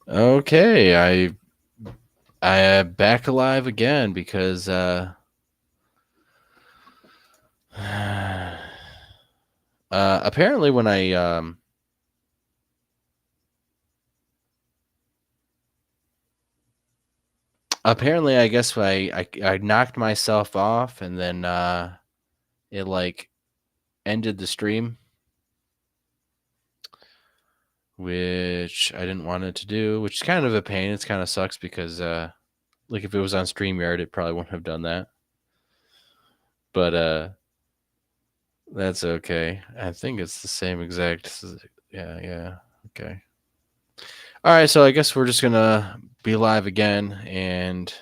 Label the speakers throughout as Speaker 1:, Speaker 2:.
Speaker 1: Okay, I am back alive again because apparently when I guess I knocked myself off and then it like ended the stream, which I didn't want it to do, which is kind of a pain. It's kind of sucks because like if it was on StreamYard, it probably wouldn't have done that. But that's okay. I think it's the same exact. Yeah. Okay. All right, so I guess we're just gonna be live again, and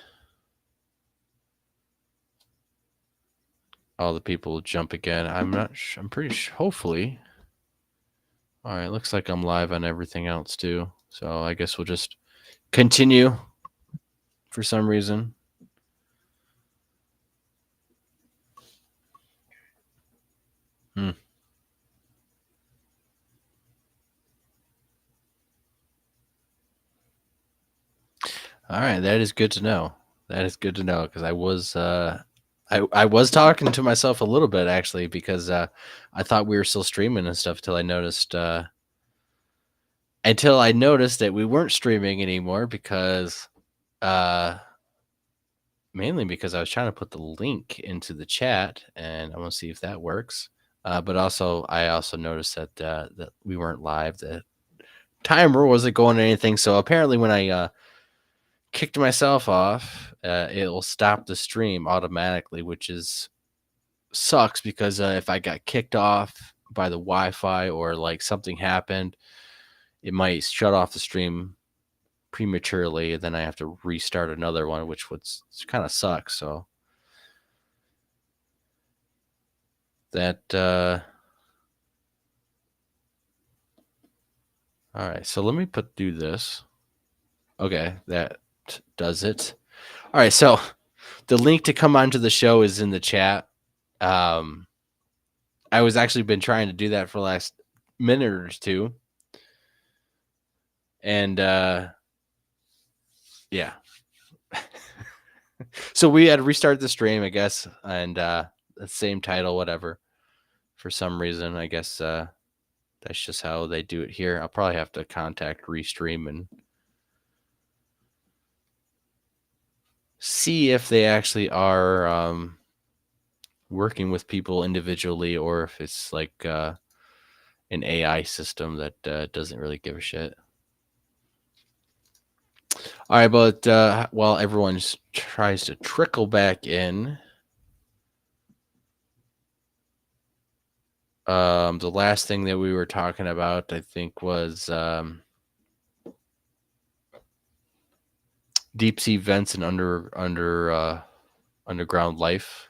Speaker 1: all the people jump again. I'm not. I'm pretty. Hopefully. All right. Looks like I'm live on everything else too. So I guess we'll just continue for some reason. Hmm. All right, that is good to know. That is good to know because I was talking to myself a little bit actually because I thought we were still streaming and stuff until I noticed that we weren't streaming anymore because uh mainly because I was trying to put the link into the chat and I want to see if that works. But also I also noticed that we weren't live. The timer wasn't going to anything. So apparently when I kicked myself off, it'll stop the stream automatically, which is sucks because if I got kicked off by the Wi-Fi or like something happened, it might shut off the stream prematurely, and then I have to restart another one, which would kind of suck. So that all right. So let me do this. Okay, that does it. All right, so the link to come onto the show is in the chat. Um, I was actually been trying to do that for the last minute or two, and yeah. So we had to restart the stream, I guess, and the same title, whatever. For some reason, I guess that's just how they do it here. I'll probably have to contact Restream and see if they actually are working with people individually or if it's like an AI system that doesn't really give a shit. All right, but while everyone tries to trickle back in, the last thing that we were talking about, I think, was deep sea vents and underground life.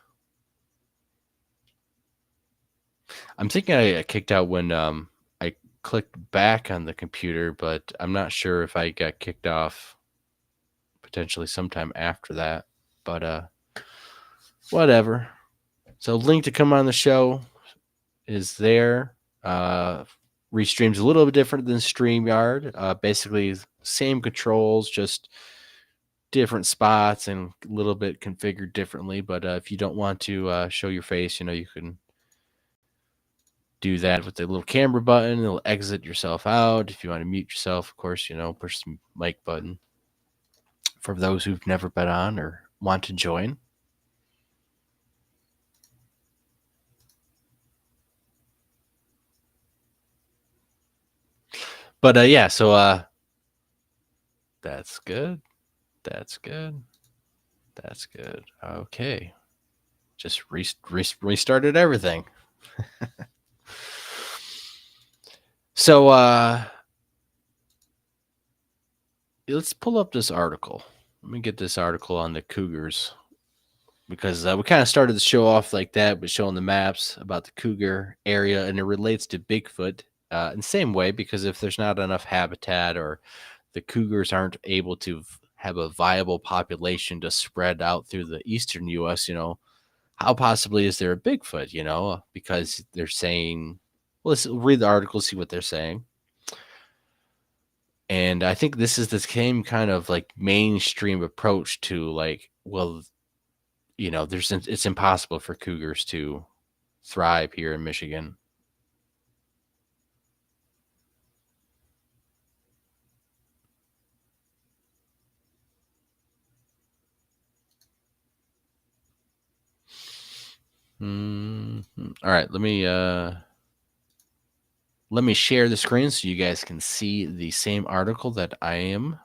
Speaker 1: I'm thinking I kicked out when I clicked back on the computer, but I'm not sure if I got kicked off potentially sometime after that. But whatever. So link to come on the show is there. Restream's a little bit different than StreamYard. Basically, same controls, just different spots and a little bit configured differently. But if you don't want to show your face, you can do that with the little camera button. It'll exit yourself out. If you want to mute yourself, of course, push the mic button for those who've never been on or want to join. But yeah, so that's good. That's good. That's good. Okay. Just restarted everything. So let's pull up this article. Let me get this article on the cougars because we kind of started the show off like that, but showing the maps about the cougar area, and it relates to Bigfoot in the same way because if there's not enough habitat or the cougars aren't able to have a viable population to spread out through the eastern U.S., how possibly is there a Bigfoot? Because they're saying, well, let's read the article, see what they're saying. And I think this is the same kind of like mainstream approach to like, well, it's impossible for cougars to thrive here in Michigan. All right, let me share the screen so you guys can see the same article that I am.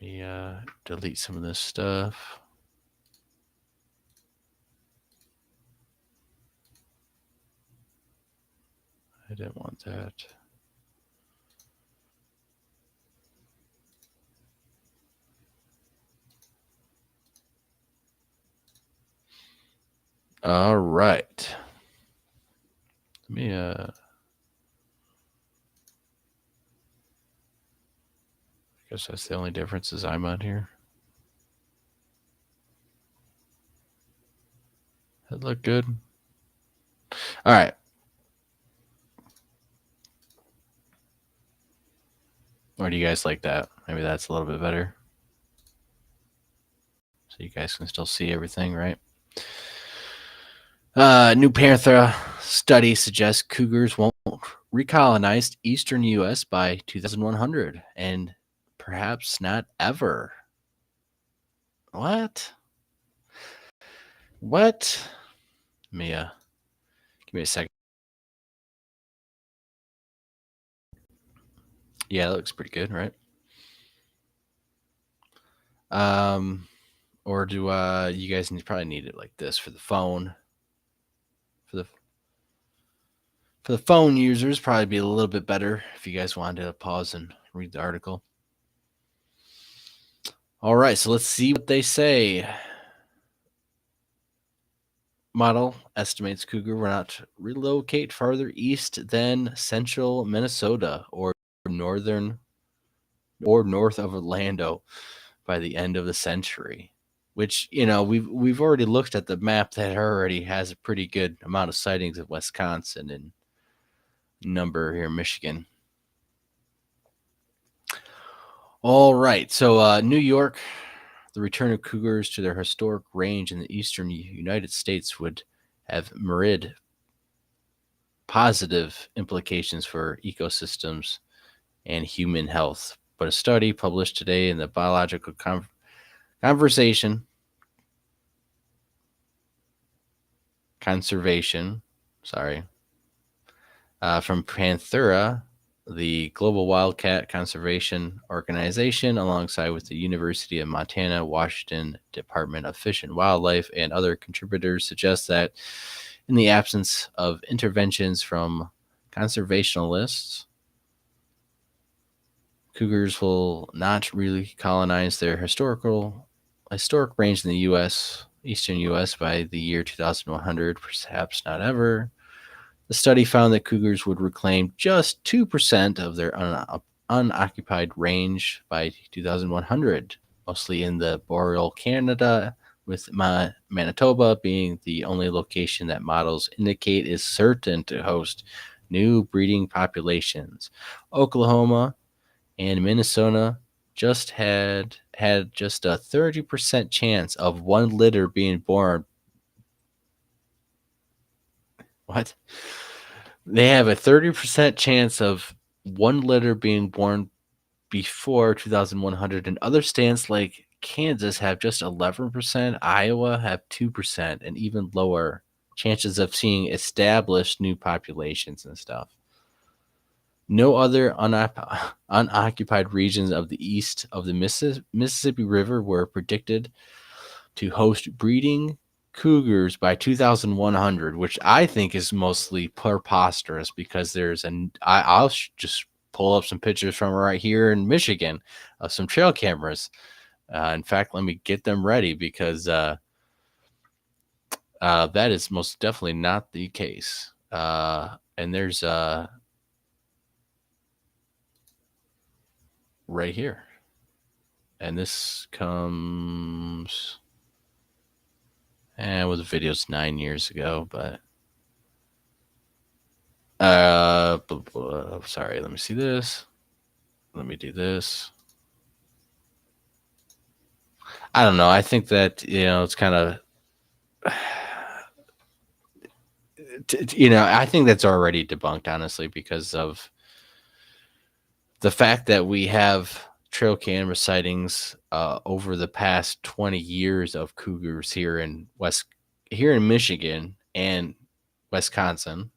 Speaker 1: Let me delete some of this stuff. I didn't want that. All right. Let me I guess that's the only difference is I'm on here. That look good. All right. Or do you guys like that? Maybe that's a little bit better. So you guys can still see everything, right? New Panther study suggests cougars won't recolonize eastern U.S. by 2100, and perhaps not ever. What? What? Mia, give me a second. Yeah, that looks pretty good, right? Or do you guys probably need it like this for the phone? For the phone users, probably be a little bit better if you guys wanted to pause and read the article. All right, so let's see what they say. Model estimates cougar will not relocate farther east than central Minnesota or northern or north of Orlando by the end of the century. Which we've already looked at the map that already has a pretty good amount of sightings of Wisconsin and number here in Michigan. All right, so New York, the return of cougars to their historic range in the eastern United States would have myriad positive implications for ecosystems and human health. But a study published today in the Biological Conservation, from Panthera, the Global Wildcat Conservation Organization, alongside with the University of Montana, Washington Department of Fish and Wildlife, and other contributors, suggests that in the absence of interventions from conservationists, cougars will not really colonize their historic range in the U.S., eastern U.S. by the year 2100, perhaps not ever. The study found that cougars would reclaim just 2% of their unoccupied range by 2100, mostly in the boreal Canada, with Manitoba being the only location that models indicate is certain to host new breeding populations. Oklahoma and Minnesota just had just a 30% chance of one litter being born. What? They have a 30% chance of one litter being born before 2100, and other states like Kansas have just 11%, Iowa have 2%, and even lower chances of seeing established new populations and stuff. No other unoccupied regions of the east of the Mississippi River were predicted to host breeding cougars by 2100, which I think is mostly preposterous because I'll just pull up some pictures from right here in Michigan of some trail cameras. In fact, let me get them ready because that is most definitely not the case. And there's right here. And this comes with videos 9 years ago, but Sorry, let me see this. Let me do this. I don't know. I think that, it's kind of, I think that's already debunked, honestly, because of the fact that we have trail camera sightings over the past 20 years of cougars here in Michigan and Wisconsin,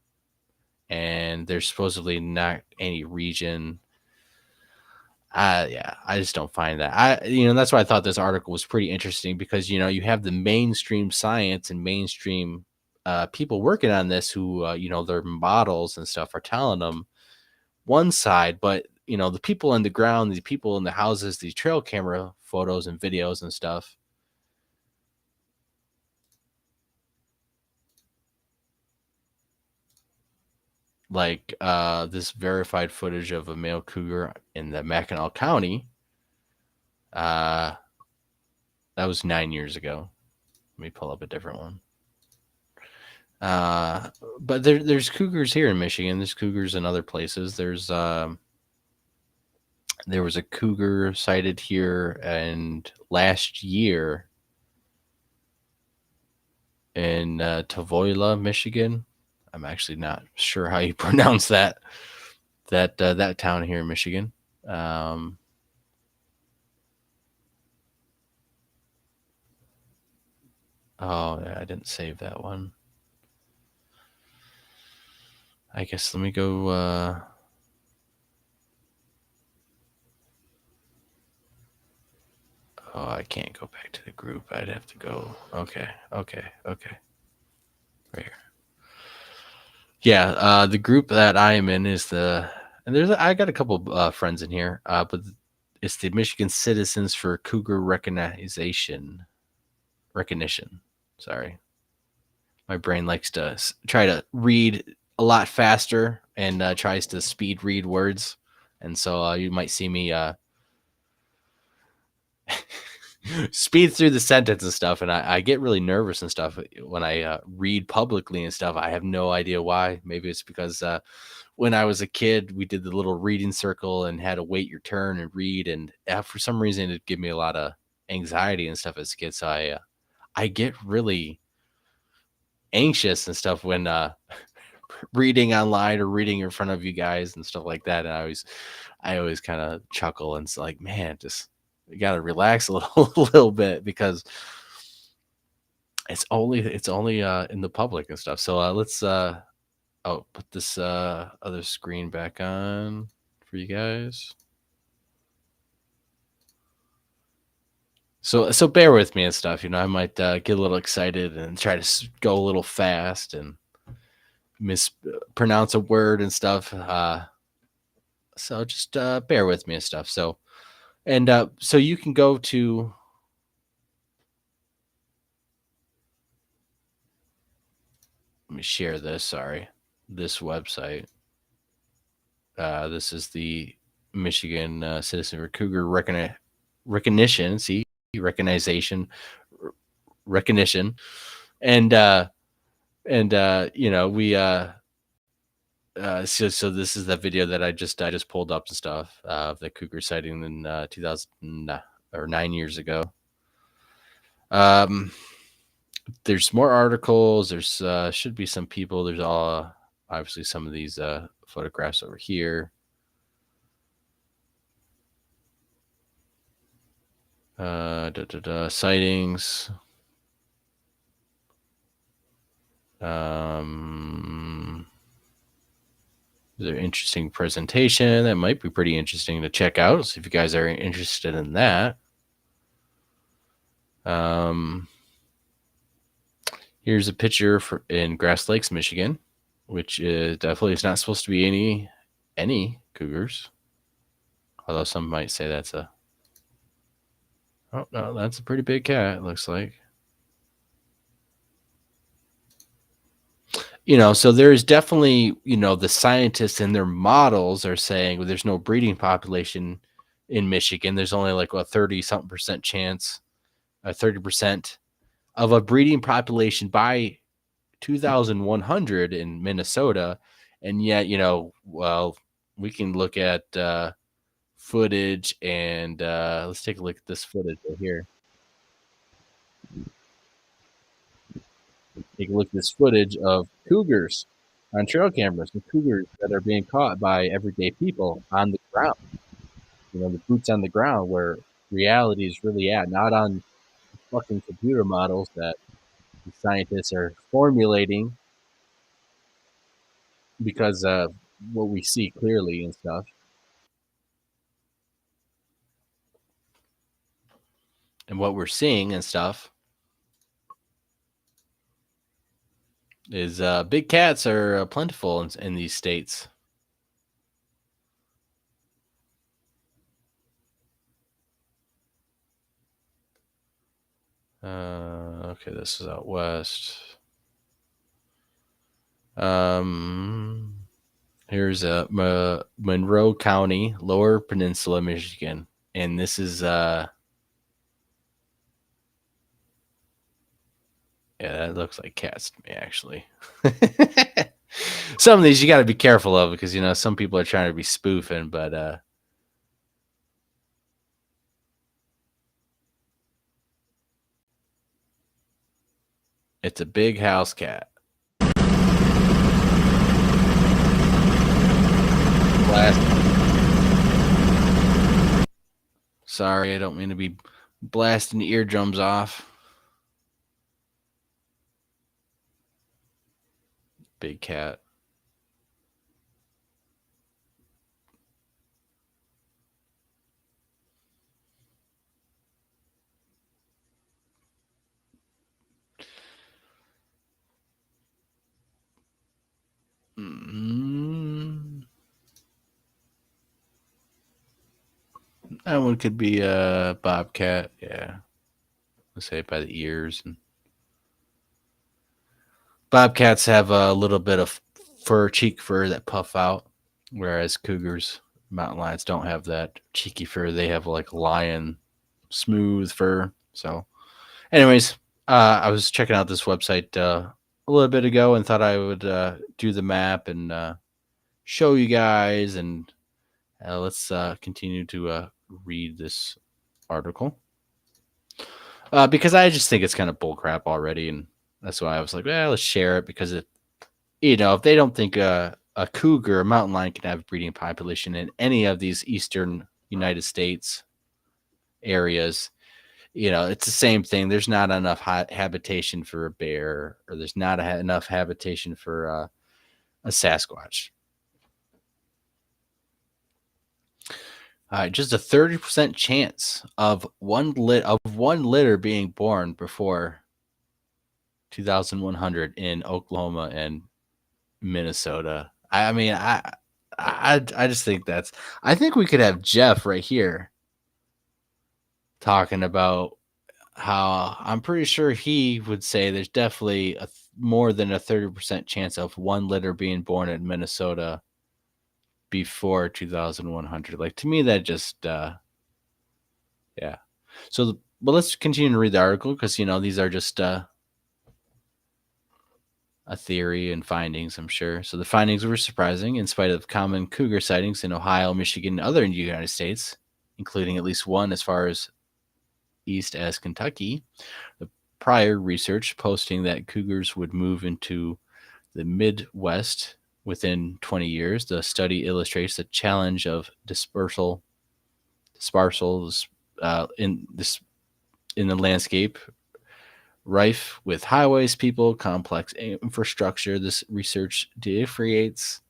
Speaker 1: and there's supposedly not any region. Yeah, I just don't find that. That's why I thought this article was pretty interesting, because you have the mainstream science and mainstream people working on this who their models and stuff are telling them one side, but the people on the ground, the people in the houses, the trail camera photos and videos and stuff, like this verified footage of a male cougar in the Mackinac County, uh that was 9 years ago. Let me pull up a different one. uh but there's cougars here in Michigan, there's cougars in other places. There was a cougar sighted here and last year in Tavoila, Michigan. I'm actually not sure how you pronounce that town here in Michigan. Um, oh, yeah, I didn't save that one. I guess let me go. Oh, I can't go back to the group. I'd have to go. Okay. Right here. Yeah, the group that I am in is and I got a couple friends in here, but it's the Michigan Citizens for Cougar Recognition. Sorry, my brain likes to try to read a lot faster and tries to speed read words, and so you might see me speed through the sentence and stuff, and I get really nervous and stuff when I read publicly and stuff. I have no idea why. Maybe it's because when I was a kid, we did the little reading circle and had to wait your turn and read, and for some reason, it gave me a lot of anxiety and stuff as a kid. So I get really anxious and stuff when reading online or reading in front of you guys and stuff like that. And I always kind of chuckle and it's like, man, just you got to relax a little, a little bit, because it's only in the public and stuff. So let's put this other screen back on for you guys. So bear with me and stuff. I might get a little excited and try to go a little fast and mispronounce a word and stuff. So just bear with me and stuff. So you can go to, let me share this. Sorry, this website. This is the Michigan Citizen for Cougar Recognition. See, recognition, recognition, and we so this is the video that I just pulled up and stuff of the cougar sighting in 2000 or 9 years ago. There's more articles. There's should be some people. There's obviously some of these photographs over here. Sightings. There's an interesting presentation that might be pretty interesting to check out. So if you guys are interested in that. Here's a picture in Grass Lakes, Michigan, which definitely is not supposed to be any cougars. Although some might say that's oh no, that's a pretty big cat, it looks like. So there's definitely, the scientists and their models are saying, well, there's no breeding population in Michigan. There's only like a 30 something percent chance, 30% of a breeding population by 2100 in Minnesota. And yet, well, we can look at footage, and let's take a look at this footage right here. Take a look at this footage of cougars on trail cameras, and cougars that are being caught by everyday people on the ground. The boots on the ground where reality is really at, not on fucking computer models that the scientists are formulating because of what we see clearly and stuff. And what we're seeing and stuff is big cats are plentiful in these states. Okay, this is out west. Here's Monroe County, Lower Peninsula, Michigan, and this is yeah, that looks like cats to me, actually. Some of these you got to be careful of because some people are trying to be spoofing, but it's a big house cat. Blast. Sorry, I don't mean to be blasting the eardrums off. Big cat. Mm-hmm. That one could be a bobcat. Yeah, let's say by the ears. And bobcats have a little bit of cheek fur that puff out, whereas cougars, mountain lions don't have that cheeky fur. They have like lion smooth fur. So, anyways, I was checking out this website a little bit ago and thought I would do the map and show you guys. And let's continue to read this article because I just think it's kind of bullcrap already, and that's why I was like, well, let's share it because if they don't think a cougar, a mountain lion, can have a breeding population in any of these eastern United States areas, it's the same thing. There's not enough habitation for a bear, or there's not enough habitation for a Sasquatch. Just a 30% chance of one litter being born before 2,100 in Oklahoma and Minnesota. I mean, I just think I think we could have Jeff right here talking about how I'm pretty sure he would say there's definitely more than a 30% chance of one litter being born in Minnesota before 2,100. Like, to me, that just, yeah. So, but let's continue to read the article because, these are just a theory and findings, I'm sure. So the findings were surprising in spite of common cougar sightings in Ohio, Michigan, and other United States, including at least one as far as east as Kentucky. The prior research posting that cougars would move into the Midwest within 20 years. The study illustrates the challenge of dispersals in the landscape, rife with highways, people, complex infrastructure. This research differentiates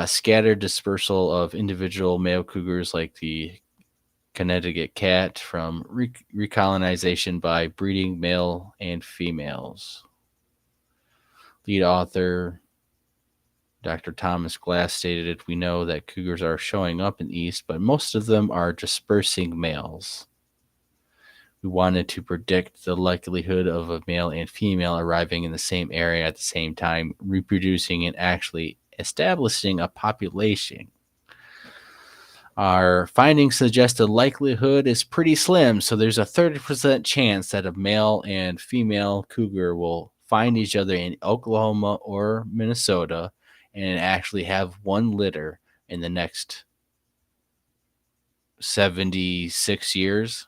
Speaker 1: scattered dispersal of individual male cougars like the Connecticut cat from recolonization by breeding male and females. Lead author Dr. Thomas Glass stated, "We know that cougars are showing up in the East, but most of them are dispersing males. We wanted to predict the likelihood of a male and female arriving in the same area at the same time, reproducing and actually establishing a population. Our findings suggest the likelihood is pretty slim, so there's a 30% chance that a male and female cougar will find each other in Oklahoma or Minnesota and actually have one litter in the next 76 years.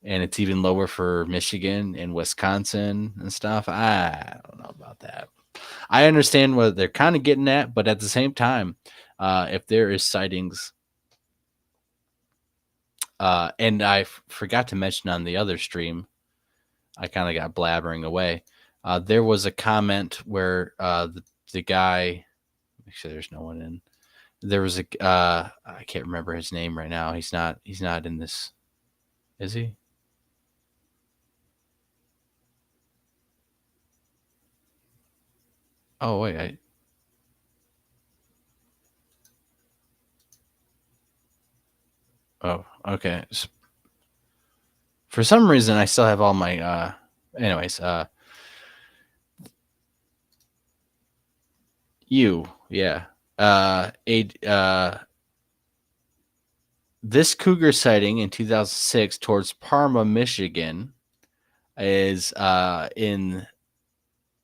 Speaker 1: And it's even lower for Michigan and Wisconsin and stuff. I don't know about that. I understand what they're kind of getting at, but at the same time, if there is sightings, and I forgot to mention on the other stream, I kind of got blabbering away. There was a comment where the guy, make sure there's no one in. There was I can't remember his name right now. He's not in this, is he? Oh wait, oh okay. For some reason, I still have all my. Anyways, yeah. This cougar sighting in 2006 towards Parma, Michigan, is in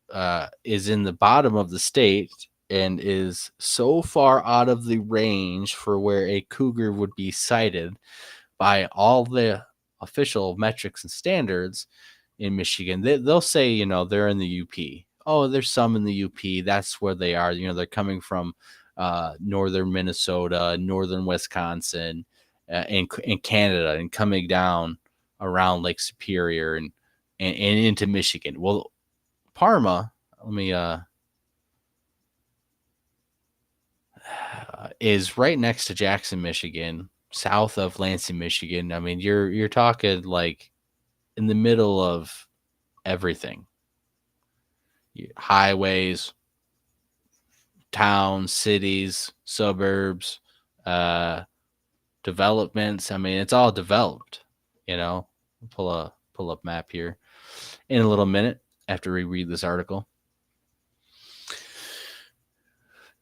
Speaker 1: the bottom of the state and is so far out of the range for where a cougar would be sighted by all the official metrics and standards in Michigan. They'll say, they're in the UP. Oh, there's some in the UP. That's where they are. They're coming from northern Minnesota, northern Wisconsin, in Canada, and coming down around Lake Superior and into Michigan. Well, Parma, let me is right next to Jackson, Michigan, south of Lansing, Michigan. I mean, you're talking like in the middle of everything. Highways, towns, cities, suburbs, developments. I mean, it's all developed, Pull up map here in a little minute after we read this article.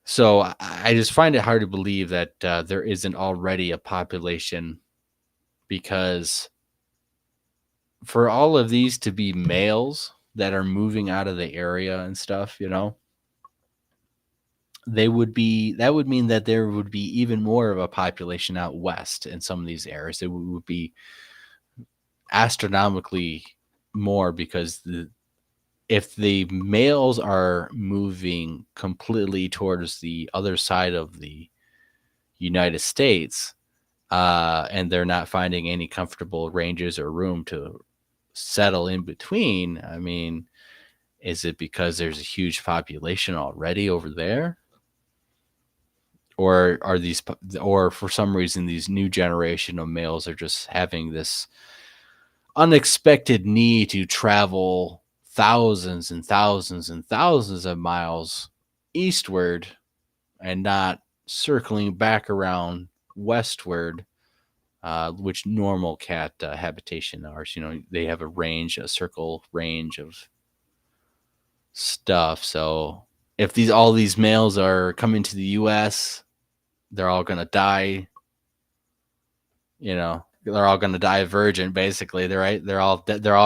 Speaker 1: So I just find it hard to believe that there isn't already a population, because for all of these to be males that are moving out of the area and stuff, that would mean that there would be even more of a population out west in some of these areas. It would be astronomically more, because if the males are moving completely towards the other side of the United States, and they're not finding any comfortable ranges or room to settle in between, I mean, is it because there's a huge population already over there? Or for some reason, these new generation of males are just having this unexpected need to travel thousands and thousands and thousands of miles eastward and not circling back around westward, which normal cat habitation are. They have a circle range of stuff. So if all these males are coming to the U.S., they're all gonna die. They're all gonna die a virgin, basically. They're all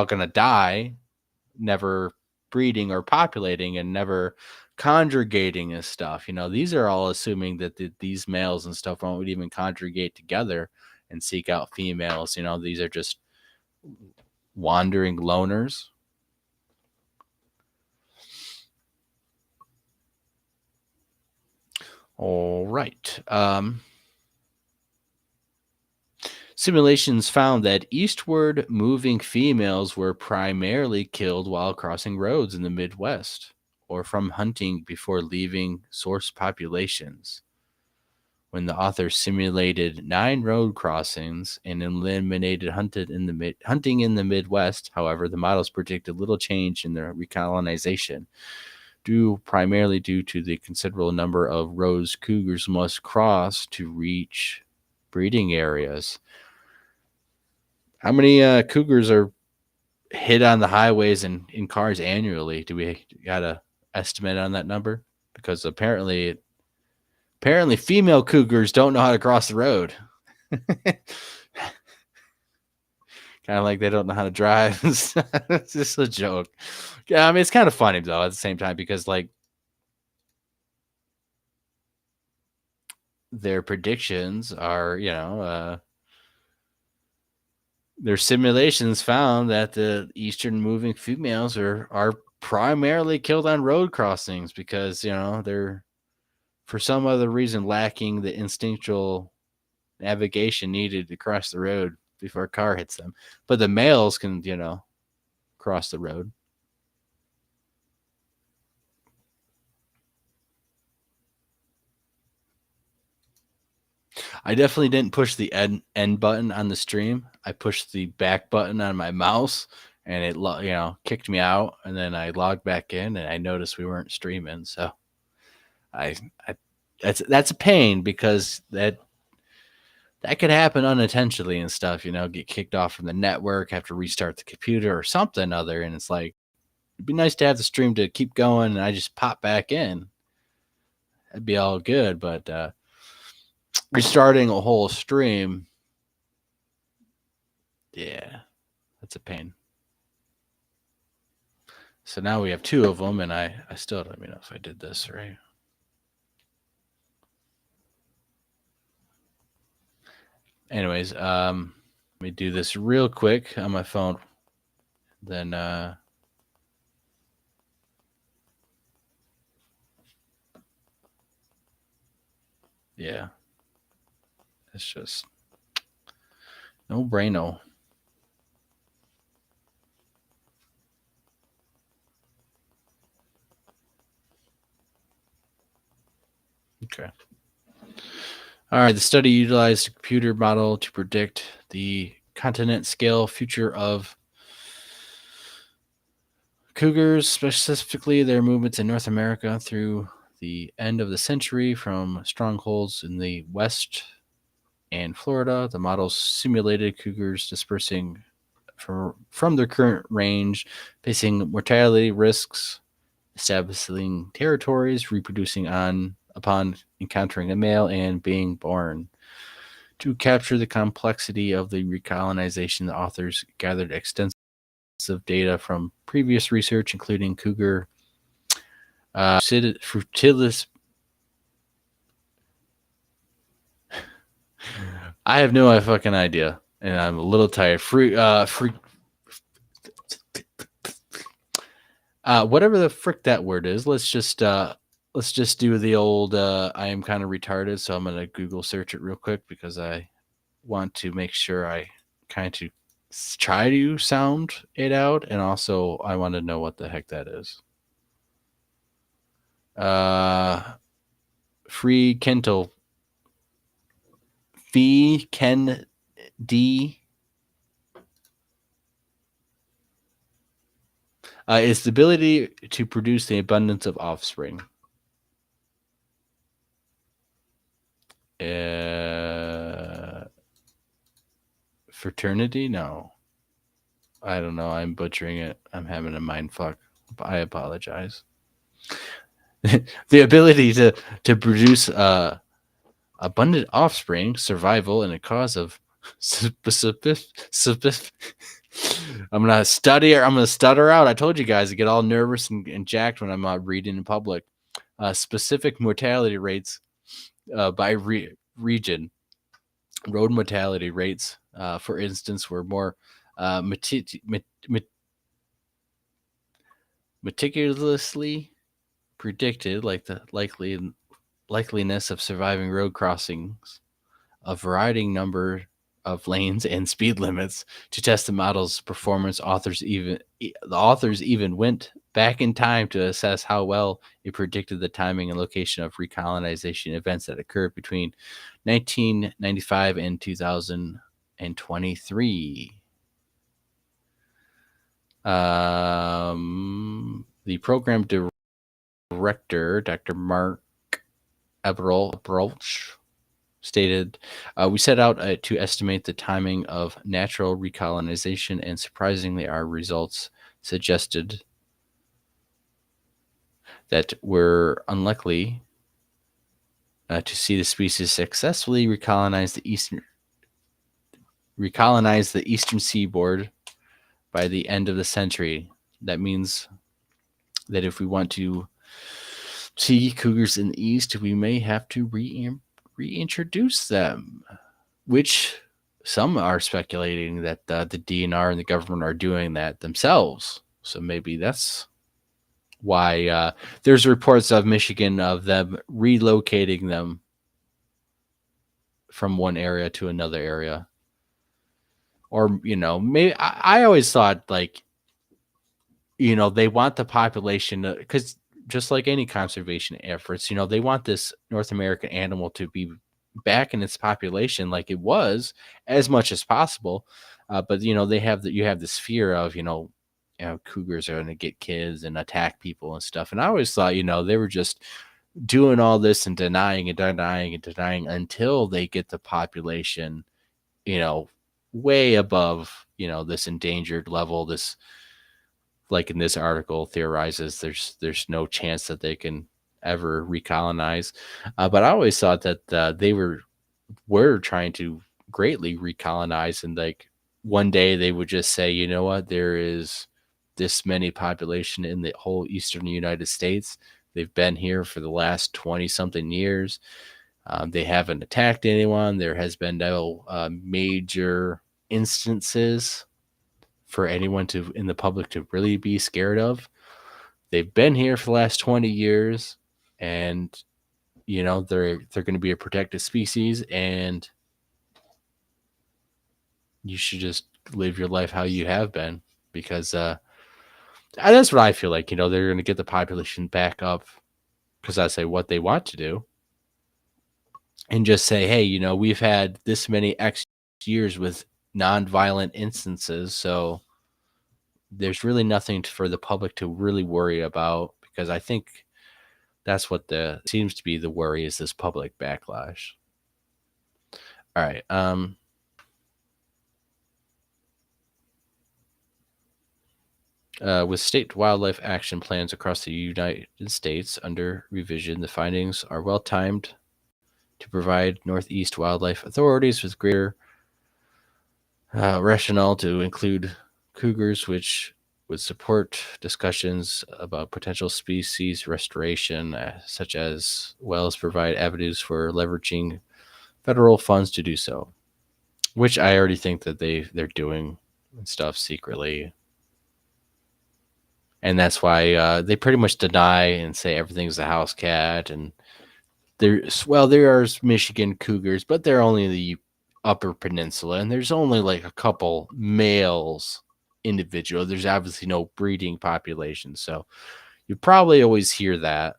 Speaker 1: gonna die, never breeding or populating, and never conjugating and stuff. These are all assuming that these males and stuff won't even conjugate together and seek out females. These are just wandering loners. All right. Simulations found that eastward moving females were primarily killed while crossing roads in the Midwest or from hunting before leaving source populations. When the author simulated 9 road crossings and eliminated hunting in the Midwest, however, the models predicted little change in their recolonization, primarily due to the considerable number of roads cougars must cross to reach breeding areas. How many cougars are hit on the highways and in cars annually? Do we got an estimate on that number? Because apparently female cougars don't know how to cross the road. Kind of like they don't know how to drive. It's just a joke. Yeah, I mean, it's kind of funny though at the same time because like their predictions are, their simulations found that the eastern moving females are primarily killed on road crossings because they're for some other reason lacking the instinctual navigation needed to cross the road before a car hits them. But the males can, cross the road. I definitely didn't push the end button on the stream. I pushed the back button on my mouse, and it kicked me out. And then I logged back in, and I noticed we weren't streaming. So I, I that's a pain because that could happen unintentionally and stuff. Get kicked off from the network, have to restart the computer or something other. And it's like it'd be nice to have the stream to keep going, and I just pop back in. That'd be all good, but restarting a whole stream, yeah, that's a pain. So now we have two of them, and I still don't even know if I did this right. Anyways, let me do this real quick on my phone. Then yeah, it's just no braino. Okay. All right. The study utilized a computer model to predict the continent scale future of cougars, specifically their movements in North America through the end of the century from strongholds in the West and Florida. The models simulated cougars dispersing from their current range, facing mortality risks, establishing territories, reproducing upon encountering a male, and being born. To capture the complexity of the recolonization, the authors gathered extensive data from previous research, including cougar frutilis. I have no fucking idea, and I'm a little tired. Whatever the frick that word is, let's just do the old. I am kind of retarded, so I'm gonna Google search it real quick because I want to make sure I kind of try to sound it out, and also I want to know what the heck that is. Free Kental. Fee Ken D. Is the ability to produce the abundance of offspring. Fraternity? No. I don't know. I'm butchering it. I'm having a mind fuck. I apologize. The ability to produce abundant offspring, survival, and a cause of I'm gonna stutter out. I told you guys to get all nervous and jacked when I'm reading in public. Specific mortality rates by region. Road mortality rates, for instance, were more meticulously predicted, like the likeliness of surviving road crossings, a varying number of lanes and speed limits to test the model's performance. The authors even went back in time to assess how well it predicted the timing and location of recolonization events that occurred between 1995 and 2023. The program director, Dr. Mark Eberl, stated, we set out to estimate the timing of natural recolonization, and surprisingly, our results suggested that we're unlikely to see the species successfully recolonize the eastern recolonize the eastern seaboard by the end of the century. That means that if we want to see cougars in the east, we may have to reintroduce them, which some are speculating that the DNR and the government are doing that themselves. So maybe that's why there's reports of Michigan of them relocating them from one area to another area. Or, maybe I always thought like, they want the population because just like any conservation efforts, they want this North American animal to be back in its population like it was as much as possible. But you have this fear of cougars are going to get kids and attack people and stuff. And I always thought they were just doing all this and denying and denying and denying until they get the population way above this endangered level. This, like in this article, theorizes there's no chance that they can ever recolonize. But I always thought that they were trying to greatly recolonize, and like one day they would just say, you know what, there is this many population in the whole eastern United States. They've been here for the last 20 something years. They haven't attacked anyone. There has been no major instances for anyone in the public to really be scared of. They've been here for the last 20 years, and they're going to be a protected species, and you should just live your life how you have been, because that's what I feel like. They're going to get the population back up, because I say what they want to do, and just say, hey, we've had this many X years with non-violent instances, so there's really nothing for the public to really worry about, because I think that's what seems to be the worry, is this public backlash. All right. With state wildlife action plans across the United States under revision, the findings are well timed to provide Northeast wildlife authorities with greater rationale to include cougars, which would support discussions about potential species restoration, such as well as provide avenues for leveraging federal funds to do so, which I already think that they're doing stuff secretly. And that's why they pretty much deny and say everything's a house cat. And there are Michigan cougars, but they're only in the Upper Peninsula, and there's only like a couple males individual. There's obviously no breeding population, so you probably always hear that.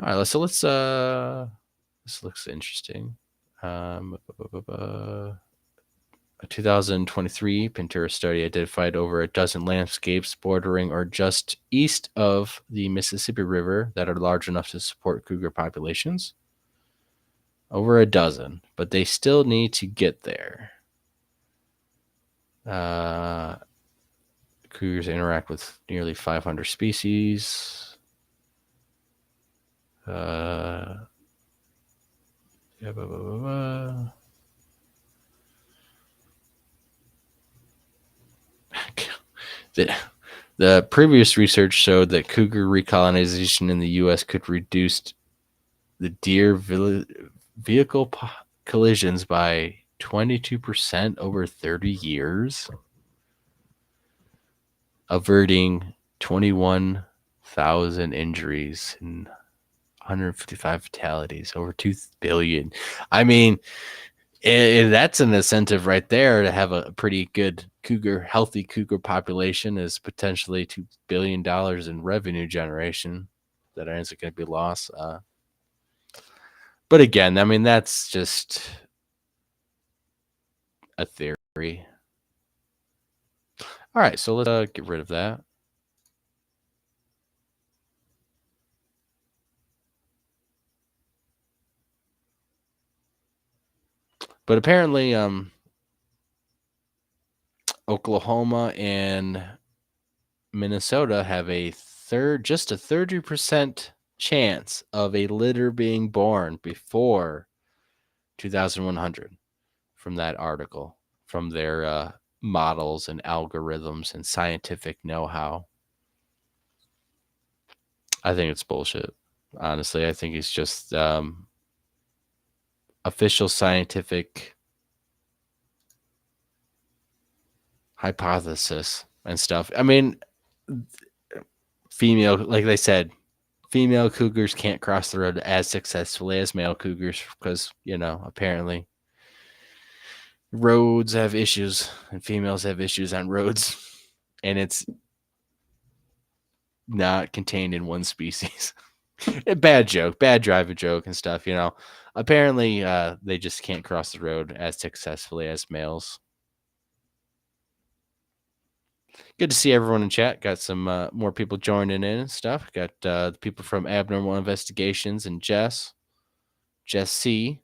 Speaker 1: All right, so let's this looks interesting. A 2023 Pinterest study identified over a dozen landscapes bordering or just east of the Mississippi River that are large enough to support cougar populations. Over a dozen, but they still need to get there. Cougars interact with nearly 500 species. Yeah, The previous research showed that cougar recolonization in the U.S. could reduce the deer vehicle collisions by 22% over 30 years, averting 21,000 injuries and 155 fatalities, over 2 billion. I mean, that's an incentive right there to have a pretty good healthy cougar population, is potentially $2 billion in revenue generation that isn't going to be lost. But again, I mean, that's just a theory. All right, so let's get rid of that. But apparently, Oklahoma and Minnesota have just a 30% chance of a litter being born before 2100. from that article, from their models and algorithms and scientific know-how. I think it's bullshit. Honestly, I think it's just official scientific hypothesis and stuff. I mean, female, like they said, female cougars can't cross the road as successfully as male cougars because, apparently roads have issues and females have issues on roads, and it's not contained in one species. A bad joke, bad driver joke and stuff, Apparently, they just can't cross the road as successfully as males. Good to see everyone in chat. Got some more people joining in and stuff. Got the people from Abnormal Investigations and Jess C,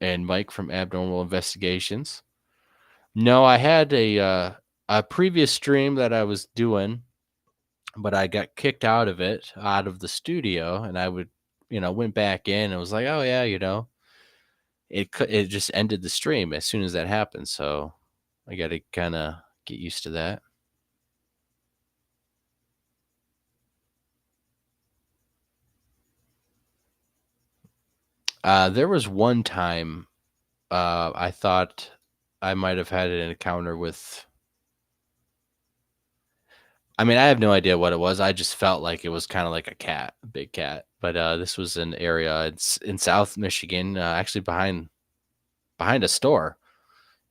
Speaker 1: and Mike from Abnormal Investigations. No, I had a previous stream that I was doing, but I got kicked out of the studio, and I went back in and was like, oh yeah, it just ended the stream as soon as that happened. So I got to kind of get used to that. There was one time I thought I might have had an encounter with. I mean, I have no idea what it was. I just felt like it was kind of like a big cat. But this was an area in South Michigan, actually behind a store,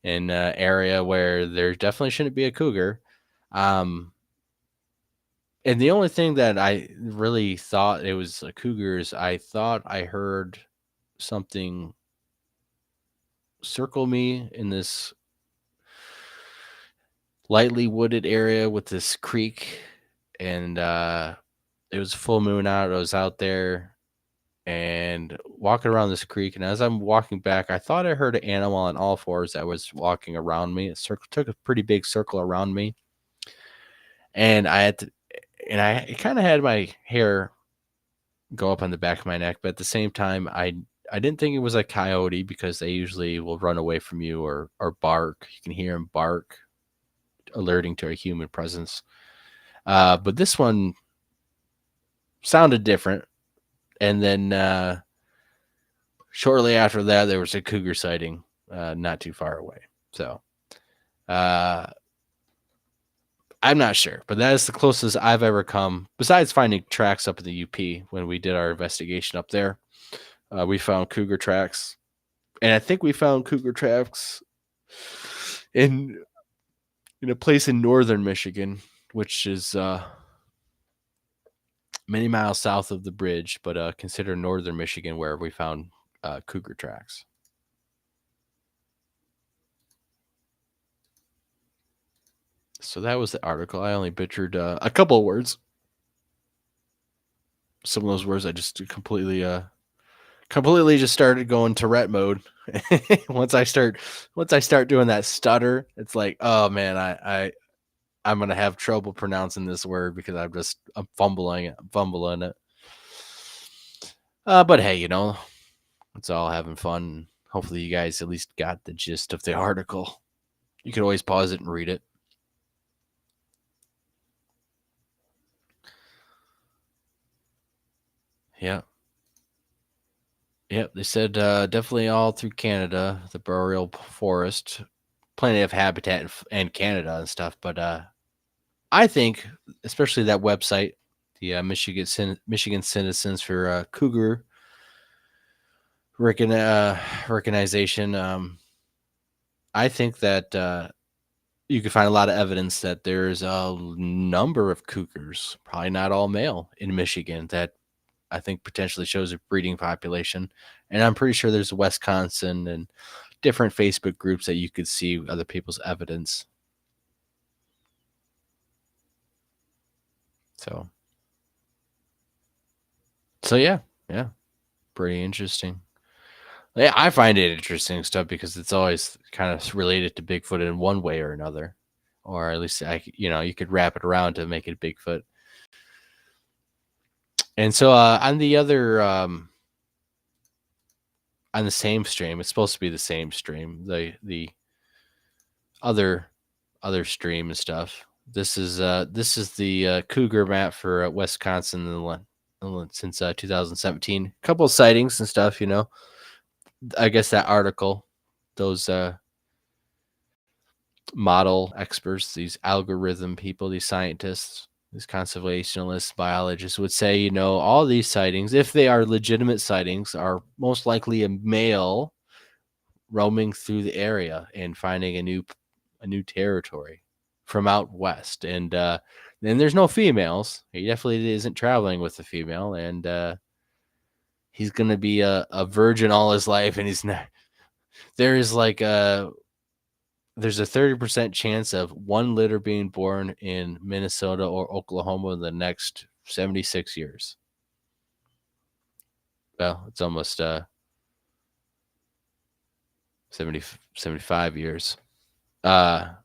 Speaker 1: in an area where there definitely shouldn't be a cougar. And the only thing that I really thought it was a cougar is I thought I heard something circle me in this lightly wooded area with this creek, and it was full moon out. I was out there and walking around this creek, and as I'm walking back, I thought I heard an animal on all fours that was walking around me. It took a pretty big circle around me, and I kind of had my hair go up on the back of my neck, but at the same time, I didn't think it was a coyote because they usually will run away from you or bark. You can hear them bark, alerting to a human presence. But this one sounded different. And then shortly after that, there was a cougar sighting not too far away. So I'm not sure, but that is the closest I've ever come, besides finding tracks up in the UP when we did our investigation up there. We found cougar tracks. And I think we found cougar tracks in a place in northern Michigan, which is many miles south of the bridge, but consider northern Michigan where we found cougar tracks. So that was the article. I only butchered a couple of words. Some of those words I just completely just started going Tourette mode. once I start doing that stutter, it's like, oh man, I'm gonna have trouble pronouncing this word because I'm fumbling it. But hey, it's all having fun. Hopefully you guys at least got the gist of the article. You could always pause it and read it. Yeah. Yep, they said definitely all through Canada, the boreal forest, plenty of habitat in Canada and stuff. But I think, especially that website, the Michigan Citizens for Cougar recognition. I think that you can find a lot of evidence that there's a number of cougars, probably not all male, in Michigan that I think potentially shows a breeding population. And I'm pretty sure there's Wisconsin and different Facebook groups that you could see other people's evidence. So yeah, pretty interesting. Yeah, I find it interesting stuff because it's always kind of related to Bigfoot in one way or another, or at least you could wrap it around to make it Bigfoot. And so on the other on the same stream. It's supposed to be the same stream. The other stream and stuff. This is the cougar map for Wisconsin since 2017. A couple of sightings and stuff. I guess that article, those model experts, these algorithm people, these scientists, these conservationists, biologists would say, all these sightings, if they are legitimate sightings, are most likely a male roaming through the area and finding a new territory from out west. And then there's no females. He definitely isn't traveling with a female, and he's gonna be a virgin all his life, and he's not. There is like there's a 30% chance of one litter being born in Minnesota or Oklahoma in the next 76 years. Well, it's almost 75 years. Might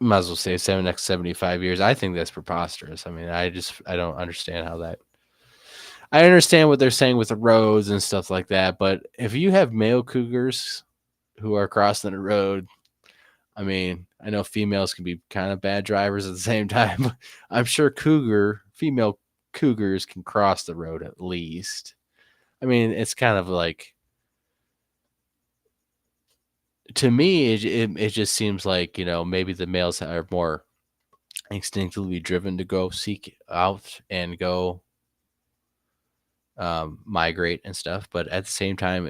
Speaker 1: as well say next 75 years. I think that's preposterous. I mean, I don't understand how that. I understand what they're saying with the roads and stuff like that, but if you have male cougars who are crossing the road, I mean, I know females can be kind of bad drivers at the same time, but I'm sure female cougars can cross the road at least. I mean, it's kind of like, to me, it just seems like, maybe the males are more instinctively driven to go seek out and go migrate and stuff. But at the same time,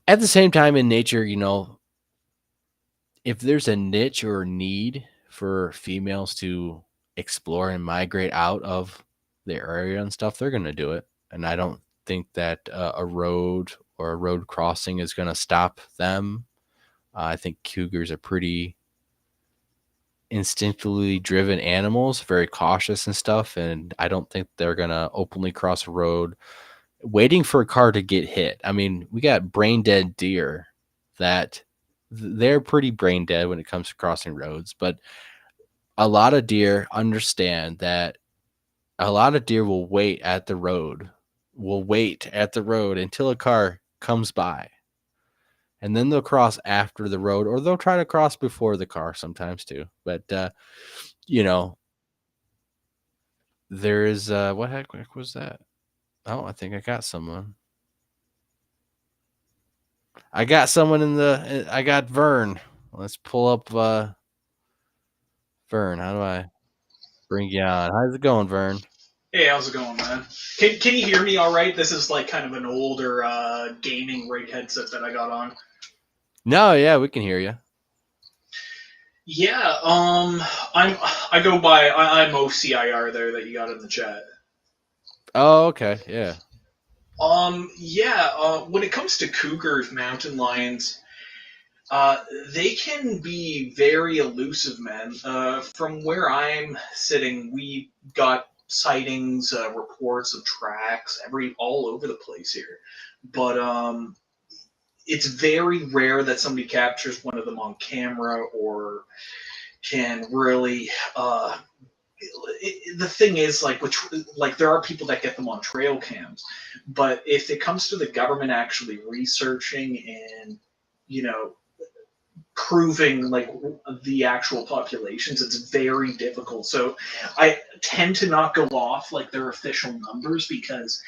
Speaker 1: at the same time in nature, if there's a niche or need for females to explore and migrate out of their area and stuff, they're going to do it. And I don't think that a road or a road crossing is going to stop them. I think cougars are pretty instinctively driven animals, very cautious and stuff. And I don't think they're going to openly cross a road waiting for a car to get hit. I mean, we got brain dead deer that they're pretty brain dead when it comes to crossing roads, but a lot of deer understand that a lot of deer will wait at the road until a car comes by. And then they'll cross after the road, or they'll try to cross before the car sometimes too. But, there is, what heck was that? Oh, I think I got someone. I got Vern. Let's pull up Vern. How do I bring you on? How's it going, Vern?
Speaker 2: Hey, how's it going, man? Can you hear me all right? This is like kind of an older gaming rig headset that I got on.
Speaker 1: No, yeah, we can hear you.
Speaker 2: Yeah, I go by I'm OCIR there that you got in the chat.
Speaker 1: Oh, okay, yeah.
Speaker 2: When it comes to cougars, mountain lions, they can be very elusive, man. From where I'm sitting, we got sightings, reports of tracks, all over the place here. But it's very rare that somebody captures one of them on camera or can really. The thing is, like there are people that get them on trail cams, but if it comes to the government actually researching and you know proving like the actual populations, it's very difficult. So I tend to not go off like their official numbers because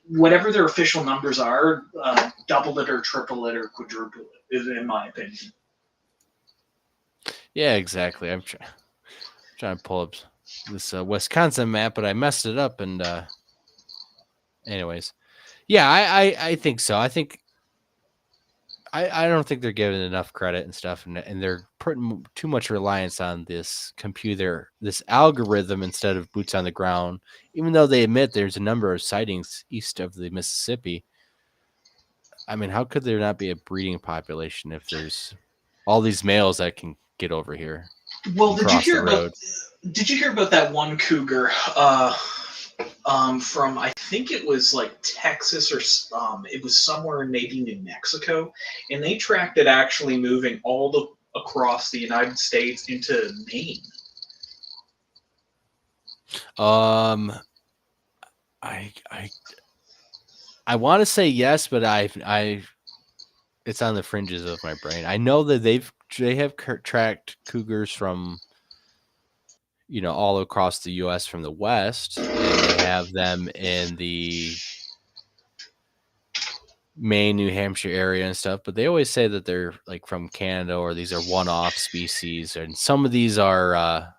Speaker 2: whatever their official numbers are, double it or triple it or quadruple it, is in my opinion.
Speaker 1: Yeah, exactly. I'm trying to pull up this Wisconsin map, but I messed it up. And anyways, yeah, I think so. I think I don't think they're given enough credit and stuff, and they're putting too much reliance on this algorithm instead of boots on the ground. Even though they admit there's a number of sightings east of the Mississippi, I mean, how could there not be a breeding population if there's all these males that can get over here
Speaker 2: Well,
Speaker 1: and cross the road?
Speaker 2: Did you hear about that one cougar? From I think it was like Texas or it was somewhere in maybe New Mexico, and they tracked it actually moving all the across the United States into Maine.
Speaker 1: I want to say yes, but it's on the fringes of my brain. I know that they have tracked cougars from all across the U.S. from the west, and they have them in the Maine, New Hampshire area and stuff. But they always say that they're like from Canada, or these are one-off species, and some of these are.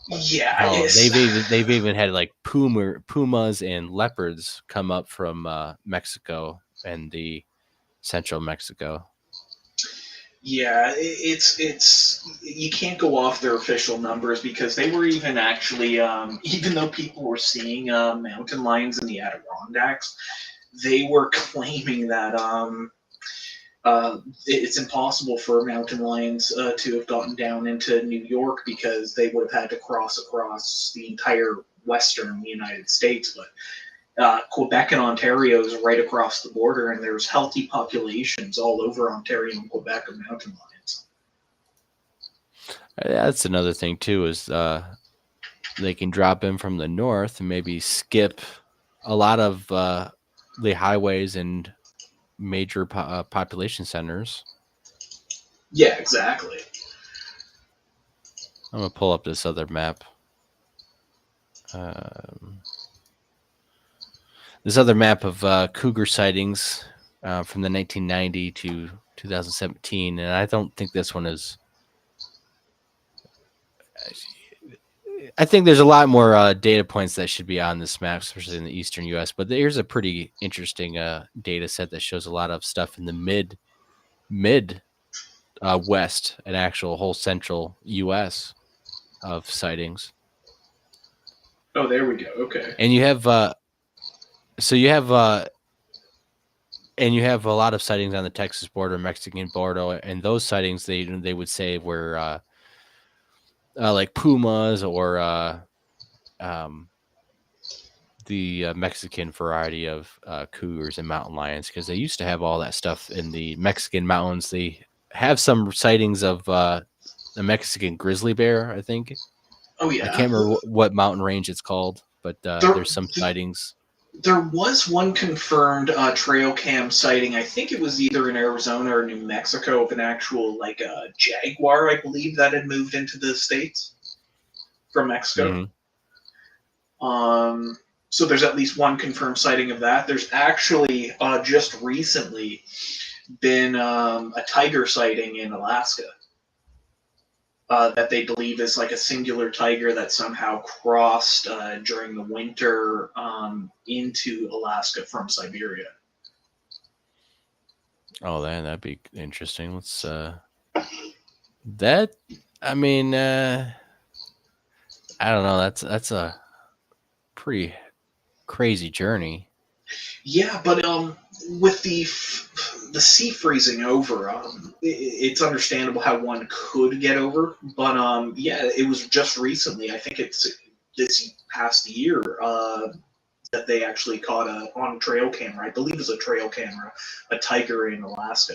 Speaker 2: Yeah,
Speaker 1: Hell,
Speaker 2: it's
Speaker 1: they've even had like pumas and leopards come up from Mexico and the central Mexico.
Speaker 2: yeah, it's you can't go off their official numbers because they were even actually even though people were seeing mountain lions in the Adirondacks, they were claiming that it's impossible for mountain lions to have gotten down into New York because they would have had to cross across the entire western United States. But Quebec and Ontario is right across the border, and there's healthy populations all over Ontario and Quebec of mountain lions.
Speaker 1: That's another thing too, is they can drop in from the north and maybe skip a lot of the highways and major population centers.
Speaker 2: Yeah, exactly.
Speaker 1: I'm gonna pull up this other map. This other map of cougar sightings from the 1990 to 2017, and I don't think this one is. I think there's a lot more data points that should be on this map, especially in the eastern U.S. But here's a pretty interesting data set that shows a lot of stuff in the mid west and actual whole central U.S. of sightings.
Speaker 2: Oh, there we go. Okay.
Speaker 1: And you have and you have a lot of sightings on the Texas border, Mexican border, and those sightings they would say were like pumas or the Mexican variety of cougars and mountain lions, because they used to have all that stuff in the Mexican mountains. They have some sightings of the Mexican grizzly bear, I think.
Speaker 2: Oh
Speaker 1: I
Speaker 2: yeah.
Speaker 1: can't remember what mountain range it's called, but
Speaker 2: There,
Speaker 1: there's some sightings.
Speaker 2: there was one confirmed trail cam sighting. I think it was either in Arizona or New Mexico of an actual like jaguar, I believe, that had moved into the states from Mexico.
Speaker 1: Mm-hmm.
Speaker 2: So there's at least one confirmed sighting of that. There's actually just recently been a tiger sighting in Alaska that they believe is like a singular tiger that somehow crossed during the winter into Alaska from Siberia.
Speaker 1: Oh, that'd be interesting. Let's that. I mean, I don't know. That's a pretty crazy journey.
Speaker 2: Yeah, but with the sea freezing over, it's understandable how one could get over. But yeah, it was just recently. I think it's this past year that they actually caught on trail camera. I believe it's a trail camera, a tiger in Alaska.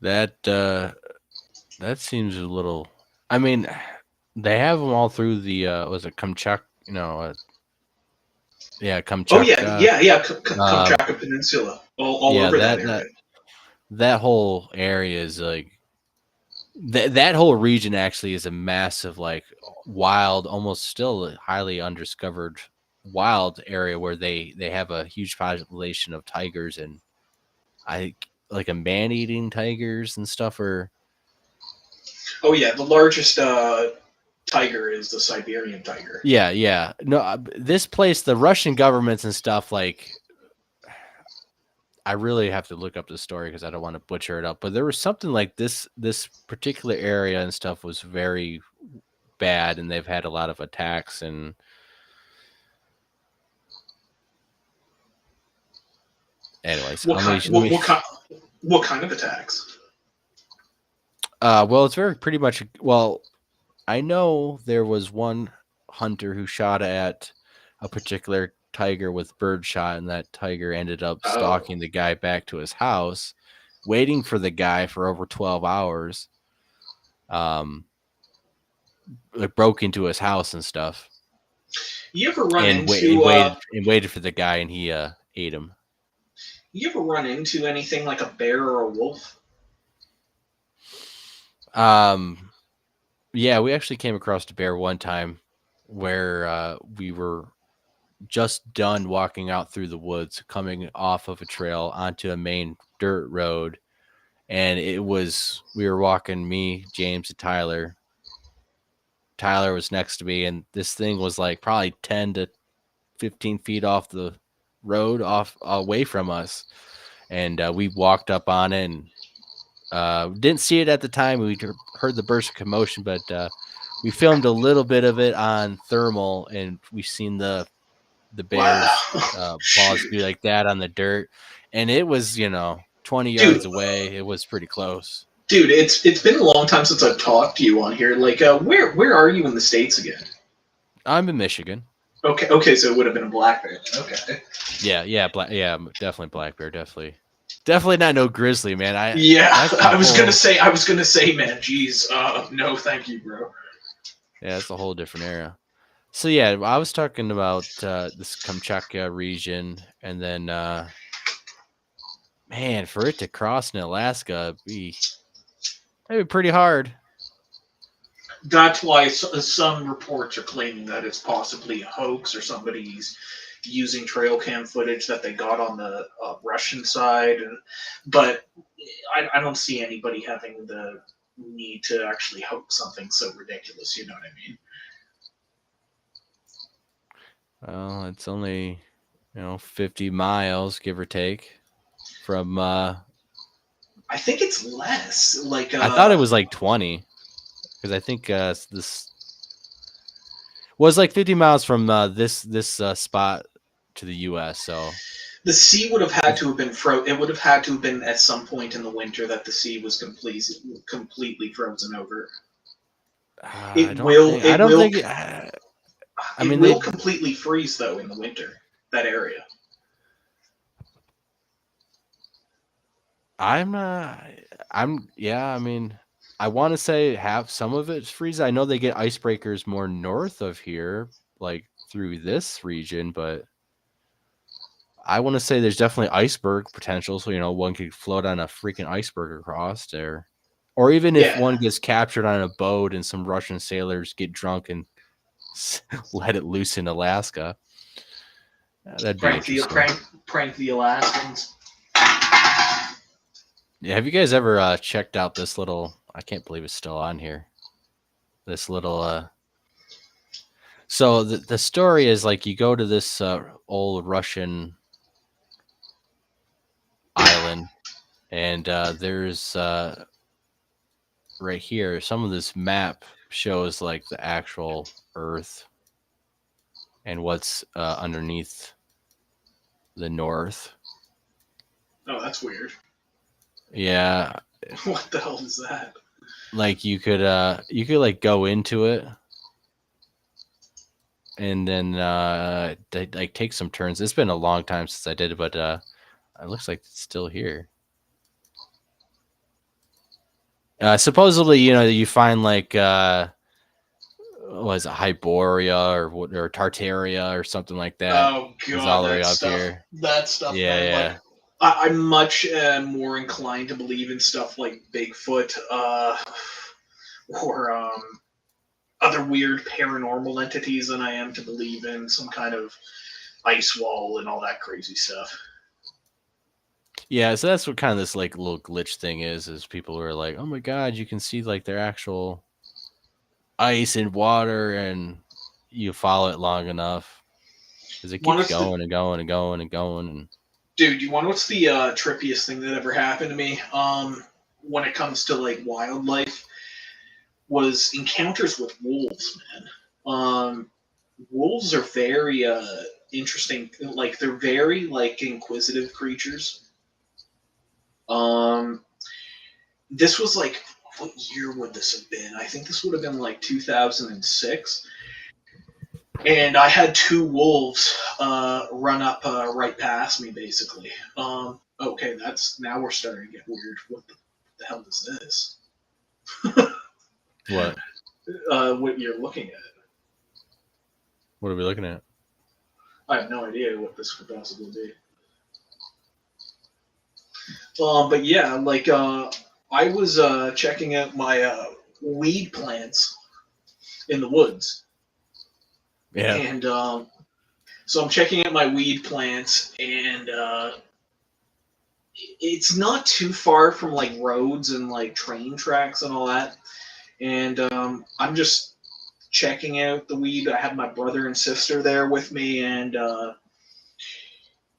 Speaker 1: That that seems a little. I mean, they have them all through the was it Kamchatka? Yeah,
Speaker 2: Oh yeah,
Speaker 1: Kamchatka.
Speaker 2: yeah. Kamchatka Peninsula, all
Speaker 1: Yeah,
Speaker 2: over that area.
Speaker 1: that whole area is like that whole region actually is a massive, like, wild, almost still highly undiscovered wild area where they have a huge population of tigers, and I like a man-eating tigers and stuff. Or
Speaker 2: Oh yeah, the largest tiger is the Siberian tiger.
Speaker 1: yeah, no, this place, the Russian governments and stuff, like, I really have to look up the story because I don't want to butcher it up. But there was something like this particular area and stuff was very bad, and they've had a lot of attacks. And anyways,
Speaker 2: What kind of attacks?
Speaker 1: well, it's very pretty much. Well, I know there was one hunter who shot at a particular tiger with birdshot, and that tiger ended up
Speaker 2: Oh,
Speaker 1: stalking the guy back to his house, waiting for the guy for over 12 hours. Um, like broke into his house and stuff,
Speaker 2: You ever run
Speaker 1: and
Speaker 2: into
Speaker 1: waited for the guy, and he ate him.
Speaker 2: anything like a bear or a wolf?
Speaker 1: Um, yeah, we actually came across a bear one time where we were just done walking out through the woods, coming off of a trail onto a main dirt road, and we were walking, me, James, and Tyler. Tyler was next to me, and this thing was like probably 10 to 15 feet off the road, off away from us, and we walked up on it, and didn't see it at the time. We heard the burst of commotion, but we filmed a little bit of it on thermal, and we seen the
Speaker 2: Wow.
Speaker 1: bear's paws
Speaker 2: Shoot.
Speaker 1: do like that on the dirt, and it was 20 yards
Speaker 2: Dude,
Speaker 1: away. It was pretty close.
Speaker 2: it's been a long time since I've talked to you on here. Like, where are you in the States again?
Speaker 1: I'm in Michigan.
Speaker 2: Okay, so it would have been a black bear. Okay.
Speaker 1: Yeah, definitely black bear, definitely not no grizzly, man.
Speaker 2: Yeah,
Speaker 1: That's a whole
Speaker 2: I was gonna say, man, geez, no, thank you, bro.
Speaker 1: yeah, that's a whole different era. So yeah, I was talking about this Kamchatka region, and then man, for it to cross in Alaska, that'd be pretty hard.
Speaker 2: That's why some reports are claiming that it's possibly a hoax or somebody's using trail cam footage that they got on the Russian side, but I don't see anybody having the need to actually hoax something so ridiculous. You know what I mean?
Speaker 1: Well, it's only 50 miles, give or take, from.
Speaker 2: I think it's less. Like,
Speaker 1: I thought it was like 20, because I think this was like 50 miles from this spot to the U.S. So
Speaker 2: the sea would have had to have been It would have had to have been at some point in the winter that the sea was completely frozen over.
Speaker 1: I don't think. I don't think. I
Speaker 2: It
Speaker 1: mean,
Speaker 2: will completely freeze though in the winter. That area.
Speaker 1: I'm. I'm. Yeah. I mean, I want to say have some of it freeze. I know they get icebreakers more north of here, like through this region, but I want to say there's definitely iceberg potential. So one could float on a freaking iceberg across there, or even if
Speaker 2: Yeah.
Speaker 1: one gets captured on a boat and some Russian sailors get drunk and let it loose in Alaska, that'd be
Speaker 2: Prank the
Speaker 1: interesting.
Speaker 2: prank the Alaskans.
Speaker 1: Yeah, have you guys ever checked out this little? I can't believe it's still on here. This little. So the story is like you go to this old Russian island, and there's right here some of this map shows like the actual Earth and what's underneath the North.
Speaker 2: Oh, that's weird.
Speaker 1: Yeah,
Speaker 2: What the hell is that?
Speaker 1: like you could like go into it, and then they like take some turns. It's been a long time since I did it, but it looks like it's still here. Supposedly, you find like was it Hyboria or Tartaria or something like that
Speaker 2: Oh
Speaker 1: is
Speaker 2: god,
Speaker 1: all the way up here.
Speaker 2: that stuff,
Speaker 1: Yeah,
Speaker 2: man. Like,
Speaker 1: yeah.
Speaker 2: I'm much more inclined to believe in stuff like Bigfoot, or other weird paranormal entities than I am to believe in some kind of ice wall and all that crazy stuff.
Speaker 1: Yeah, so that's what kind of this like little glitch thing is people are like, "Oh my god, you can see like their actual ice and water," and you follow it long enough because it
Speaker 2: One
Speaker 1: keeps
Speaker 2: of the
Speaker 1: going and going and going and going. And
Speaker 2: Dude, you want to know what's the trippiest thing that ever happened to me? When it comes to like wildlife, was encounters with wolves, man. Wolves are very interesting. Like, they're very like inquisitive creatures. Um, this was like, what year would this have been? I think this would have been like 2006. And I had two wolves run up right past me, basically. Okay, that's now we're starting to get weird. What the hell is this?
Speaker 1: what?
Speaker 2: what you're looking at.
Speaker 1: What are we looking at?
Speaker 2: I have no idea what this could possibly be. But yeah, like I was checking out my weed plants in the woods,
Speaker 1: Yeah.
Speaker 2: and so I'm checking out my weed plants, and it's not too far from like roads and like train tracks and all that. And I'm just checking out the weed. I have my brother and sister there with me, and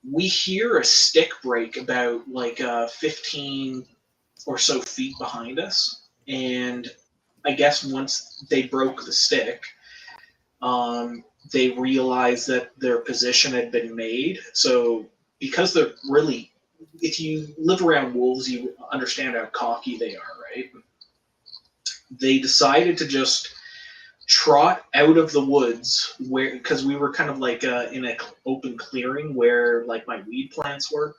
Speaker 2: we hear a stick break about like 15 or so feet behind us. And I guess once they broke the stick, they realized that their position had been made. So because they're really, if you live around wolves, you understand how cocky they are, right? They decided to just trot out of the woods where, because we were kind of like in an open clearing where like my weed plants were,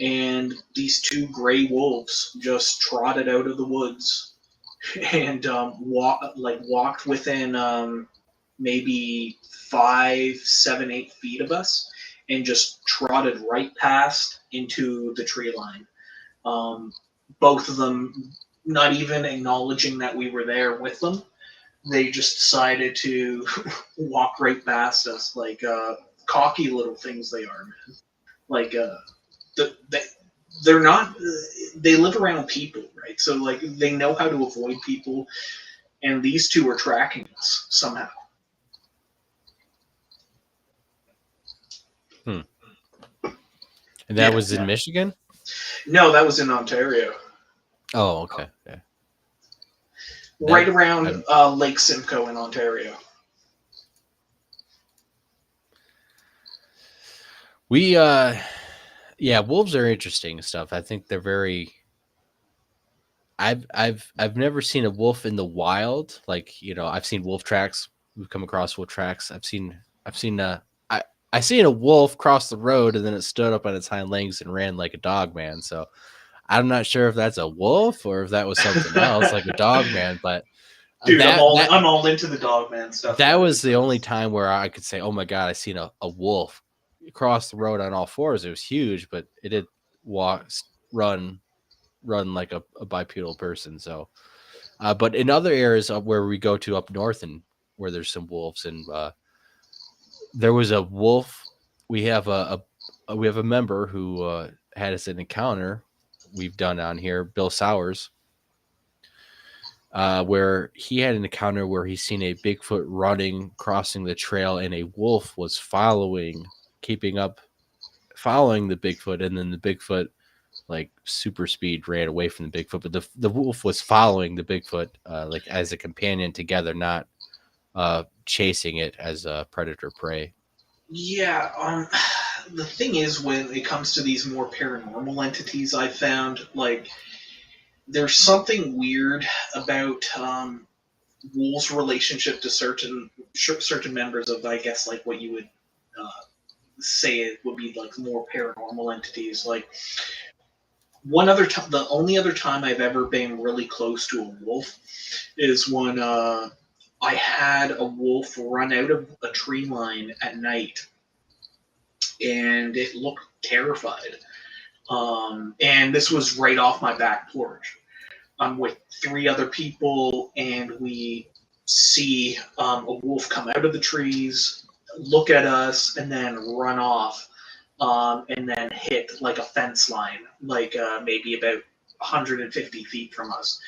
Speaker 2: and these two gray wolves just trotted out of the woods and walked within maybe 5, 7, 8 feet of us, and just trotted right past into the tree line. Um, Both of them not even acknowledging that we were there with them. They just decided to walk right past us, like cocky little things they are, man. Like the, they, they're not. They live around people, right? So like they know how to avoid people, and these two are tracking us somehow.
Speaker 1: Hmm. And that
Speaker 2: Yeah,
Speaker 1: was in
Speaker 2: yeah.
Speaker 1: Michigan?
Speaker 2: No, that was in Ontario,
Speaker 1: Oh, okay. Yeah.
Speaker 2: right
Speaker 1: That
Speaker 2: around
Speaker 1: I'm,
Speaker 2: Lake Simcoe in Ontario.
Speaker 1: we yeah, wolves are interesting stuff. I think they're very I've never seen a wolf in the wild. Like, I've seen wolf tracks. We've come across wolf tracks. I've seen I seen a wolf cross the road and then it stood up on its hind legs and ran like a dog man. So I'm not sure if that's a wolf or if that was something else, like a dog man. But
Speaker 2: Dude,
Speaker 1: that that
Speaker 2: I'm all into the Dogman stuff,
Speaker 1: that was
Speaker 2: guys.
Speaker 1: the only time where I could say, "Oh my god, I seen a wolf cross the road on all fours." It was huge, but it did walk, run, run like a bipedal person. So, but in other areas of where we go to up north and where there's some wolves, and there was a wolf. We have we have a member who had us an encounter we've done on here, Bill Sowers, where he had an encounter where he seen a Bigfoot running, crossing the trail, and a wolf was keeping up, following the Bigfoot, and then the Bigfoot, like super speed, ran away from the Bigfoot, but the wolf was following the Bigfoot, like as a companion together, not chasing it as a predator prey.
Speaker 2: Yeah, the thing is, when it comes to these more paranormal entities, I found like there's something weird about wolves' relationship to certain members of, I guess, like what you would uh, say it would be like more paranormal entities. Like the only other time I've ever been really close to a wolf is when I had a wolf run out of a tree line at night, and it looked terrified. And this was right off my back porch. I'm with three other people, and we see a wolf come out of the trees, look at us, and then run off, and then hit like a fence line, like maybe about 150 feet from us.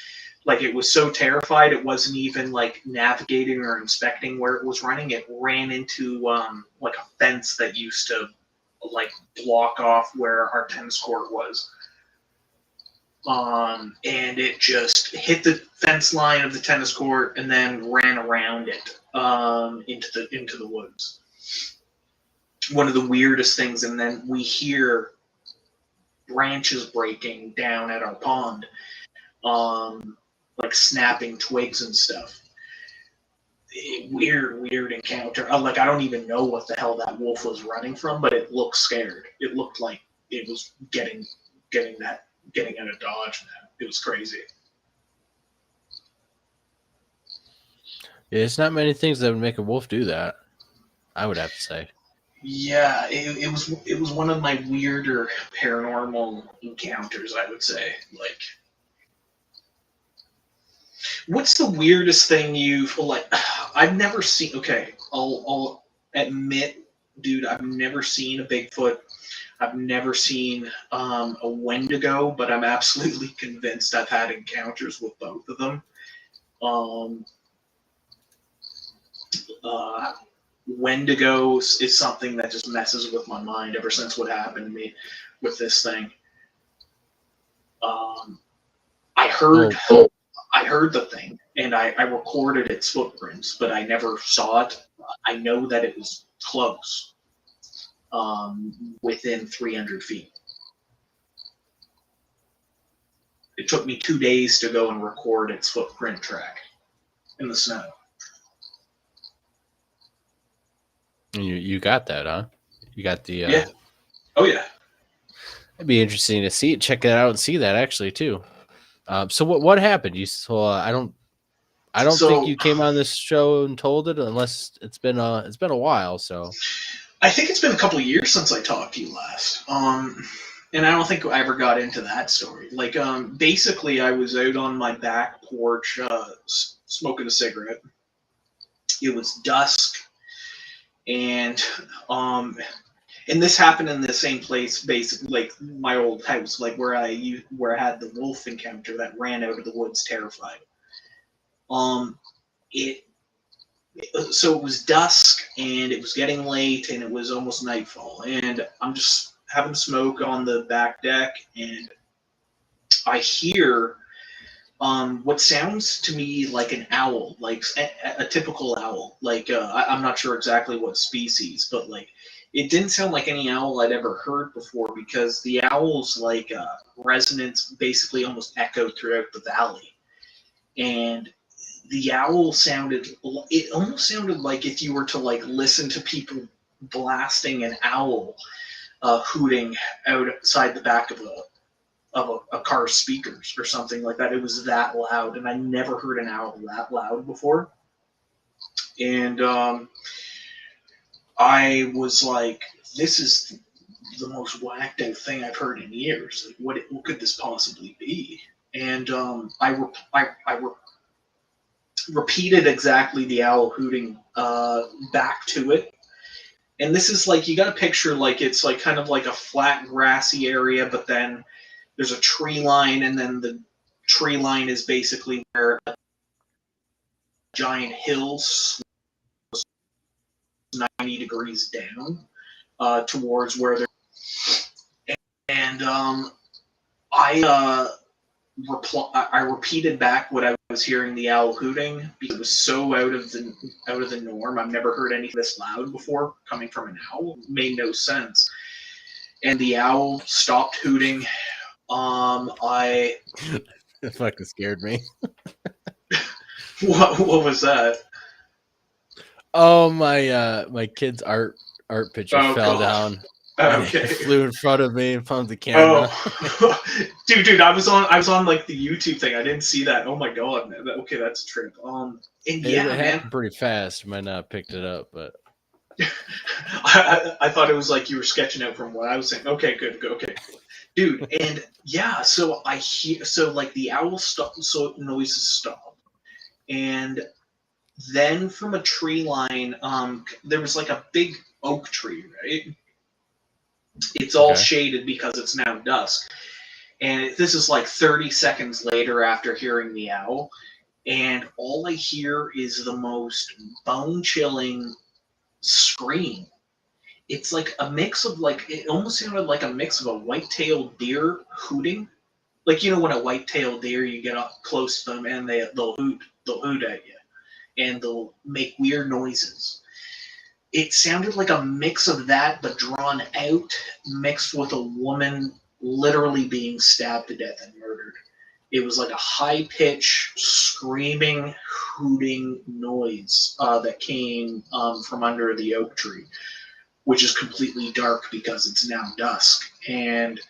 Speaker 2: Like it was so terrified, it wasn't even like navigating or inspecting where it was running. It ran into like a fence that used to like block off where our tennis court was. And it just hit the fence line of the tennis court and then ran around it into the woods. One of the weirdest things, and then we hear branches breaking down at our pond, like snapping twigs and stuff. Weird encounter. Like I don't even know what the hell that wolf was running from, but it looked scared. It looked like it was getting out of dodge. Man, it was crazy.
Speaker 1: Yeah, it's not many things that would make a wolf do that, I would have to say.
Speaker 2: Yeah, it was one of my weirder paranormal encounters, I would say. Like, what's the weirdest thing you've like? I've never seen. Okay, I'll admit, dude, I've never seen a Bigfoot. I've never seen a Wendigo, but I'm absolutely convinced I've had encounters with both of them. Um, uh, Wendigos is something that just messes with my mind ever since what happened to me with this thing. Um, I heard
Speaker 1: Well,
Speaker 2: I heard the thing and I recorded its footprints, but I never saw it. I know that it was close, within 300 feet. It took me 2 days to go and record its footprint track in the snow.
Speaker 1: you got that, huh? You got the.
Speaker 2: Yeah. Oh yeah.
Speaker 1: It'd be interesting to see it, check it out, and see that actually too. So what happened? You so I don't think
Speaker 2: So
Speaker 1: you came on this show and told it unless it's been a while. So
Speaker 2: I think it's been a couple of years since I talked to you last. And I don't think I ever got into that story. Like, basically, I was out on my back porch, smoking a cigarette. It was dusk, and um, and this happened in the same place, basically, like my old house, like where I had the wolf encounter that ran out of the woods, terrified. Um, it so it was dusk and it was getting late and it was almost nightfall, and I'm just having smoke on the back deck, and I hear what sounds to me like an owl, like a typical owl. Like, I'm not sure exactly what species, but like it didn't sound like any owl I'd ever heard before, because the owl's like resonance basically almost echoed throughout the valley, and the owl sounded. It almost sounded like if you were to like listen to people blasting an owl hooting outside the back of a car's speakers or something like that. It was that loud, and I never heard an owl that loud before. And I was like, "This is the most whacked out thing I've heard in years. Like, what could this possibly be?" And I repeated exactly the owl hooting back to it. And this is like, you got to picture like it's like kind of like a flat grassy area, but then there's a tree line, and then the tree line is basically where a giant hill 90 degrees down towards where they're. And I I repeated back what I was hearing the owl hooting, because it was so out of the norm. I've never heard anything this loud before coming from an owl. It made no sense. And the owl stopped hooting. I
Speaker 1: it fucking scared me.
Speaker 2: what was that?
Speaker 1: Oh my kid's art picture
Speaker 2: Oh
Speaker 1: fell
Speaker 2: god.
Speaker 1: down and it
Speaker 2: Okay.
Speaker 1: flew in front of me in front of the camera.
Speaker 2: Oh, dude, I was on like the YouTube thing. I didn't see that. Oh my god, man. Okay, that's a trip. And
Speaker 1: It
Speaker 2: yeah, man.
Speaker 1: happened pretty fast. Might not have picked it up, but
Speaker 2: I thought it was like you were sketching out from what I was saying. Okay, good, good, okay, dude. And yeah, so I hear, so like the owl stop, so noises stop, and then from a tree line, there was like a big oak tree, right? It's all
Speaker 1: okay.
Speaker 2: shaded because it's now dusk. And this is like 30 seconds later after hearing the owl, and all I hear is the most bone chilling scream. It's like a mix of like, it almost sounded like a mix of a white-tailed deer hooting. Like, when a white-tailed deer, you get up close to them and they'll hoot at you, and they'll make weird noises. It sounded like a mix of that, but drawn out, mixed with a woman literally being stabbed to death and murdered. It was like a high pitch, screaming, hooting noise that came from under the oak tree, which is completely dark because it's now dusk. And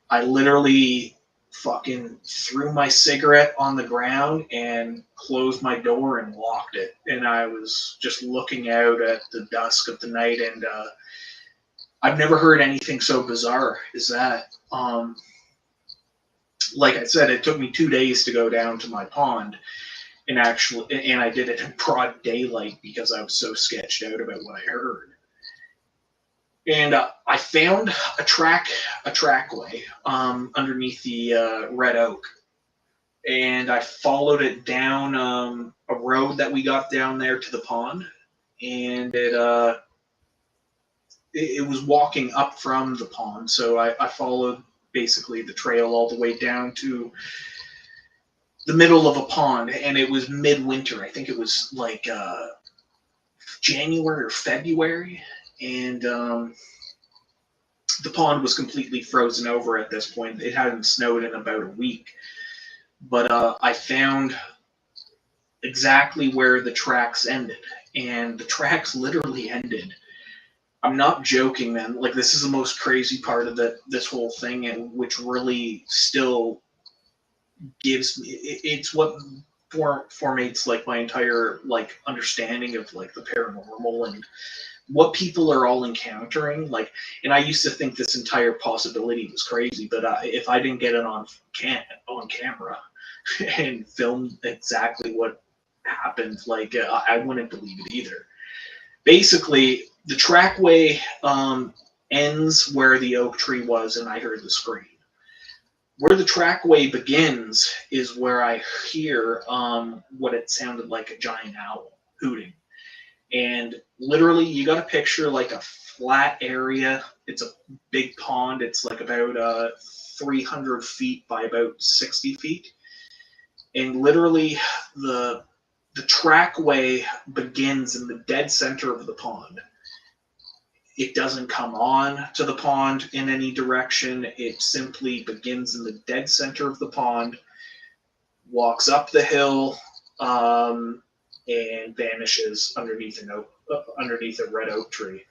Speaker 2: I literally fucking threw my cigarette on the ground and closed my door and locked it. And I was just looking out at the dusk of the night, and I've never heard anything so bizarre as that. Like I said, it took me 2 days to go down to my pond, and I did it in broad daylight because I was so sketched out about what I heard. And I found a trackway underneath the red oak, and I followed it down a road that we got down there to the pond, and it was walking up from the pond, so I followed basically the trail all the way down to the middle of a pond, and it was midwinter. I think it was like January or February, and the pond was completely frozen over at this point. It hadn't snowed in about a week, but I found exactly where the tracks ended, and the tracks literally ended. I'm not joking, man. Like, this is the most crazy part of this whole thing, and which really still gives me. It's what formates like my entire like understanding of like the paranormal and what people are all encountering. Like, and I used to think this entire possibility was crazy, but if I didn't get it on camera and film exactly what happened, like I wouldn't believe it either. Basically, the trackway ends where the oak tree was, and I heard the scream. Where the trackway begins is where I hear what it sounded like a giant owl hooting. And literally, you got to picture like a flat area. It's a big pond. It's like about 300 feet by about 60 feet. And literally, the trackway begins in the dead center of the pond. It doesn't come on to the pond in any direction. It simply begins in the dead center of the pond, walks up the hill, and vanishes underneath a red oak tree.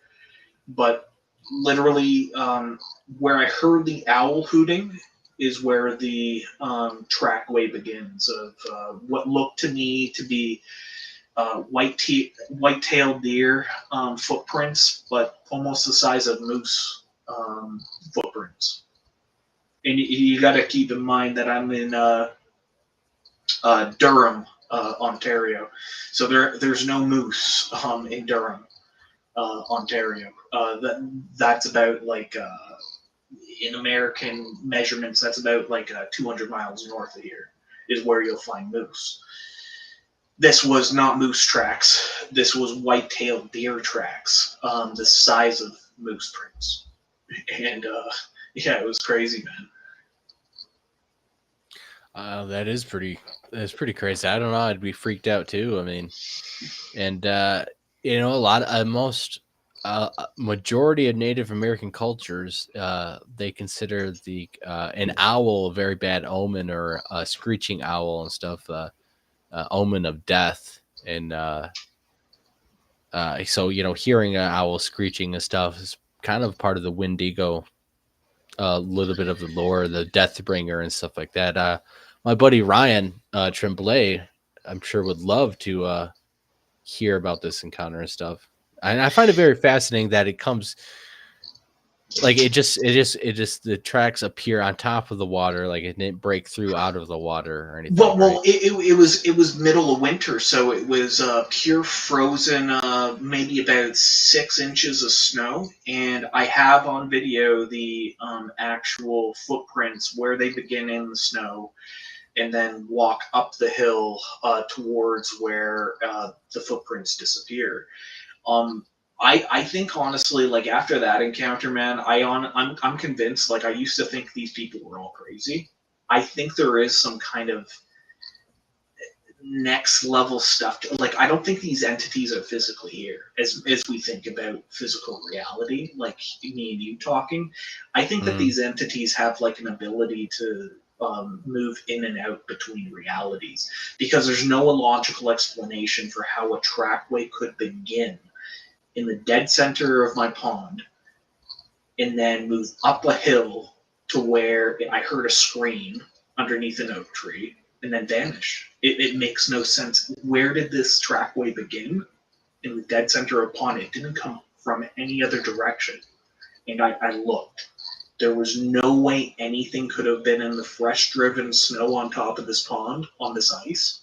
Speaker 2: But literally, where I heard the owl hooting is where the trackway begins of what looked to me to be white-tailed deer footprints, but almost the size of moose footprints. And you got to keep in mind that I'm in Durham, Ontario, so there's no moose in Durham, Ontario. That's about like in American measurements, that's about like 200 miles north of here is where you'll find moose. This was not moose tracks. This was white-tailed deer tracks, the size of moose prints. And yeah, it was crazy, man.
Speaker 1: That's pretty crazy. I don't know. I'd be freaked out too. I mean, and a lot of most majority of Native American cultures, they consider the an owl a very bad omen, or a screeching owl and stuff, omen of death. And so hearing an owl screeching and stuff is kind of part of the Wendigo, a little bit of the lore, the death bringer and stuff like that. My buddy Ryan Tremblay, I'm sure would love to hear about this encounter and stuff. And I find it very fascinating that it comes like it just the tracks appear on top of the water, like it didn't break through out of the water or anything.
Speaker 2: Well, it was middle of winter, so it was pure frozen, maybe about 6 inches of snow, and I have on video the actual footprints where they begin in the snow, and then walk up the hill towards where the footprints disappear. I think honestly, like after that encounter, man, I'm convinced. Like I used to think these people were all crazy. I think there is some kind of next level stuff. Like I don't think these entities are physically here as we think about physical reality. Like me and you talking, I think that these entities have like an ability to move in and out between realities because there's no logical explanation for how a trackway could begin in the dead center of my pond and then move up a hill to where I heard a scream underneath an oak tree and then vanish. It makes no sense. Where did this trackway begin? In the dead center of a pond. It didn't come from any other direction. And I looked. There was no way anything could have been in the fresh driven snow on top of this pond, on this ice,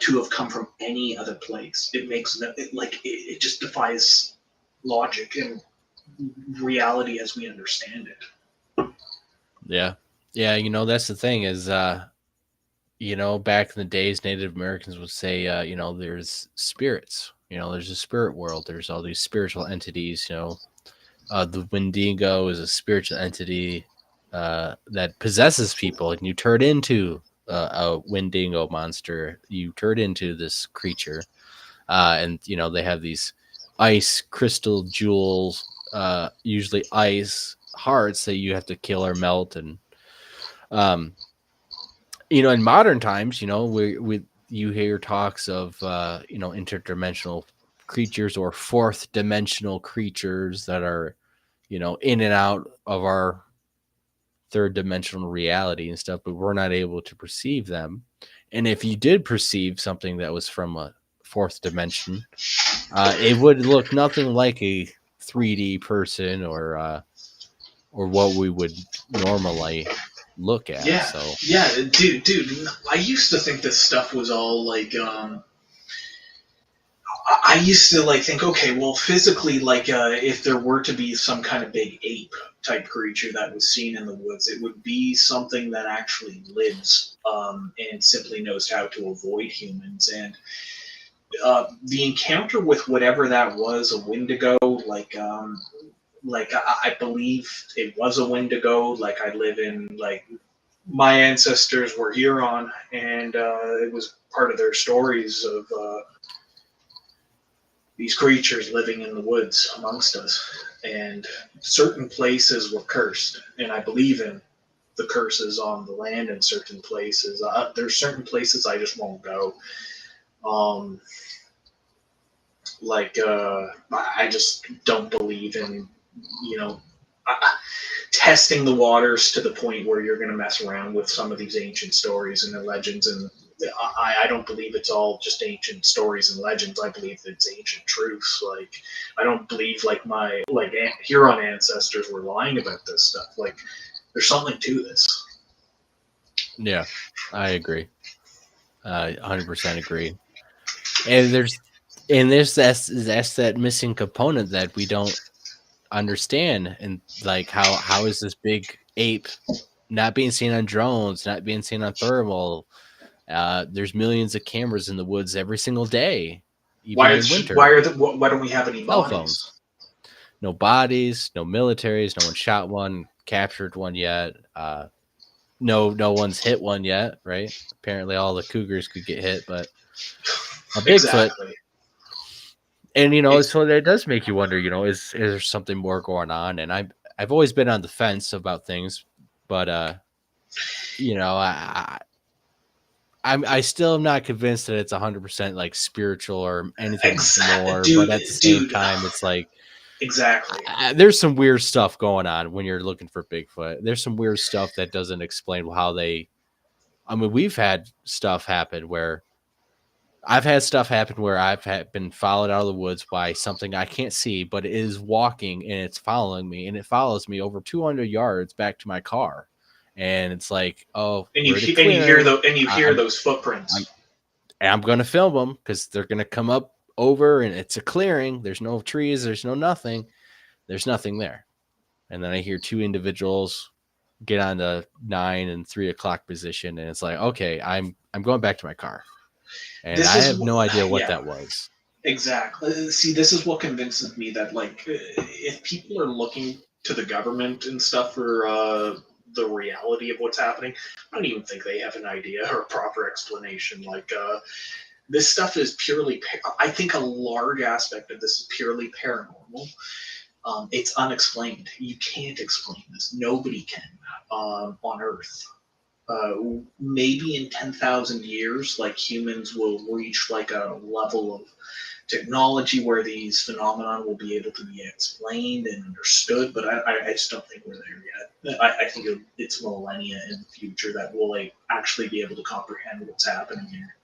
Speaker 2: to have come from any other place. It makes no, it just defies logic and reality as we understand it.
Speaker 1: Yeah. Yeah, that's the thing is back in the days Native Americans would say there's spirits. There's a spirit world. There's all these spiritual entities, the Wendigo is a spiritual entity that possesses people, and you turn into a Wendigo monster. You turn into this creature, and they have these ice crystal jewels, usually ice hearts that you have to kill or melt, and um, in modern times, we you hear talks of interdimensional creatures or fourth dimensional creatures that are in and out of our third dimensional reality and stuff, but we're not able to perceive them. And if you did perceive something that was from a fourth dimension, it would look nothing like a 3D person or what we would normally look at.
Speaker 2: Yeah,
Speaker 1: So
Speaker 2: yeah, dude. I used to think this stuff was all like I used to think, okay, well, physically, if there were to be some kind of big ape type creature that was seen in the woods, it would be something that actually lives and simply knows how to avoid humans. And the encounter with whatever that was, a Wendigo, I believe it was a Wendigo. Like I live in my ancestors were Huron, and it was part of their stories of these creatures living in the woods amongst us. And certain places were cursed, and I believe in the curses on the land in certain places. There's certain places I just won't go. Um, I just don't believe in, you know, testing the waters to the point where you're going to mess around with some of these ancient stories and the legends. And I don't believe it's all just ancient stories and legends. I believe it's ancient truths. I don't believe my Huron ancestors were lying about this stuff. There's something to this.
Speaker 1: yeah, I agree. 100% agree. And that's that missing component that we don't understand. And how is this big ape not being seen on drones, not being seen on thermal? There's millions of cameras in the woods every single day, even in winter.
Speaker 2: Why don't we have any
Speaker 1: Cell phones,
Speaker 2: bodies?
Speaker 1: no bodies, no militaries, no one shot one, captured one yet. No one's hit one yet, right? Apparently, all the cougars could get hit, but a Bigfoot.
Speaker 2: Exactly.
Speaker 1: And
Speaker 2: It's
Speaker 1: so that does make you wonder. Is there something more going on? And I've always been on the fence about things, but I still am not convinced that it's 100% spiritual or anything more.
Speaker 2: dude,
Speaker 1: But at the same
Speaker 2: dude.
Speaker 1: time, it's
Speaker 2: Exactly.
Speaker 1: there's some weird stuff going on when you're looking for Bigfoot. There's some weird stuff that doesn't explain how they. I mean, we've had stuff happen where I've had stuff happen where been followed out of the woods by something I can't see, but it is walking and it's following me, and it follows me over 200 yards back to my car. And it's like, oh,
Speaker 2: And
Speaker 1: we're at a
Speaker 2: you hear
Speaker 1: clearing.
Speaker 2: those
Speaker 1: I'm,
Speaker 2: footprints.
Speaker 1: I'm going to film them because they're going to come up over, and it's a clearing. There's no trees. There's no nothing. There's nothing there. And then I hear two individuals get on the 9 and 3 o'clock position, and it's like, okay, I'm going back to my car. And
Speaker 2: This
Speaker 1: I
Speaker 2: is
Speaker 1: have no idea what
Speaker 2: yeah,
Speaker 1: that was.
Speaker 2: exactly. See, this is what convinces me that if people are looking to the government and stuff for the reality of what's happening, I don't even think they have an idea or a proper explanation. This stuff is purely. I think a large aspect of this is purely paranormal. It's unexplained. You can't explain this. Nobody can on Earth. Maybe in 10,000 years, humans will reach a level of technology where these phenomena will be able to be explained and understood, but I just don't think we're there yet. I think it's millennia in the future that we'll like actually be able to comprehend what's happening here.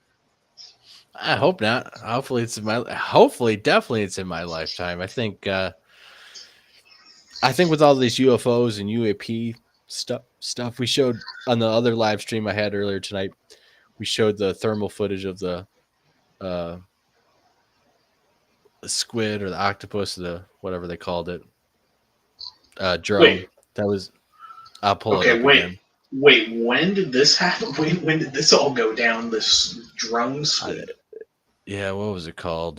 Speaker 1: I hope not. Hopefully it's in my. Hopefully, definitely it's in my lifetime. I think. I think with all these UFOs and UAP stuff we showed on the other live stream I had earlier tonight, we showed the thermal footage of the uh, squid or the octopus, the whatever they called it, drone.
Speaker 2: Wait,
Speaker 1: That was. I'll pull it
Speaker 2: okay,
Speaker 1: up again.
Speaker 2: wait. When did this happen? When did this all go down? This drone squid.
Speaker 1: Yeah, what was it called?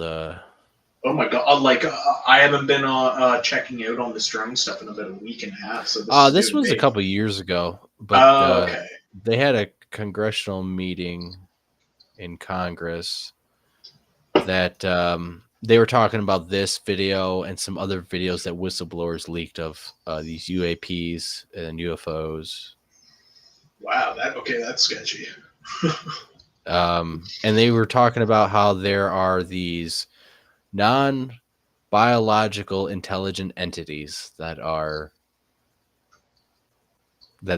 Speaker 2: Oh my god! I haven't been checking out on this drone stuff in about a week and a half, so this is
Speaker 1: This
Speaker 2: new to
Speaker 1: was a
Speaker 2: me.
Speaker 1: couple years ago, but
Speaker 2: Oh, okay.
Speaker 1: they had a congressional meeting in Congress that they were talking about this video and some other videos that whistleblowers leaked of these UAPs and UFOs.
Speaker 2: Wow. That's sketchy.
Speaker 1: And they were talking about how there are these non-biological intelligent entities that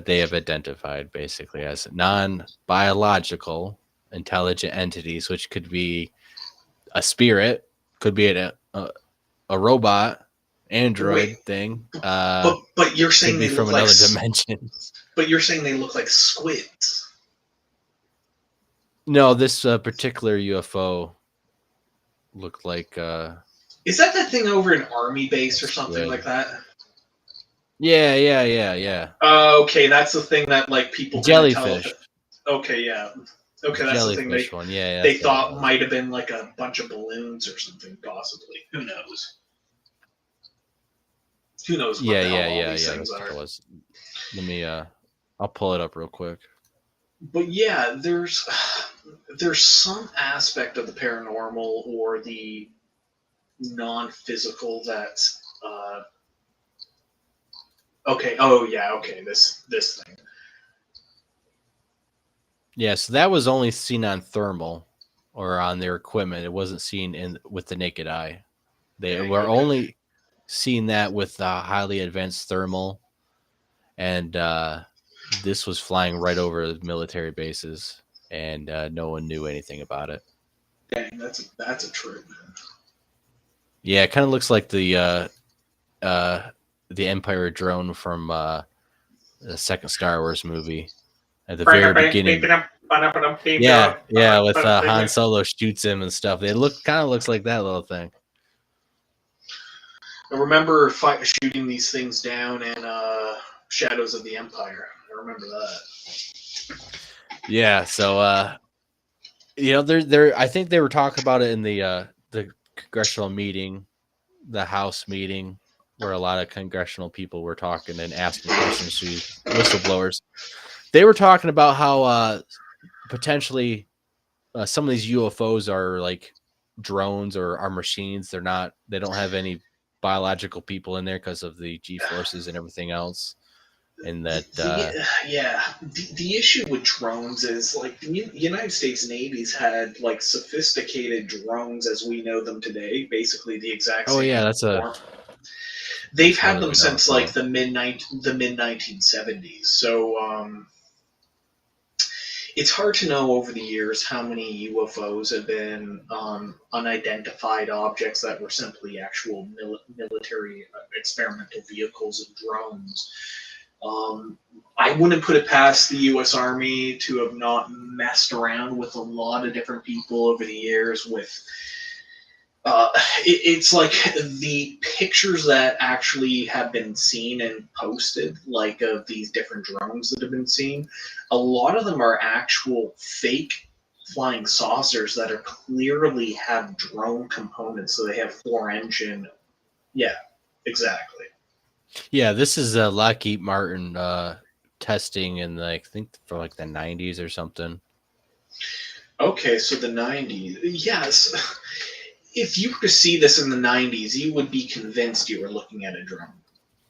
Speaker 1: they have identified basically as non-biological intelligent entities, which could be a spirit, could be a robot, android
Speaker 2: Wait,
Speaker 1: thing,
Speaker 2: but you're
Speaker 1: could
Speaker 2: saying
Speaker 1: be
Speaker 2: they
Speaker 1: from
Speaker 2: look like
Speaker 1: another dimension.
Speaker 2: but you're saying they look like squids.
Speaker 1: No, this particular UFO looked like
Speaker 2: Is that the thing over an army
Speaker 1: a
Speaker 2: base or something like
Speaker 1: squid.
Speaker 2: that?
Speaker 1: Yeah.
Speaker 2: Okay, that's the thing that like people couldn't tell if
Speaker 1: Jellyfish.
Speaker 2: it. Okay, yeah. Okay, that's the thing
Speaker 1: Jellyfish one. Yeah,
Speaker 2: they
Speaker 1: that's what it
Speaker 2: thought
Speaker 1: was.
Speaker 2: might have been like a bunch of balloons or something, possibly. Who knows? Who knows what the hell all these
Speaker 1: Yeah.
Speaker 2: things
Speaker 1: That's what
Speaker 2: are?
Speaker 1: it was. Let me I'll pull it up real quick.
Speaker 2: But yeah, there's some aspect of the paranormal or the non-physical that's okay. Oh yeah, okay. This thing.
Speaker 1: Yeah, so that was only seen on thermal or on their equipment. It wasn't seen with the naked eye. They
Speaker 2: Dang.
Speaker 1: were
Speaker 2: Okay.
Speaker 1: only seeing that with highly advanced thermal, and this was flying right over military bases, and no one knew anything about it.
Speaker 2: Dang. That's a trip, man.
Speaker 1: Yeah, it kind of looks like uh, the Empire drone from the second Star Wars movie at the very beginning. Yeah, with Han Solo shoots him and stuff. It kind of looks like that little thing.
Speaker 2: I remember shooting these things down in Shadows of the Empire. I remember that.
Speaker 1: Yeah, so they're I think they were talking about it in the congressional meeting, the House meeting, where a lot of congressional people were talking and asking questions to these whistleblowers. They were talking about how potentially some of these UFOs are like drones or are machines. They don't have any biological people in there because of the G forces and everything else. And that
Speaker 2: The issue with drones is like the United States Navy's had like sophisticated drones as we know them today, basically the exact
Speaker 1: oh yeah,
Speaker 2: same form. They've
Speaker 1: that's one
Speaker 2: had
Speaker 1: that
Speaker 2: them
Speaker 1: we know
Speaker 2: since
Speaker 1: from.
Speaker 2: like the mid 1970s. So it's hard to know over the years how many UFOs have been unidentified objects that were simply actual military experimental vehicles and drones. I wouldn't put it past the U.S. Army to have not messed around with a lot of different people over the years with it's like the pictures that actually have been seen and posted, like of these different drones that have been seen. A lot of them are actual fake flying saucers that are clearly have drone components, so they have four engine. Yeah, exactly.
Speaker 1: Yeah, this is Lockheed Martin testing in I think for like the 90s or something.
Speaker 2: Okay, so the 90s. Yes. If you were to see this in the 90s, you would be convinced you were looking at a drone.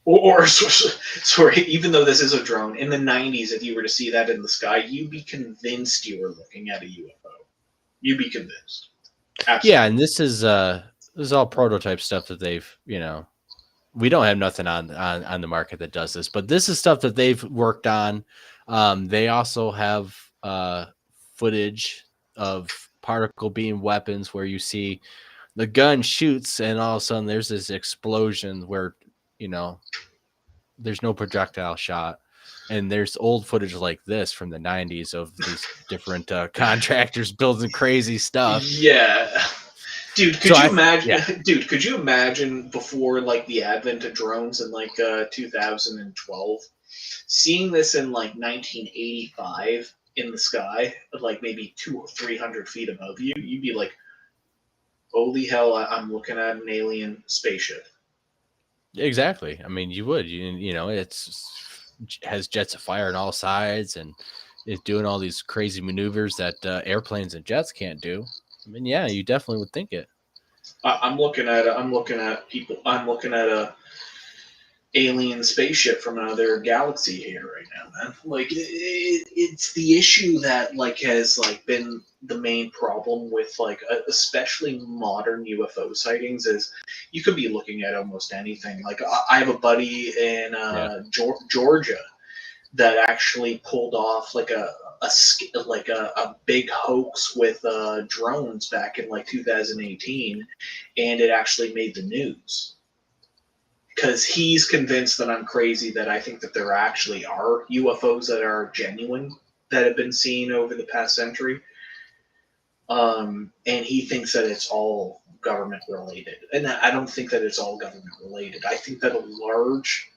Speaker 2: Or sorry, even though this is a drone, in the 90s, if you were to see that in the sky, you'd be convinced you were looking at a UFO. You'd be convinced.
Speaker 1: Yeah,
Speaker 2: Absolutely.
Speaker 1: and this is all prototype stuff that they've, we don't have nothing on the market that does this, but this is stuff that they've worked on. They also have footage of particle beam weapons where you see the gun shoots and all of a sudden there's this explosion where, you know, there's no projectile shot. And there's old footage like this from the 90s of these different contractors building crazy stuff.
Speaker 2: Yeah. Dude,
Speaker 1: So
Speaker 2: could you
Speaker 1: yeah,
Speaker 2: imagine? Dude, could you imagine before like the advent of drones in like 2012, seeing this in like 1985 in the sky, like maybe 200 or 300 feet above you? You'd be like, "Holy hell! I'm looking at an alien spaceship."
Speaker 1: exactly. I mean, you would, it's has jets of fire on all sides and is doing all these crazy maneuvers that airplanes and jets can't do. I mean, yeah, you definitely would think it.
Speaker 2: I'm looking at I'm looking at people. I'm looking at a alien spaceship from another galaxy here right now, man. Like it's the issue that like has like been the main problem with like especially modern UFO sightings is you could be looking at almost anything. Like I have a buddy in
Speaker 1: Yeah.
Speaker 2: Georgia that actually pulled off like a big hoax with drones back in like 2018, and it actually made the news because he's convinced that I'm crazy that I think that there actually are UFOs that are genuine that have been seen over the past century. And he thinks that it's all government related. And I don't think that it's all government related. I think that a large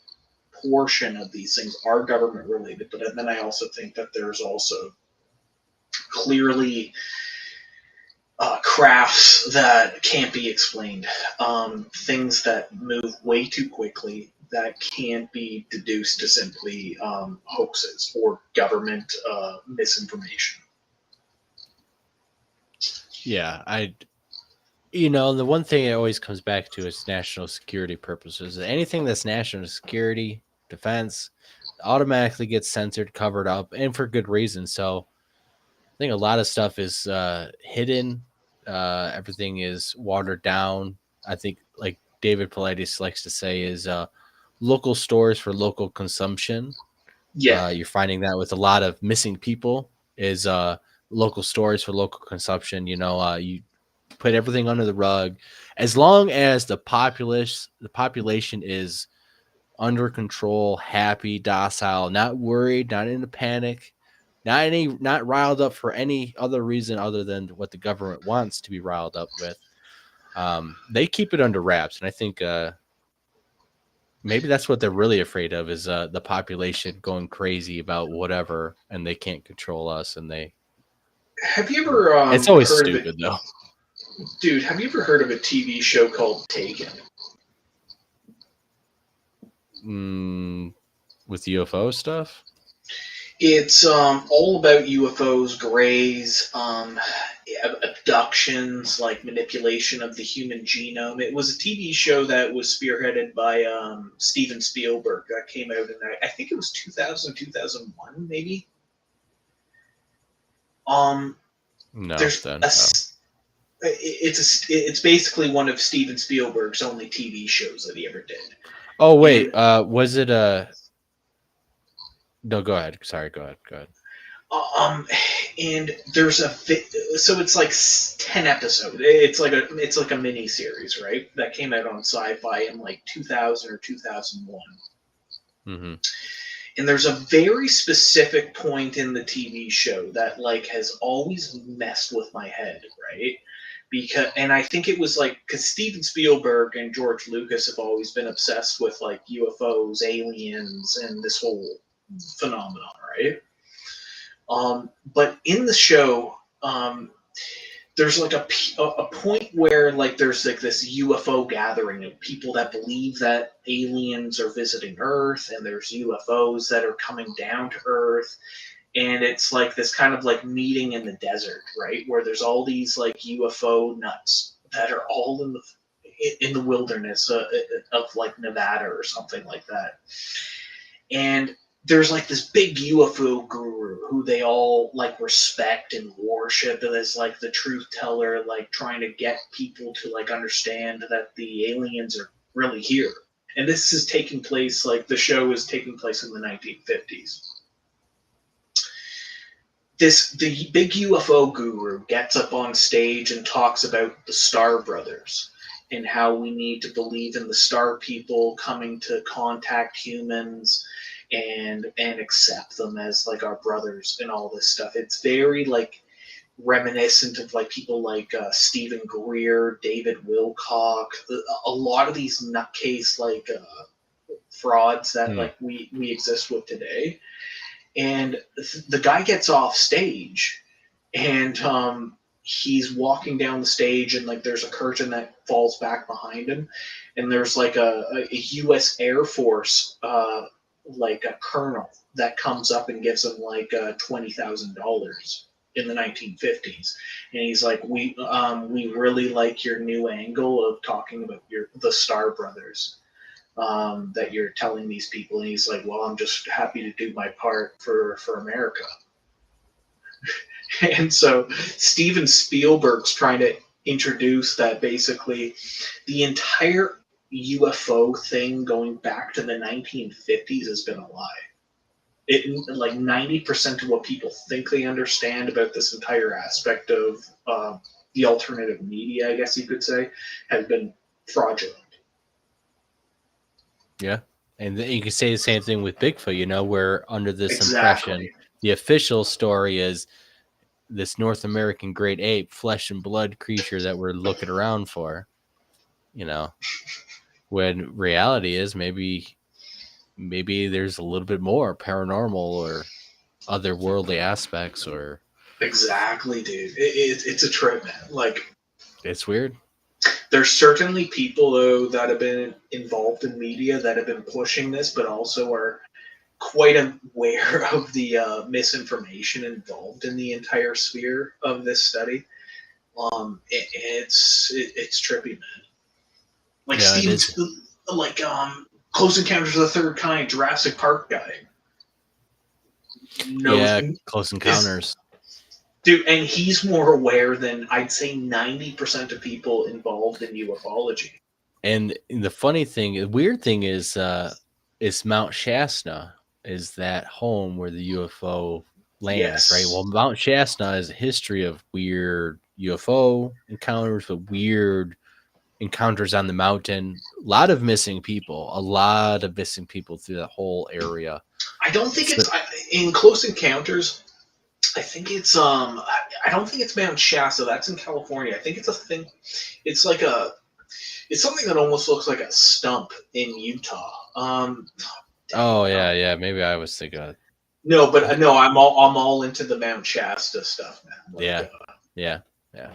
Speaker 2: portion of these things are government related, but then I also think that there's also clearly crafts that can't be explained, things that move way too quickly that can't be deduced to simply hoaxes or government misinformation.
Speaker 1: Yeah. The one thing it always comes back to is national security purposes. Anything that's national security, defense, automatically gets censored, covered up, and for good reason. So I think a lot of stuff is hidden. Everything is watered down. I think, like David Paulides likes to say, is local stores for local consumption.
Speaker 2: Yeah,
Speaker 1: You're finding that with a lot of missing people is local stores for local consumption. You put everything under the rug as long as the population is under control, happy, docile, not worried, not in a panic, not riled up for any other reason other than what the government wants to be riled up with. They keep it under wraps, and I think maybe that's what they're really afraid of is the population going crazy about whatever, and they can't control us, and they.
Speaker 2: have you ever
Speaker 1: It's always
Speaker 2: heard of it,
Speaker 1: stupid though.
Speaker 2: dude? Have you ever heard of a TV show called Taken?
Speaker 1: Mm, with UFO stuff.
Speaker 2: It's all about UFOs, grays, abductions, like manipulation of the human genome. It was a TV show that was spearheaded by Steven Spielberg that came out in, I think it was 2000, 2001, maybe. Um,
Speaker 1: No,
Speaker 2: there's
Speaker 1: then
Speaker 2: a
Speaker 1: no.
Speaker 2: it's basically one of Steven Spielberg's only TV shows that he ever did,
Speaker 1: Oh wait,
Speaker 2: and
Speaker 1: was it No, go ahead. Sorry, go ahead. Go ahead.
Speaker 2: Um, and there's so it's like 10 episodes. It's like a mini series, right? That came out on Sci-Fi in like 2000 or 2001.
Speaker 1: Mm-hmm.
Speaker 2: And there's a very specific point in the TV show that like has always messed with my head, right? And I think it was like because Steven Spielberg and George Lucas have always been obsessed with like UFOs, aliens, and this whole phenomenon, right? But in the show, there's like a point where like there's like this UFO gathering of people that believe that aliens are visiting Earth, and there's UFOs that are coming down to Earth, and it's like this kind of like meeting in the desert, right? Where there's all these like UFO nuts that are all in the wilderness of like Nevada or something like that, and there's like this big UFO guru who they all like respect and worship as like the truth teller, like trying to get people to like understand that the aliens are really here. And this is taking place, like the show is taking place in the 1950s. The big UFO guru gets up on stage and talks about the Star Brothers and how we need to believe in the star people coming to contact humans and accept them as like our brothers and all this stuff. It's very like reminiscent of like people like Stephen Greer, David Wilcock, a lot of these nutcase like frauds that
Speaker 1: Hmm.
Speaker 2: like we exist with today. And the guy gets off stage, and he's walking down the stage, and like there's a curtain that falls back behind him, and there's like a U.S. Air Force like a colonel that comes up and gives him like $20,000 in the 1950s, and he's like, we really like your new angle of talking about the Star Brothers that you're telling these people. And he's like, well, I'm just happy to do my part for America. And so Steven Spielberg's trying to introduce that basically the entire UFO thing going back to the 1950s has been a lie. It like 90% of what people think they understand about this entire aspect of the alternative media, I guess you could say, has been fraudulent.
Speaker 1: Yeah. And you can say the same thing with Bigfoot, where under this impression,
Speaker 2: Exactly.
Speaker 1: the official story is this North American great ape, flesh and blood creature that we're looking around for, you know, when reality is maybe there's a little bit more paranormal or otherworldly aspects, or
Speaker 2: Exactly, dude. It's a trip, man. Like,
Speaker 1: it's weird.
Speaker 2: there's certainly people though that have been involved in media that have been pushing this, but also are quite aware of the misinformation involved in the entire sphere of this study. It's trippy, man. Like
Speaker 1: Yeah, it is.
Speaker 2: Steven's, like Close Encounters of the Third Kind, Jurassic Park guy knows
Speaker 1: Yeah, Close
Speaker 2: is
Speaker 1: Encounters.
Speaker 2: dude, and he's more aware than I'd say 90% of people involved in ufology.
Speaker 1: And the weird thing is Mount Shasta is that home where the UFO lands, right?
Speaker 2: Yes.
Speaker 1: Well, Mount Shasta is a history of weird UFO encounters, but weird encounters on the mountain. A lot of missing people through that whole area.
Speaker 2: I don't think
Speaker 1: So,
Speaker 2: it's in Close Encounters. I think it's I don't think it's Mount Shasta. That's in California. I think it's a thing. It's like it's something that almost looks like a stump in Utah.
Speaker 1: oh
Speaker 2: Dang.
Speaker 1: yeah, yeah. Maybe I was thinking.
Speaker 2: No, but
Speaker 1: I,
Speaker 2: no, I'm all into the Mount Shasta stuff, man. Like,
Speaker 1: yeah, yeah, yeah.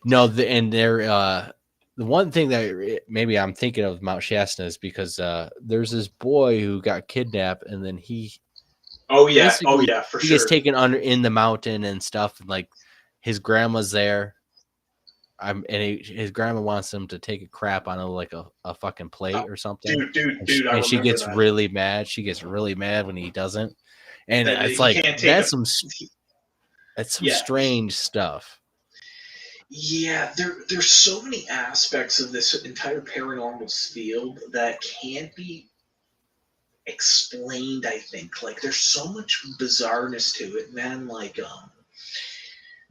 Speaker 1: No, the one thing that maybe I'm thinking of Mount Shasta is because there's this boy who got kidnapped, and then he
Speaker 2: oh
Speaker 1: basically
Speaker 2: yeah, for
Speaker 1: he gets
Speaker 2: sure.
Speaker 1: taken under in the mountain and stuff, and like his grandma's there. His grandma wants him to take a crap on a fucking plate
Speaker 2: Oh,
Speaker 1: or something,
Speaker 2: dude, I
Speaker 1: and she
Speaker 2: remember
Speaker 1: gets
Speaker 2: that.
Speaker 1: really mad. She gets really mad when he doesn't, and
Speaker 2: That
Speaker 1: it's
Speaker 2: he
Speaker 1: like
Speaker 2: can't take a.
Speaker 1: that's some
Speaker 2: Yeah,
Speaker 1: strange stuff.
Speaker 2: yeah. There's so many aspects of this entire paranormal field that can't be explained. I think like there's so much bizarreness to it, man. Like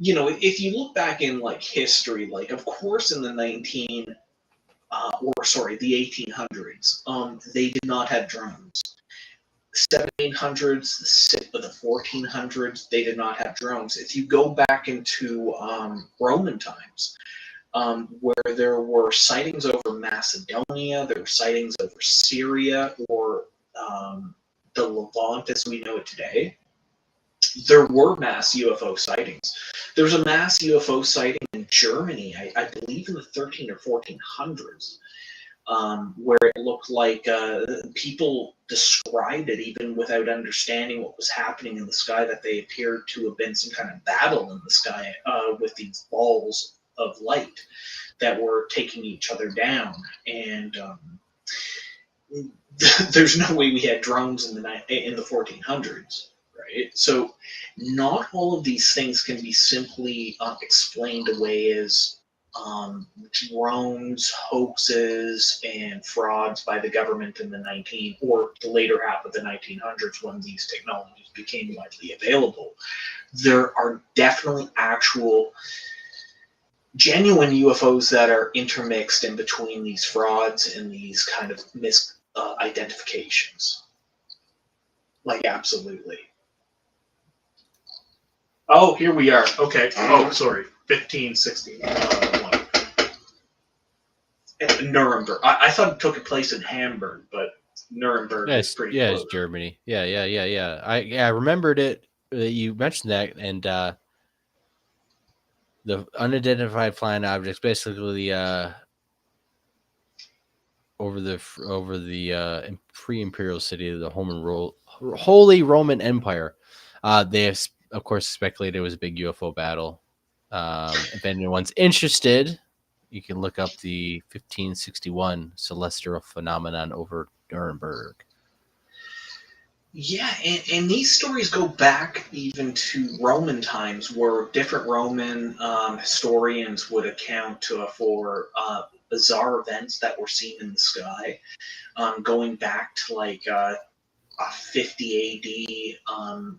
Speaker 2: if you look back in like history, like of course in the 1800s, they did not have drones. 1700s, the 1400s, they did not have drones. If you go back into Roman times, where there were sightings over Macedonia, there were sightings over Syria, or the Levant as we know it today, there were mass UFO sightings. There was a mass UFO sighting in Germany, I believe in the 13 or 1400s, where it looked like people described it even without understanding what was happening in the sky, that they appeared to have been some kind of battle in the sky with these balls of light that were taking each other down. And there's no way we had drones in the 1400s, right? So not all of these things can be simply explained away as drones, hoaxes, and frauds by the government in the 19 or the later half of the 1900s when these technologies became widely available. There are definitely actual genuine UFOs that are intermixed in between these frauds and these kind of misidentifications. Like, absolutely. Oh, here we are. Okay. Oh, sorry. 1561. Nuremberg. I thought it took place in Hamburg, but Nuremberg is
Speaker 1: Yes,
Speaker 2: pretty
Speaker 1: yeah, it's
Speaker 2: close.
Speaker 1: Germany. Yeah. I remembered it. You mentioned that, and the unidentified flying objects, basically, over the pre-imperial city of the Holy Roman Empire. They have, of course, speculated it was a big UFO battle. If anyone's interested, you can look up the 1561 celestial phenomenon over Nuremberg.
Speaker 2: Yeah, and these stories go back even to Roman times, where different Roman historians would account for bizarre events that were seen in the sky, going back to like 50 AD,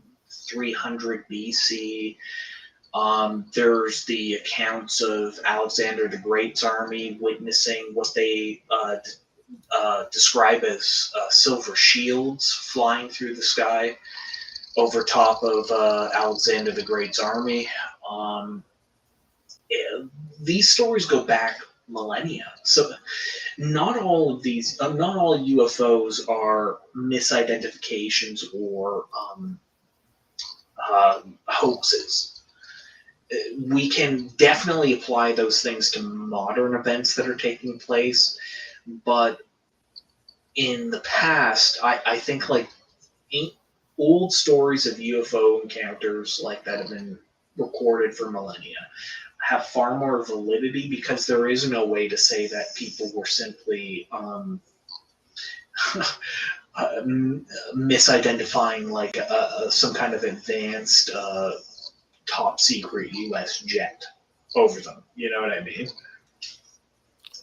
Speaker 2: 300 BC. There's the accounts of Alexander the Great's army witnessing what they describe as silver shields flying through the sky over top of Alexander the Great's army. Um, yeah, these stories go back millennia. So not all UFOs are misidentifications or hoaxes. We can definitely apply those things to modern events that are taking place, but in the past, I think like old stories of UFO encounters like that have been recorded for millennia have far more validity because there is no way to say that people were simply misidentifying like some kind of advanced top secret U.S. jet over them. You know what I mean?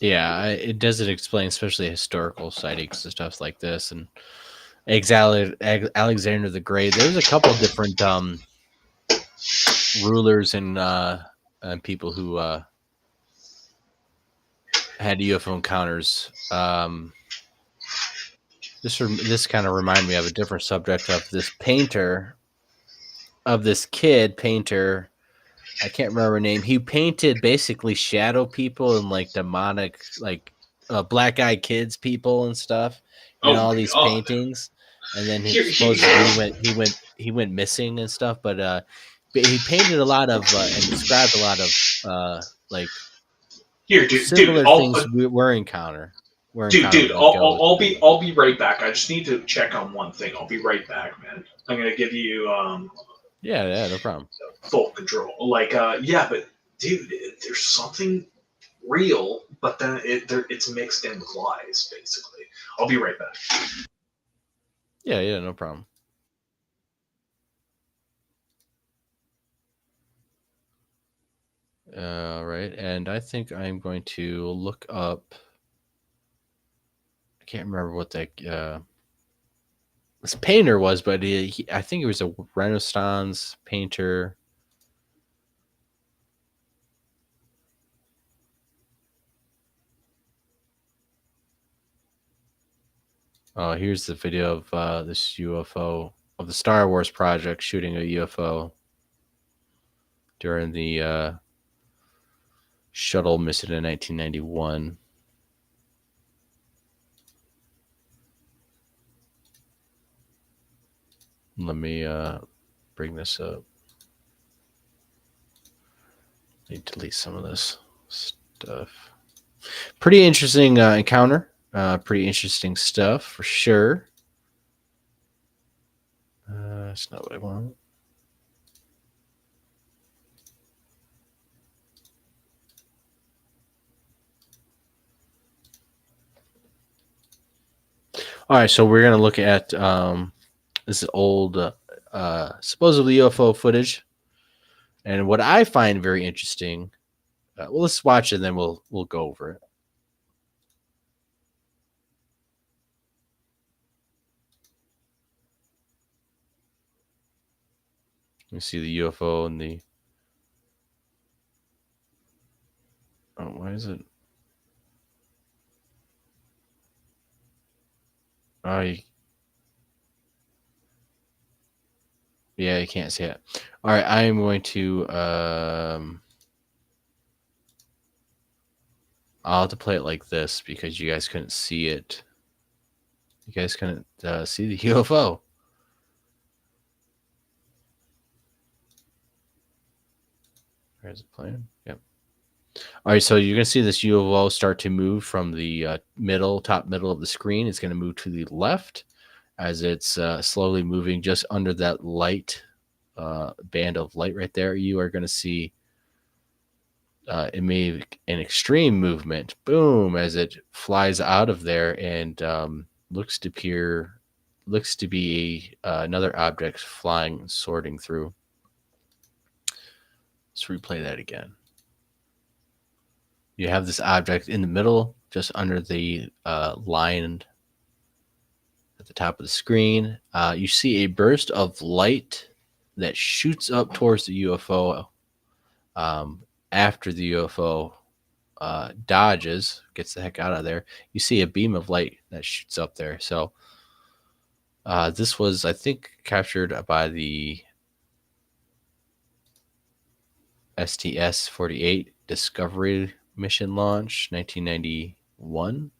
Speaker 1: Yeah, it doesn't explain, especially historical sightings and stuff like this. And Alexander the Great. There was a couple different rulers and people who had UFO encounters. This kind of reminded me of a different subject of this painter, of this kid painter. I can't remember her name. He painted basically shadow people and like demonic, like black eyed kids people and stuff in
Speaker 2: Oh
Speaker 1: all
Speaker 2: my
Speaker 1: these
Speaker 2: god!
Speaker 1: paintings. And then supposedly
Speaker 2: Here,
Speaker 1: he went missing and stuff. But he painted a lot of and described a lot of like
Speaker 2: here, dude.
Speaker 1: similar things we're
Speaker 2: Dude,
Speaker 1: encountering with ghosts and
Speaker 2: I'll be right back. I just need to check on one thing. I'll be right back, man. I'm gonna give you
Speaker 1: yeah, no problem.
Speaker 2: full control. Like, yeah, but dude, there's something real, but then it's mixed in with lies, basically. I'll be right back.
Speaker 1: Yeah, no problem. All right, and I think I'm going to look up. I can't remember what that this painter was, but I think he was a Renaissance painter. Oh, here's the video of this UFO of the Star Wars project shooting a UFO during the shuttle mission in 1991. Let me bring this up. Need to delete some of this stuff. Pretty interesting encounter. Pretty interesting stuff for sure. That's not what I want. All right, so we're gonna look at this old supposedly UFO footage, and what I find very interesting. Well, let's watch it, and then we'll go over it. You see the UFO and the. Oh, why is it? Oh, yeah, you can't see it. All right, I am going to. I'll have to play it like this because you guys couldn't see it. You guys couldn't see the UFO. Where's it playing? Yep. All right, so you're gonna see this UFO start to move from the top middle of the screen. It's gonna move to the left as it's slowly moving just under that light band of light right there. You are gonna see it made an extreme movement. Boom! As it flies out of there and looks to be another object flying, sorting through. Let's replay that again. You have this object in the middle, just under the line at the top of the screen. You see a burst of light that shoots up towards the UFO. After the UFO dodges, gets the heck out of there, you see a beam of light that shoots up there. So this was, I think, captured by the STS-48 Discovery mission launch, 1991.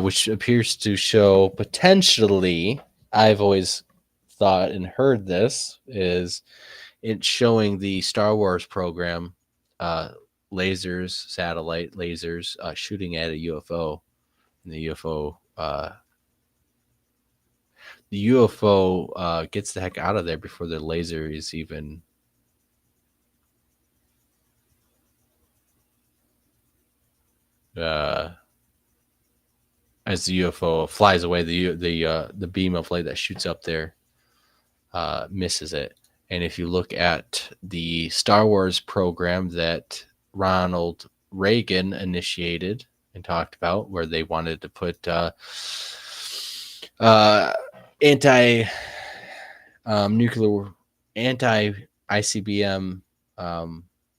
Speaker 1: Which appears to show potentially, I've always thought and heard this, is it's showing the Star Wars program, satellite lasers, shooting at a UFO. And the UFO gets the heck out of there before the laser is even as the UFO flies away, the beam of light that shoots up there misses it. And if you look at the Star Wars program that Ronald Reagan initiated and talked about, where they wanted to put anti nuclear, anti ICBM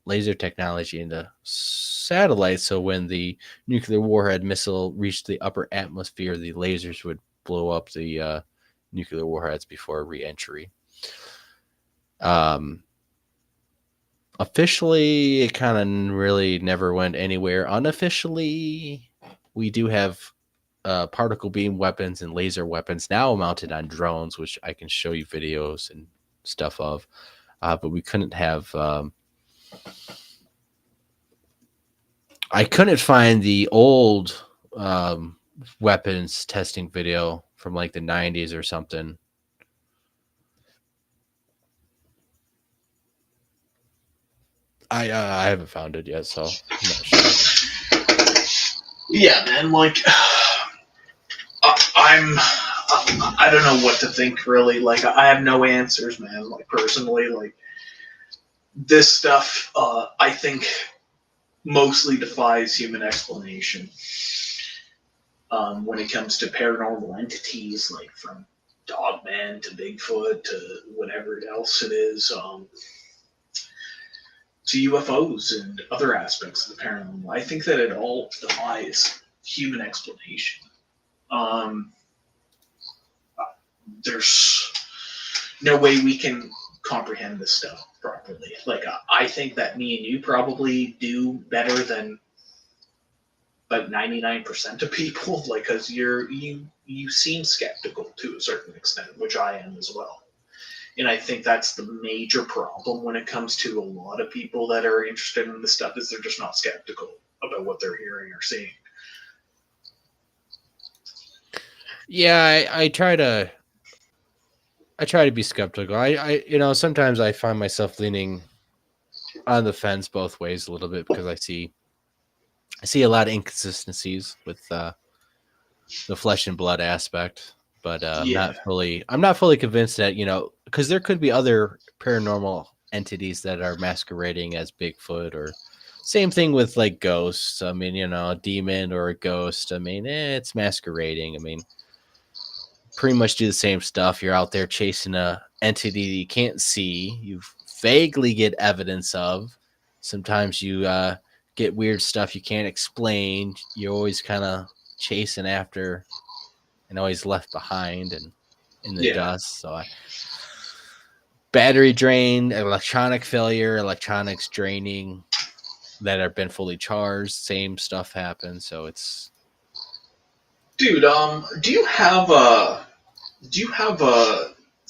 Speaker 1: laser technology into satellites, so when the nuclear warhead missile reached the upper atmosphere, the lasers would blow up the nuclear warheads before re-entry. Officially, it kind of really never went anywhere. Unofficially, we do have particle beam weapons and laser weapons now mounted on drones, which I can show you videos and stuff of. But we couldn't have. I couldn't find the old weapons testing video from like the 90s or something. I haven't found it yet, so I'm not sure.
Speaker 2: Yeah, man. Like, I don't know what to think really. Like, I have no answers, man. Like, personally, like this stuff, I think mostly defies human explanation. When it comes to paranormal entities, like from Dogman to Bigfoot to whatever else it is, to UFOs and other aspects of the paranormal, I think that it all defies human explanation. Um, there's no way we can comprehend this stuff properly. Like, I think that me and you probably do better than about 99% of people, like, because you seem skeptical to a certain extent, which I am as well. And I think that's the major problem when it comes to a lot of people that are interested in this stuff, is they're just not skeptical about what they're hearing or seeing.
Speaker 1: Yeah, I try to be skeptical. I sometimes I find myself leaning on the fence both ways a little bit because I see a lot of inconsistencies with the flesh and blood aspect, but
Speaker 2: Yeah,
Speaker 1: I'm not fully convinced that, because there could be other paranormal entities that are masquerading as Bigfoot, or same thing with like ghosts. I mean, a demon or a ghost. I mean, it's masquerading. I mean, pretty much do the same stuff. You're out there chasing a entity that you can't see. You vaguely get evidence of. Sometimes you get weird stuff you can't explain. You're always kind of chasing after and always left behind and in the
Speaker 2: yeah.
Speaker 1: dust. So battery drain, electronic failure, electronics draining that have been fully charged, same stuff happens. So it's
Speaker 2: Dude, do you have a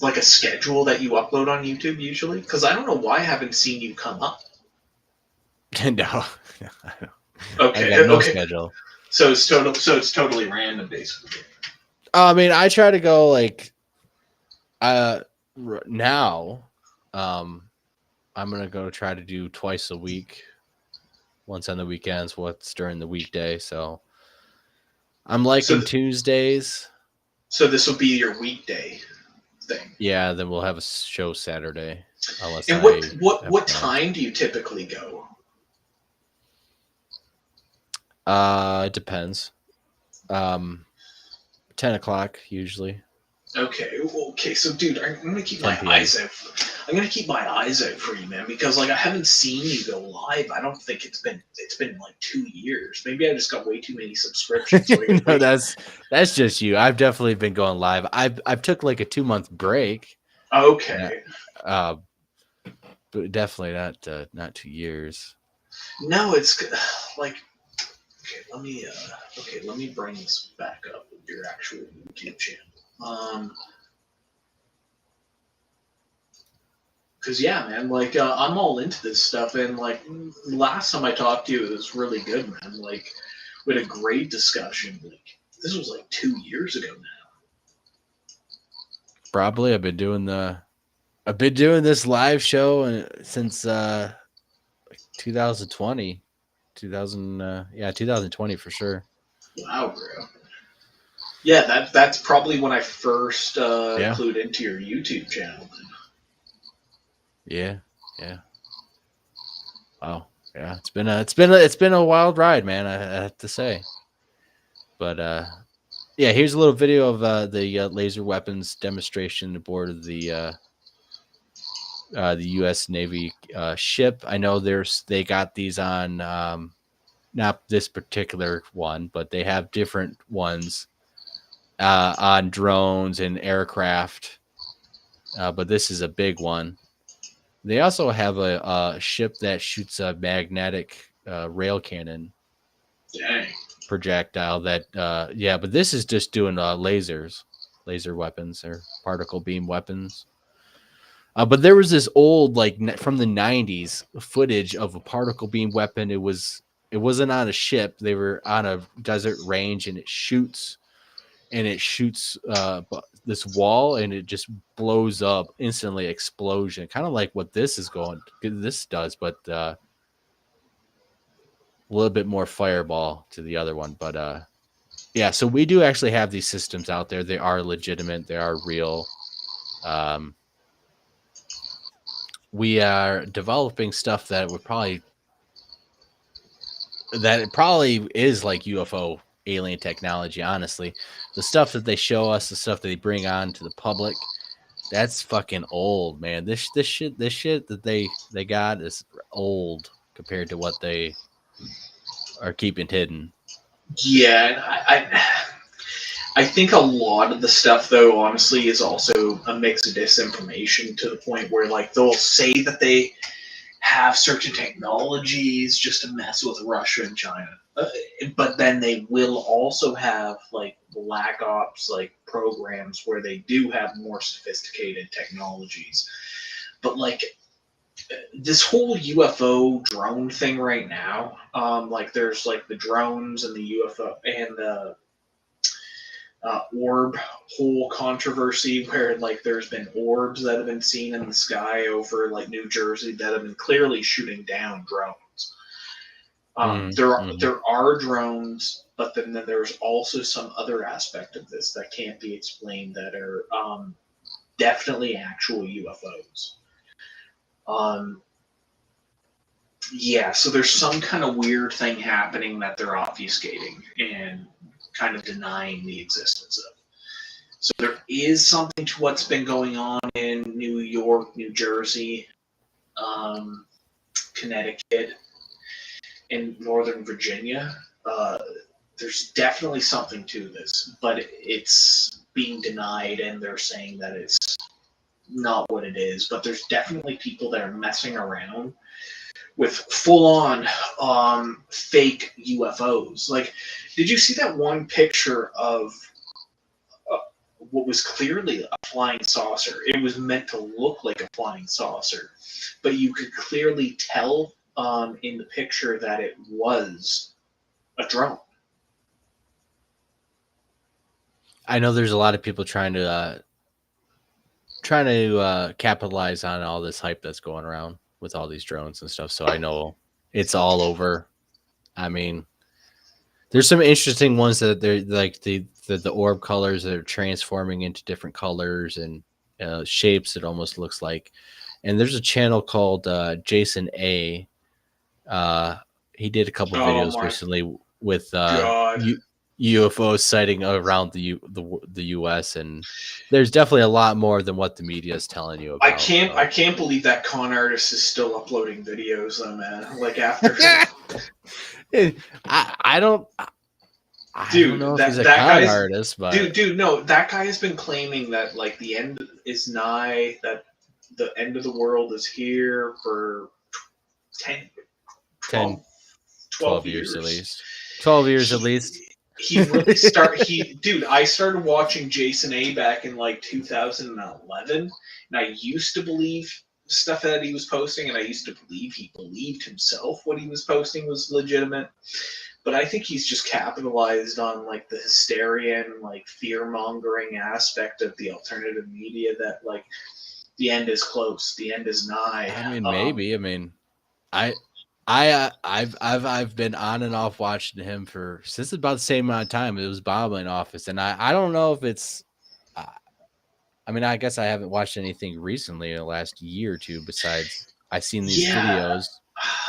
Speaker 2: like a schedule that you upload on YouTube usually? Because I don't know why I haven't seen you come up.
Speaker 1: no, I
Speaker 2: Okay,
Speaker 1: got no
Speaker 2: okay.
Speaker 1: schedule.
Speaker 2: So it's totally random, basically.
Speaker 1: I mean, I try to go like uh now. Um, I'm gonna go try to do twice a week, once on the weekends, what's during the weekday. So I'm
Speaker 2: So
Speaker 1: liking
Speaker 2: th-
Speaker 1: Tuesdays.
Speaker 2: so this will be your weekday thing.
Speaker 1: Yeah, then we'll have a show Saturday, unless
Speaker 2: And
Speaker 1: I have
Speaker 2: what
Speaker 1: plans.
Speaker 2: time do you typically go?
Speaker 1: It depends. Um, 10 o'clock usually.
Speaker 2: Okay. So, dude, I'm gonna keep my
Speaker 1: 10 p.m.
Speaker 2: eyes out. I'm gonna keep my eyes out for you, man, because like I haven't seen you go live. I don't think it's been like 2 years. Maybe I just got way too many subscriptions. So I gotta
Speaker 1: No,
Speaker 2: wait.
Speaker 1: that's just you. I've definitely been going live. I've took like a 2 month break. Yeah,
Speaker 2: Okay.
Speaker 1: uh, but definitely not 2 years.
Speaker 2: No, it's like let me bring this back up with your actual YouTube channel. Cause yeah, man, like I'm all into this stuff, and like last time I talked to you, it was really good, man. Like we had a great discussion. Like this was like 2 years ago now.
Speaker 1: Probably I've been doing this live show since 2020. 2020 for sure.
Speaker 2: Wow, bro. Yeah, that's probably when I first
Speaker 1: Yeah.
Speaker 2: clued into your YouTube channel.
Speaker 1: Yeah. Yeah. Wow. Yeah. It's been a wild ride, man. I have to say. But yeah, here's a little video of the laser weapons demonstration aboard of the U.S. Navy ship. I know they got these on not this particular one, but they have different ones on drones and aircraft. But this is a big one. They also have a ship that shoots a magnetic rail cannon
Speaker 2: Dang.
Speaker 1: projectile. Yeah, but this is just doing laser weapons or particle beam weapons. But there was this old, like from the '90s, footage of a particle beam weapon. It wasn't on a ship. They were on a desert range, and it shoots this wall, and it just blows up instantly. Explosion, kind of like what this does, but a little bit more fireball to the other one. But yeah, so we do actually have these systems out there. They are legitimate. They are real. Um, we are developing stuff that it probably is like UFO alien technology. Honestly, the stuff that they show us, the stuff that they bring on to the public, that's fucking old, man. This shit that they got is old compared to what they are keeping hidden.
Speaker 2: Yeah, and I think a lot of the stuff, though, honestly, is also a mix of disinformation to the point where, like, they'll say that they have certain technologies just to mess with Russia and China. But then they will also have, like, black ops, like, programs where they do have more sophisticated technologies. But, like, this whole UFO drone thing right now, like, there's, like, the drones and the UFO and orb hole controversy where like there's been orbs that have been seen in the sky over like New Jersey that have been clearly shooting down drones.
Speaker 1: Mm-hmm.
Speaker 2: There are drones, but then there's also some other aspect of this that can't be explained that are definitely actual UFOs. Um, yeah, so there's some kind of weird thing happening that they're obfuscating and kind of denying the existence of. So there is something to what's been going on in New York, New Jersey, um, Connecticut, and Northern Virginia. Uh, there's definitely something to this, but it's being denied, and they're saying that it's not what it is. But there's definitely people that are messing around with full-on fake UFOs. Like, did you see that one picture of what was clearly a flying saucer? It was meant to look like a flying saucer, but you could clearly tell in the picture that it was a drone.
Speaker 1: I know there's a lot of people trying to capitalize on all this hype that's going around with all these drones and stuff. So I know it's all over. I mean, there's some interesting ones that they're like the orb colors that are transforming into different colors and shapes. It almost looks like. And there's a channel called Jason A. He did a couple
Speaker 2: Oh
Speaker 1: videos
Speaker 2: my
Speaker 1: recently with
Speaker 2: god.
Speaker 1: UFO sighting around the U.S. and there's definitely a lot more than what the media is telling you about.
Speaker 2: I
Speaker 1: So.
Speaker 2: can't believe that con artist is still uploading videos though, man. Like after
Speaker 1: I don't
Speaker 2: dude,
Speaker 1: know if he's a
Speaker 2: that
Speaker 1: con
Speaker 2: guy's
Speaker 1: artist, but
Speaker 2: no, that guy has been claiming that like the end is nigh, that the end of the world is here for 10,
Speaker 1: 10,
Speaker 2: 12, 12
Speaker 1: 12 years at
Speaker 2: years.
Speaker 1: least. 12 years at
Speaker 2: He
Speaker 1: least.
Speaker 2: he really dude, I started watching Jason A back in like 2011, and I used to believe stuff that he was posting, and I used to believe he believed himself what he was posting was legitimate. But I think he's just capitalized on like the hysteria and like fear mongering aspect of the alternative media that like the end is close, the end is nigh.
Speaker 1: I mean, maybe. I mean, I've been on and off watching him for since about the same amount of time. It was Bob in office, and I don't know if it's. Uh, I mean, I guess I haven't watched anything recently in the last year or two. Besides, I've seen these
Speaker 2: Yeah,
Speaker 1: videos,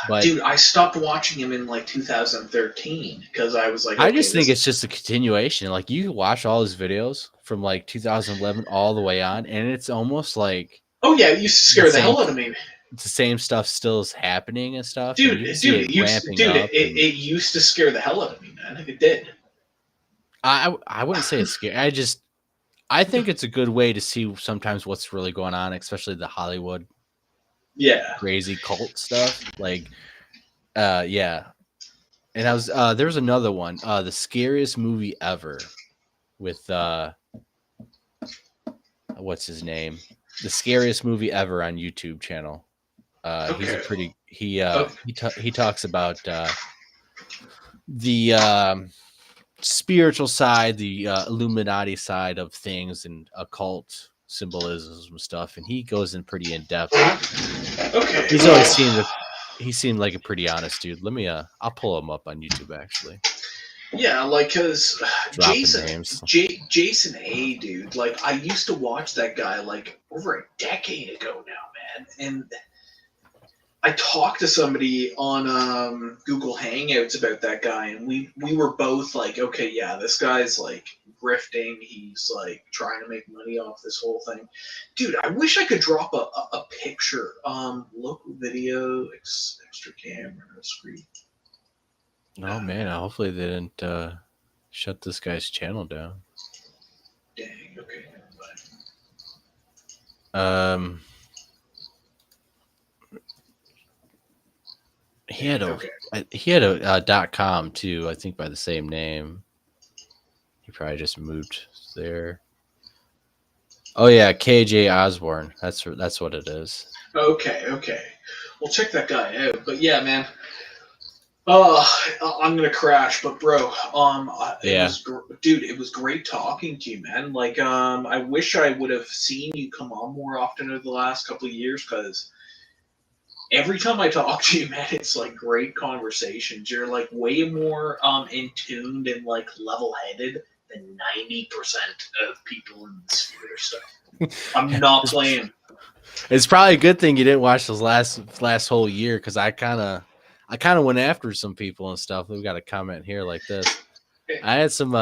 Speaker 1: but
Speaker 2: dude, I stopped watching him in like 2013 because I was like,
Speaker 1: I
Speaker 2: okay,
Speaker 1: just think
Speaker 2: this.
Speaker 1: it's just a continuation. Like you watch all his videos from like 2011 all the way on, and it's almost like
Speaker 2: Oh yeah, it used to
Speaker 1: the
Speaker 2: scare the
Speaker 1: same
Speaker 2: hell out of me,
Speaker 1: the same stuff still is happening and stuff, and
Speaker 2: dude.
Speaker 1: you can see
Speaker 2: Dude,
Speaker 1: it ramping
Speaker 2: it,
Speaker 1: up. And
Speaker 2: it used to scare the hell out of me, man. It did.
Speaker 1: I wouldn't say it's scary. I think it's a good way to see sometimes what's really going on, especially the Hollywood
Speaker 2: Yeah.
Speaker 1: crazy cult stuff. Like, yeah. And I was there was another one, the scariest movie ever with what's his name? The scariest movie ever on YouTube channel. He's a
Speaker 2: Okay.
Speaker 1: pretty
Speaker 2: Oh,
Speaker 1: he talks about the spiritual side, the Illuminati side of things, and occult symbolism and stuff. And he goes in pretty in depth.
Speaker 2: okay.
Speaker 1: He's always
Speaker 2: Well,
Speaker 1: seemed he seemed like a pretty honest dude. Let me I'll pull him up on YouTube actually.
Speaker 2: yeah, like because
Speaker 1: Dropping names.
Speaker 2: Jason A, dude. Like I used to watch that guy like over a decade ago now, man, and I talked to somebody on Google Hangouts about that guy, and we were both like, okay, yeah, this guy's like grifting. He's like trying to make money off this whole thing, dude. I wish I could drop a picture. Local video, extra camera screen.
Speaker 1: Oh man, hopefully they didn't shut this guy's channel down.
Speaker 2: Dang. Okay.
Speaker 1: Um,
Speaker 2: Dang. Okay.
Speaker 1: he had a .com too. I think by the same name. He probably just moved there. Oh yeah, KJ Osborne. That's what it is.
Speaker 2: Okay. Okay. Well, check that guy out. But yeah, man. I'm gonna crash, but bro,
Speaker 1: Yeah.
Speaker 2: dude, it was great talking to you, man. Like, I wish I would have seen you come on more often over the last couple of years, because every time I talk to you, man, it's like great conversations. You're like way more in tuned and like level headed than 90% of people in the sphere stuff. I'm not
Speaker 1: it's,
Speaker 2: playing.
Speaker 1: it's probably a good thing you didn't watch this last whole year, because I kind of went after some people and stuff. We got a comment here like this. I had some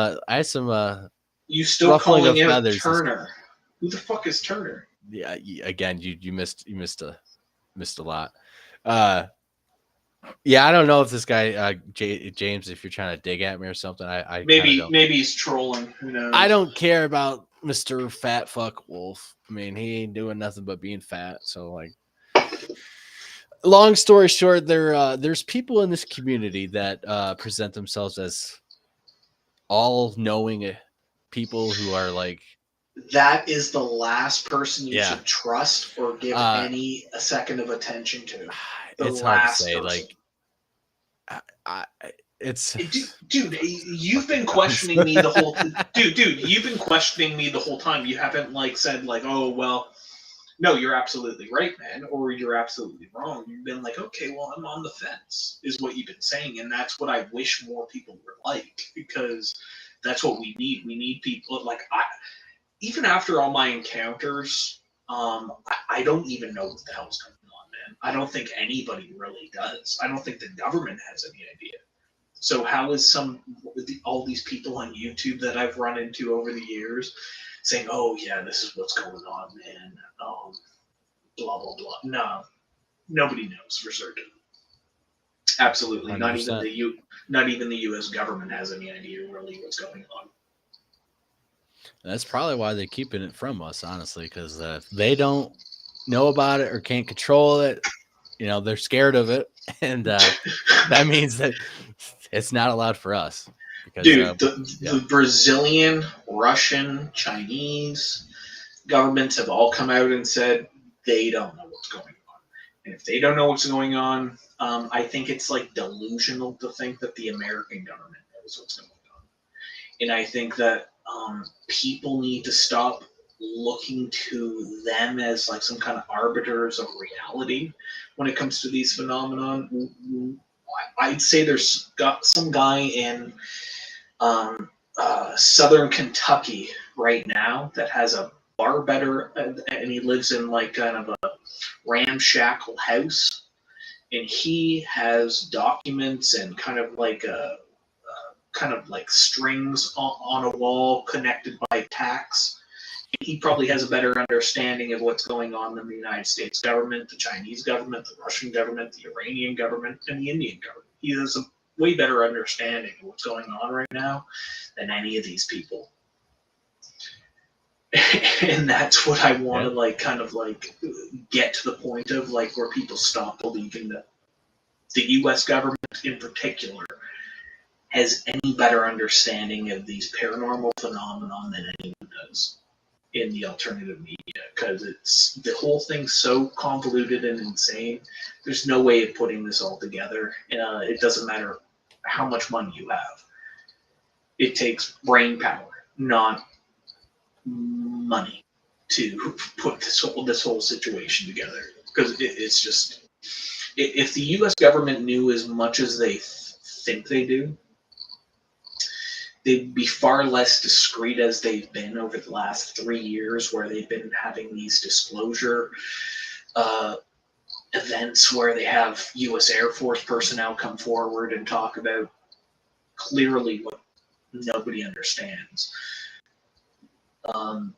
Speaker 2: You still
Speaker 1: ruffling
Speaker 2: calling
Speaker 1: of
Speaker 2: out
Speaker 1: feathers.
Speaker 2: Turner? Who the fuck is Turner?
Speaker 1: Yeah, again, you missed a lot. Uh, yeah, I don't know if this guy James, if you're trying to dig at me or something. I kind of
Speaker 2: Maybe
Speaker 1: don't.
Speaker 2: maybe he's trolling. Who
Speaker 1: I
Speaker 2: knows?
Speaker 1: don't care about Mr. Fat Fuck Wolf. I mean, he ain't doing nothing but being fat. So, like, long story short, there's people in this community that present themselves as all knowing people who are like,
Speaker 2: That is the last person you
Speaker 1: yeah,
Speaker 2: should trust or give
Speaker 1: uh,
Speaker 2: any a second of attention to. The
Speaker 1: it's hard to
Speaker 2: last
Speaker 1: say.
Speaker 2: person.
Speaker 1: Like, I it's
Speaker 2: Dude, you've been questioning me the whole. Dude, you've been questioning me the whole time. You haven't like said like, oh well, no, you're absolutely right, man, or you're absolutely wrong. You've been like, okay, well, I'm on the fence, is what you've been saying, and that's what I wish more people were like, because that's what we need. We need people like I. Even after all my encounters, I don't even know what the hell's going on, man. I don't think anybody really does. I don't think the government has any idea. So how is all these people on YouTube that I've run into over the years saying, "Oh yeah, this is what's going on, man," blah blah blah. No, nobody knows for certain. Absolutely,
Speaker 1: 100%.
Speaker 2: not even the U.S. government has any idea really what's going on.
Speaker 1: That's probably why they're keeping it from us, honestly, because if they don't know about it or can't control it, they're scared of it, and that means that it's not allowed for us. Because
Speaker 2: Dude,
Speaker 1: yeah,
Speaker 2: the Brazilian, Russian, Chinese governments have all come out and said they don't know what's going on. And if they don't know what's going on, I think it's like delusional to think that the American government knows what's going on. And I think that people need to stop looking to them as like some kind of arbiters of reality when it comes to these phenomenon. I'd say there's got some guy in southern Kentucky right now that has a bar better, and he lives in like kind of a ramshackle house, and he has documents and kind of like strings on a wall connected by tacks. He probably has a better understanding of what's going on than the United States government, the Chinese government, the Russian government, the Iranian government, and the Indian government. He has a way better understanding of what's going on right now than any of these people. And that's what I want
Speaker 1: yeah,
Speaker 2: to like kind of like get to the point of, like, where people stop believing that the US government in particular has any better understanding of these paranormal phenomenon than anyone does in the alternative media, because it's the whole thing's so convoluted and insane. There's no way of putting this all together. It doesn't matter how much money you have. It takes brain power, not money, to put this whole situation together. Because it's just, if the U.S. government knew as much as they think they do, they'd be far less discreet as they've been over the last 3 years, where they've been having these disclosure uh, events where they have U.S. Air Force personnel come forward and talk about clearly what nobody understands, um,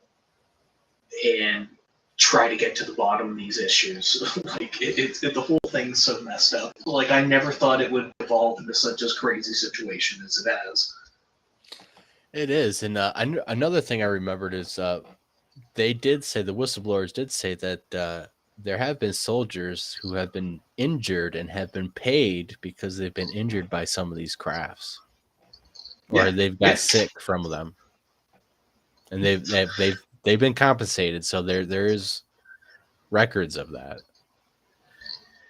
Speaker 2: and try to get to the bottom of these issues. Like, the whole thing's so messed up. Like, I never thought it would evolve into such a crazy situation as it has.
Speaker 1: it is. And another thing I remembered is they did say, the whistleblowers did say that there have been soldiers who have been injured and have been paid because they've been injured by some of these crafts, or
Speaker 2: Yeah,
Speaker 1: they've got
Speaker 2: yeah.
Speaker 1: sick from them, and they've been compensated. So there is records of that.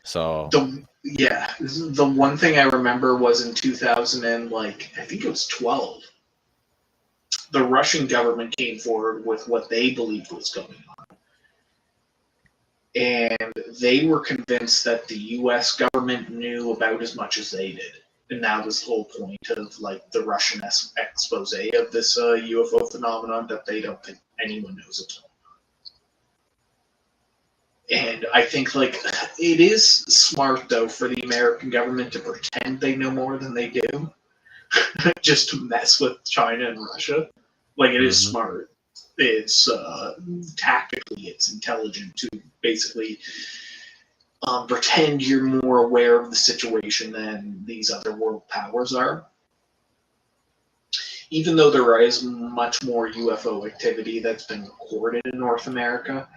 Speaker 1: So
Speaker 2: the one thing I remember was in 2000 and like I think it was 12. The Russian government came forward with what they believed was going on, and they were convinced that the U.S. government knew about as much as they did. And that was the whole point of like the Russian expose of this UFO phenomenon, that they don't think anyone knows it. And I think like it is smart though for the American government to pretend they know more than they do, just to mess with China and Russia. Like it is smart. It's tactically, it's intelligent to basically pretend you're more aware of the situation than these other world powers are. Even though there is much more UFO activity that's been recorded in North America,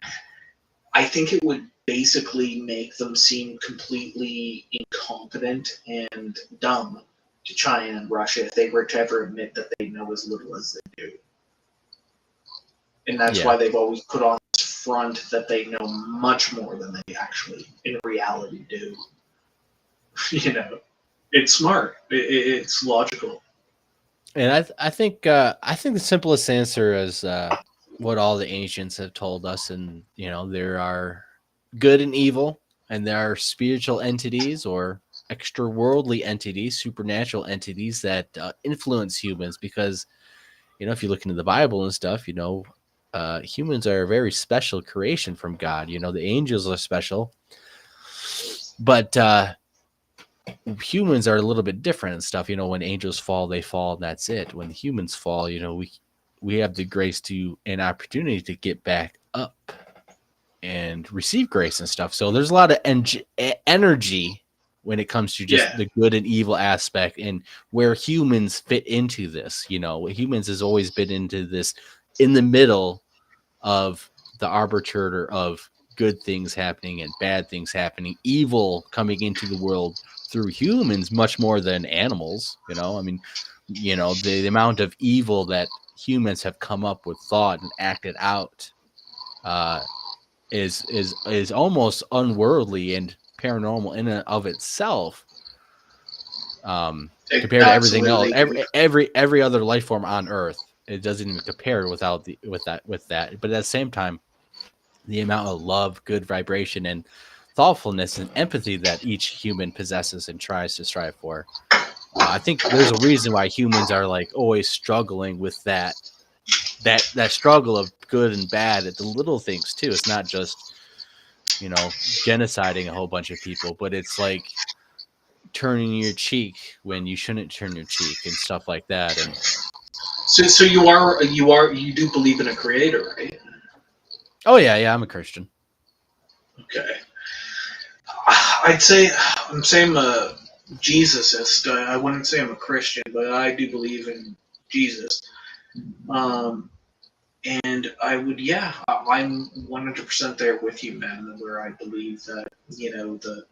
Speaker 2: I think it would basically make them seem completely incompetent and dumb to China and Russia if they were to ever admit that they know as little as they do. And that's why they've always put on this front that they know much more than they actually in reality do. You know, it's smart. It's logical.
Speaker 1: And I think the simplest answer is what all the ancients have told us, and you know, there are good and evil, and there are spiritual entities or extra-worldly entities, supernatural entities that influence humans. Because you know, if you look into the Bible and stuff, you know, humans are a very special creation from God. You know, the angels are special, but humans are a little bit different and stuff. You know, when angels fall, they fall, and that's it. When humans fall, you know, we have the grace to an opportunity to get back up and receive grace and stuff. So there's a lot of energy when it comes to just the good and evil aspect and where humans fit into this. You know, humans has always been into this in the middle of the arbiter of good things happening and bad things happening, evil coming into the world through humans much more than animals. You know, I mean, you know, the amount of evil that humans have come up with, thought and acted out is almost unworldly and paranormal in and of itself, compared to everything else, every other life form on Earth. It doesn't even compare with that. But at the same time, the amount of love, good vibration, and thoughtfulness and empathy that each human possesses and tries to strive for. I think there's a reason why humans are like always struggling with that struggle of good and bad at the little things too. It's not just, you know, genociding a whole bunch of people, but it's like turning your cheek when you shouldn't turn your cheek and stuff like that. And
Speaker 2: so you do believe in a creator, right?
Speaker 1: Oh yeah, I'm a Christian.
Speaker 2: Okay. I'm a Jesusist. I wouldn't say I'm a Christian, but I do believe in Jesus. And I would, I'm 100% there with you, man, where I believe that, you know, the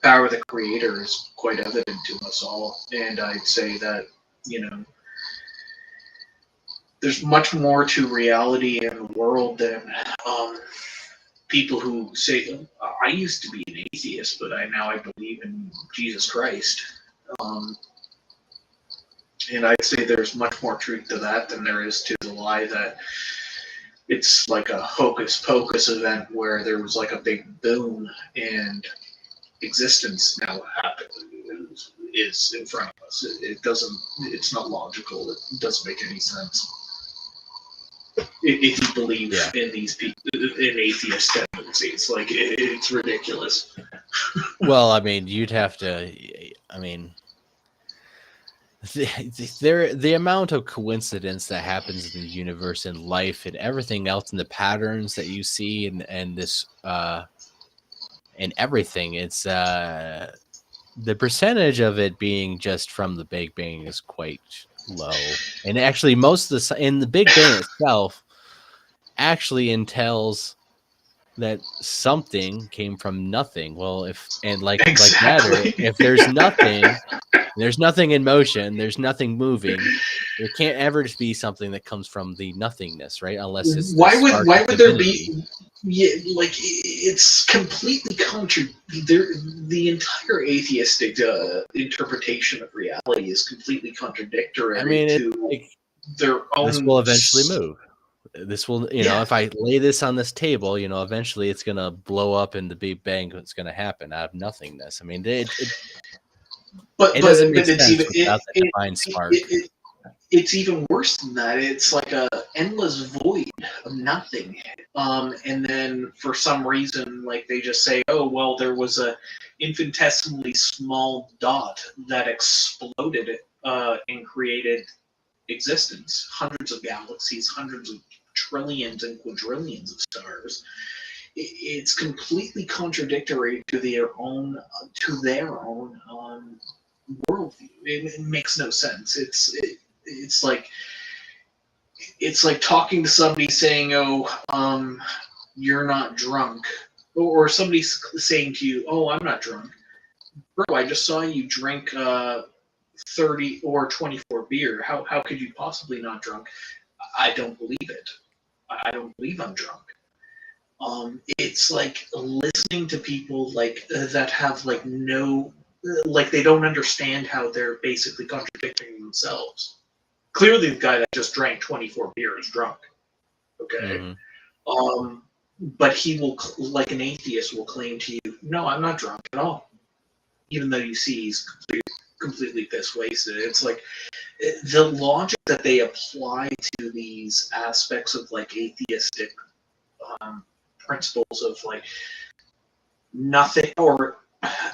Speaker 2: power of the Creator is quite evident to us all. And I'd say that, you know, there's much more to reality and the world than people who say, I used to be an atheist, but now I believe in Jesus Christ. And I'd say there's much more truth to that than there is to the lie that it's like a hocus pocus event where there was like a big boom and existence now is in front of us. It's not logical. It doesn't make any sense. If you believe in these people, in atheist tendencies, like it's ridiculous.
Speaker 1: Well, I mean, you'd have to. I mean, the amount of coincidence that happens in the universe and life and everything else, and the patterns that you see, and this and everything. It's the percentage of it being just from the Big Bang is quite low, and actually most of the Big Bang itself actually entails that something came from nothing. Well, like matter, if there's nothing in motion, there's nothing moving, there can't ever be something that comes from the nothingness, right? Unless it's
Speaker 2: why would there be like it's completely the entire atheistic interpretation of reality is completely contradictory
Speaker 1: I mean,
Speaker 2: to their
Speaker 1: this
Speaker 2: own.
Speaker 1: will eventually move. This will,
Speaker 2: Yeah,
Speaker 1: if I lay this on this table, eventually it's going to blow up in the Big Bang. It's going to happen out of nothingness. I mean,
Speaker 2: but
Speaker 1: it doesn't make
Speaker 2: it's
Speaker 1: sense
Speaker 2: even
Speaker 1: without that divine spark.
Speaker 2: it's even worse than that. It's like a endless void of nothing. And then for some reason, like they just say, "Oh well, there was a infinitesimally small dot that exploded and created existence. Hundreds of galaxies, hundreds of trillions and quadrillions of stars." It's completely contradictory to their own worldview. It makes no sense. It's like talking to somebody saying, "Oh, you're not drunk," or somebody saying to you, "Oh, I'm not drunk, bro. I just saw you drink 30 or 24 beer. How could you possibly not drunk?" I don't believe it. I don't believe I'm drunk. It's like listening to people like that have like no, like they don't understand how they're basically contradicting themselves. Clearly, the guy that just drank 24 beers is drunk. Okay.
Speaker 1: Mm-hmm.
Speaker 2: But he will, like an atheist, will claim to you, "No, I'm not drunk at all," even though you see he's completely piss wasted. It's like the logic that they apply to these aspects of like atheistic principles of like nothing or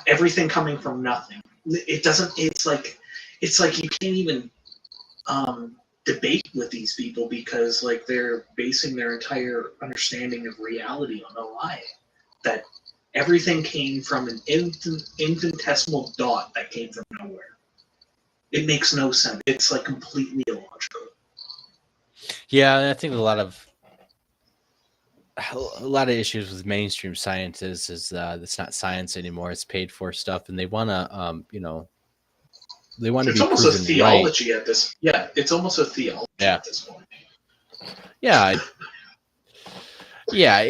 Speaker 2: everything coming from nothing. It doesn't. It's like you can't even debate with these people because like they're basing their entire understanding of reality on a lie. That everything came from an infinitesimal dot that came from nowhere. It makes no sense. It's like completely illogical.
Speaker 1: Yeah, I think a lot of issues with mainstream science is it's not science anymore. It's paid for stuff, and they want to they want to
Speaker 2: It's
Speaker 1: be
Speaker 2: almost a
Speaker 1: proven right.
Speaker 2: theology at this. Yeah, it's almost a theology
Speaker 1: Yeah,
Speaker 2: at this point.
Speaker 1: yeah, yeah.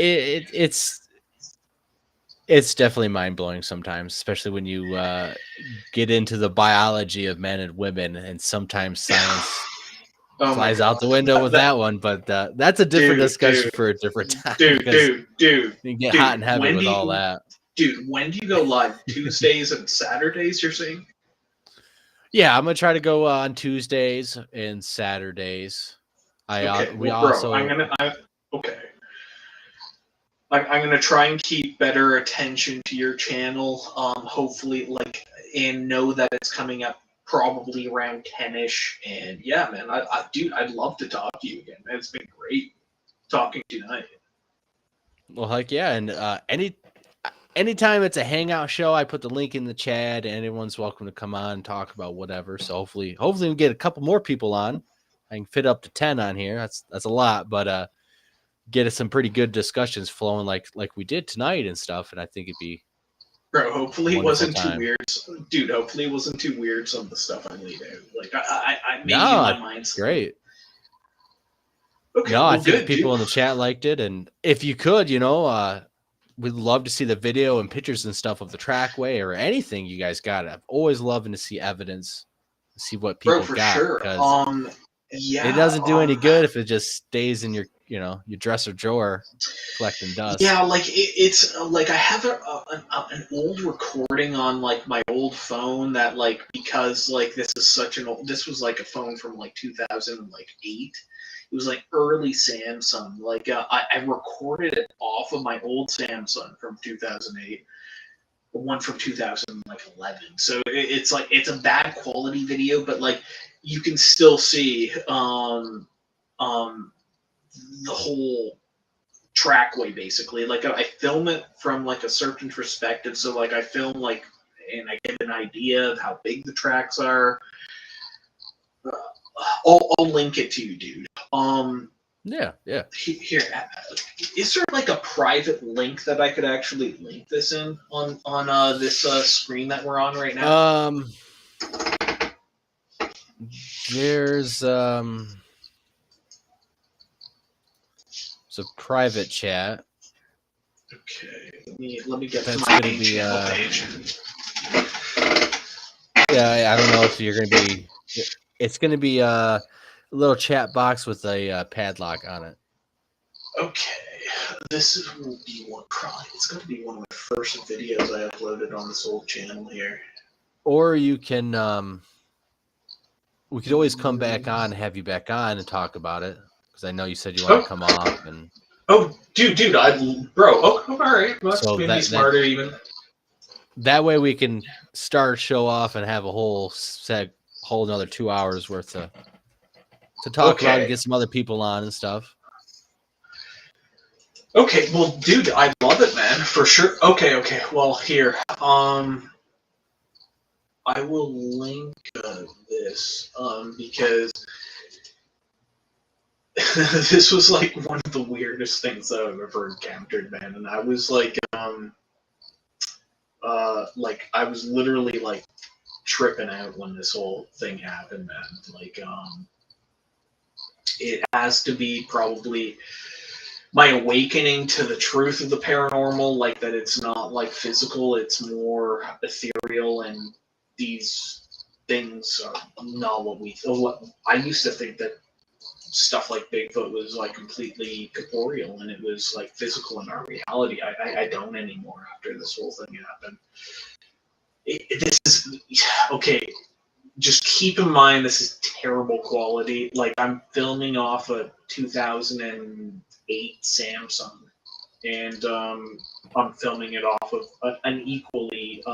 Speaker 1: It's definitely mind blowing sometimes, especially when you get into the biology of men and women, and sometimes science
Speaker 2: Oh my
Speaker 1: flies out
Speaker 2: god,
Speaker 1: the window with that one. But that's a different
Speaker 2: dude,
Speaker 1: discussion for a different time
Speaker 2: dude,
Speaker 1: because
Speaker 2: dude, dude,
Speaker 1: you can get hot
Speaker 2: dude.
Speaker 1: and heavy with all that.
Speaker 2: When do you go live? Tuesdays and Saturdays? You're saying?
Speaker 1: Yeah, I'm gonna try to go on Tuesdays and Saturdays.
Speaker 2: Okay,
Speaker 1: We
Speaker 2: well, bro,
Speaker 1: also
Speaker 2: okay. I'm gonna try and keep better attention to your channel. Hopefully, and know that it's coming up probably around 10ish. And yeah, man, dude, I'd love to talk to you again. Man. It's been great talking to you tonight.
Speaker 1: well, heck yeah, and anytime it's a hangout show, I put the link in the chat. Anyone's welcome to come on and talk about whatever. So hopefully we get a couple more people on. I can fit up to 10 on here. That's a lot, but get us some pretty good discussions flowing like we did tonight and stuff. And I think it'd be
Speaker 2: Bro,
Speaker 1: a
Speaker 2: hopefully it
Speaker 1: wonderful
Speaker 2: wasn't too
Speaker 1: time.
Speaker 2: weird. Dude, hopefully it wasn't too weird, some of the stuff I laid out. Like, maybe in
Speaker 1: No,
Speaker 2: my mind.
Speaker 1: great.
Speaker 2: Okay,
Speaker 1: No, I
Speaker 2: well,
Speaker 1: think the
Speaker 2: good,
Speaker 1: people
Speaker 2: dude.
Speaker 1: in the chat liked it, and if you could, we'd love to see the video and pictures and stuff of the trackway or anything you guys got. I'm always loving to see evidence, see what
Speaker 2: Bro,
Speaker 1: people
Speaker 2: for
Speaker 1: got
Speaker 2: sure.
Speaker 1: because it
Speaker 2: Yeah,
Speaker 1: doesn't do any good if it just stays in your dresser drawer collecting
Speaker 2: yeah,
Speaker 1: dust.
Speaker 2: like it's like I have an old recording on like my old phone that like because like this was like a phone from like 2008. It was like early Samsung. Like I recorded it off of my old Samsung from 2008, one from 2011. So it's like it's a bad quality video, but like you can still see um the whole trackway basically. Like I film it from like a certain perspective, so like I film like and I get an idea of how big the tracks are. I'll link it to you, dude.
Speaker 1: Yeah, yeah.
Speaker 2: Here, is there like a private link that I could actually link this in on this screen that we're on right now?
Speaker 1: Um, there's it's a private chat.
Speaker 2: Okay, let me get to
Speaker 1: That's
Speaker 2: my
Speaker 1: gonna
Speaker 2: main
Speaker 1: be
Speaker 2: channel page.
Speaker 1: yeah. I don't know if you're gonna be. It's gonna be a little chat box with a padlock on it.
Speaker 2: Okay, this will be one. Probably it's going to be one of my first videos I uploaded on this old channel here.
Speaker 1: Or you can. We could always come back on, and have you back on, and talk about it, because I know you said you want to
Speaker 2: Oh,
Speaker 1: come off, and
Speaker 2: dude, bro. Oh, all right. Well, that's
Speaker 1: so
Speaker 2: maybe
Speaker 1: that
Speaker 2: smarter even.
Speaker 1: that way we can start show off and have a whole another 2 hours worth to talk about and
Speaker 2: Okay.
Speaker 1: get some other people on and stuff.
Speaker 2: Okay, well, dude, I love it, man, for sure. Okay. Well, here, I will link this, because this was like one of the weirdest things that I've ever encountered, man. And I was like I was literally like tripping out when this whole thing happened, man. Like, it has to be probably my awakening to the truth of the paranormal, like that it's not like physical, it's more ethereal, and these things are not what we thought. I used to think that stuff like Bigfoot was like completely corporeal and it was like physical in our reality. I don't anymore after this whole thing happened. This is okay. Just keep in mind this is terrible quality. Like, I'm filming off a 2008 Samsung, and I'm filming it off of an equally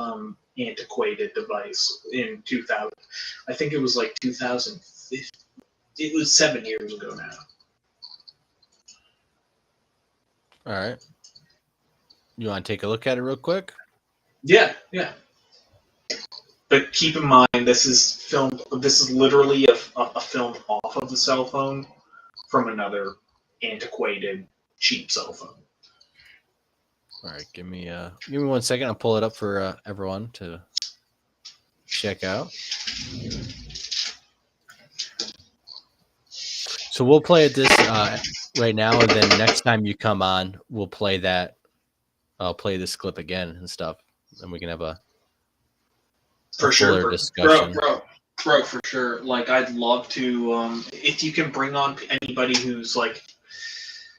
Speaker 2: antiquated device in 2000. I think it was like 2015. It was 7 years ago now.
Speaker 1: All right. You want to take a look at it real quick?
Speaker 2: Yeah. But keep in mind, this is filmed. This is literally a film off of the cell phone from another antiquated, cheap cell phone.
Speaker 1: All right. Give me 1 second. I'll pull it up for everyone to check out. So we'll play it this right now, and then next time you come on, we'll play that. I'll play this clip again and stuff, and we can have a
Speaker 2: For sure,
Speaker 1: fuller
Speaker 2: bro,
Speaker 1: discussion.
Speaker 2: for sure. Like, I'd love to, if you can bring on anybody who's like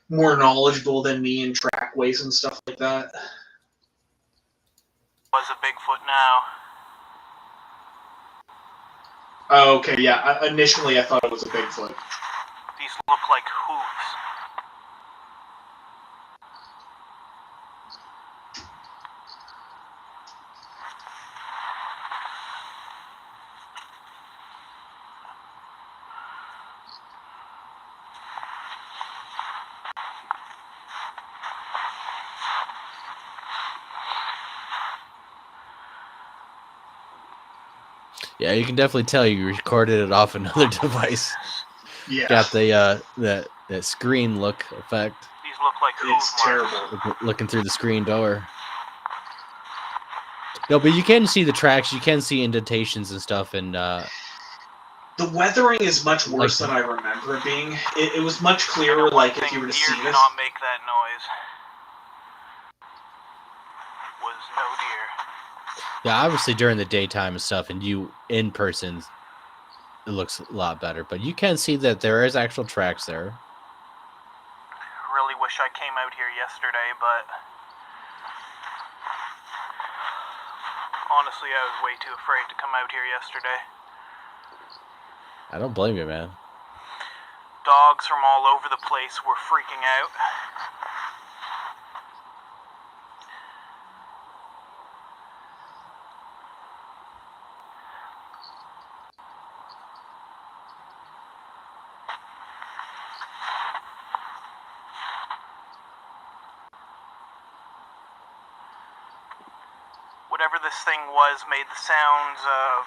Speaker 2: more knowledgeable than me in trackways and stuff like that.
Speaker 3: Was a Bigfoot now.
Speaker 2: Oh, okay, yeah. Initially, I thought it was a Bigfoot.
Speaker 3: These look like hooves.
Speaker 1: Yeah, you can definitely tell you recorded it off another device.
Speaker 2: Yeah.
Speaker 1: Got the that screen look effect.
Speaker 3: These look like hoof
Speaker 2: It's terrible.
Speaker 1: Looking through the screen door. No, but you can see the tracks. You can see indentations and stuff, and
Speaker 2: The weathering is much worse
Speaker 1: like,
Speaker 2: than I remember it being. It was much
Speaker 3: And
Speaker 2: clearer,
Speaker 3: one
Speaker 2: like,
Speaker 3: thing
Speaker 2: if you were to
Speaker 3: deer
Speaker 2: see
Speaker 3: do
Speaker 2: this.
Speaker 3: not make that noise. Was no deer.
Speaker 1: yeah, obviously during the daytime and stuff, and you in person, it looks a lot better. But you can see that there is actual tracks there.
Speaker 3: Really wish I came out here yesterday, but honestly, I was way too afraid to come out here yesterday.
Speaker 1: I don't blame you, man.
Speaker 3: Dogs from all over the place were freaking out. Whatever this thing was made the sounds of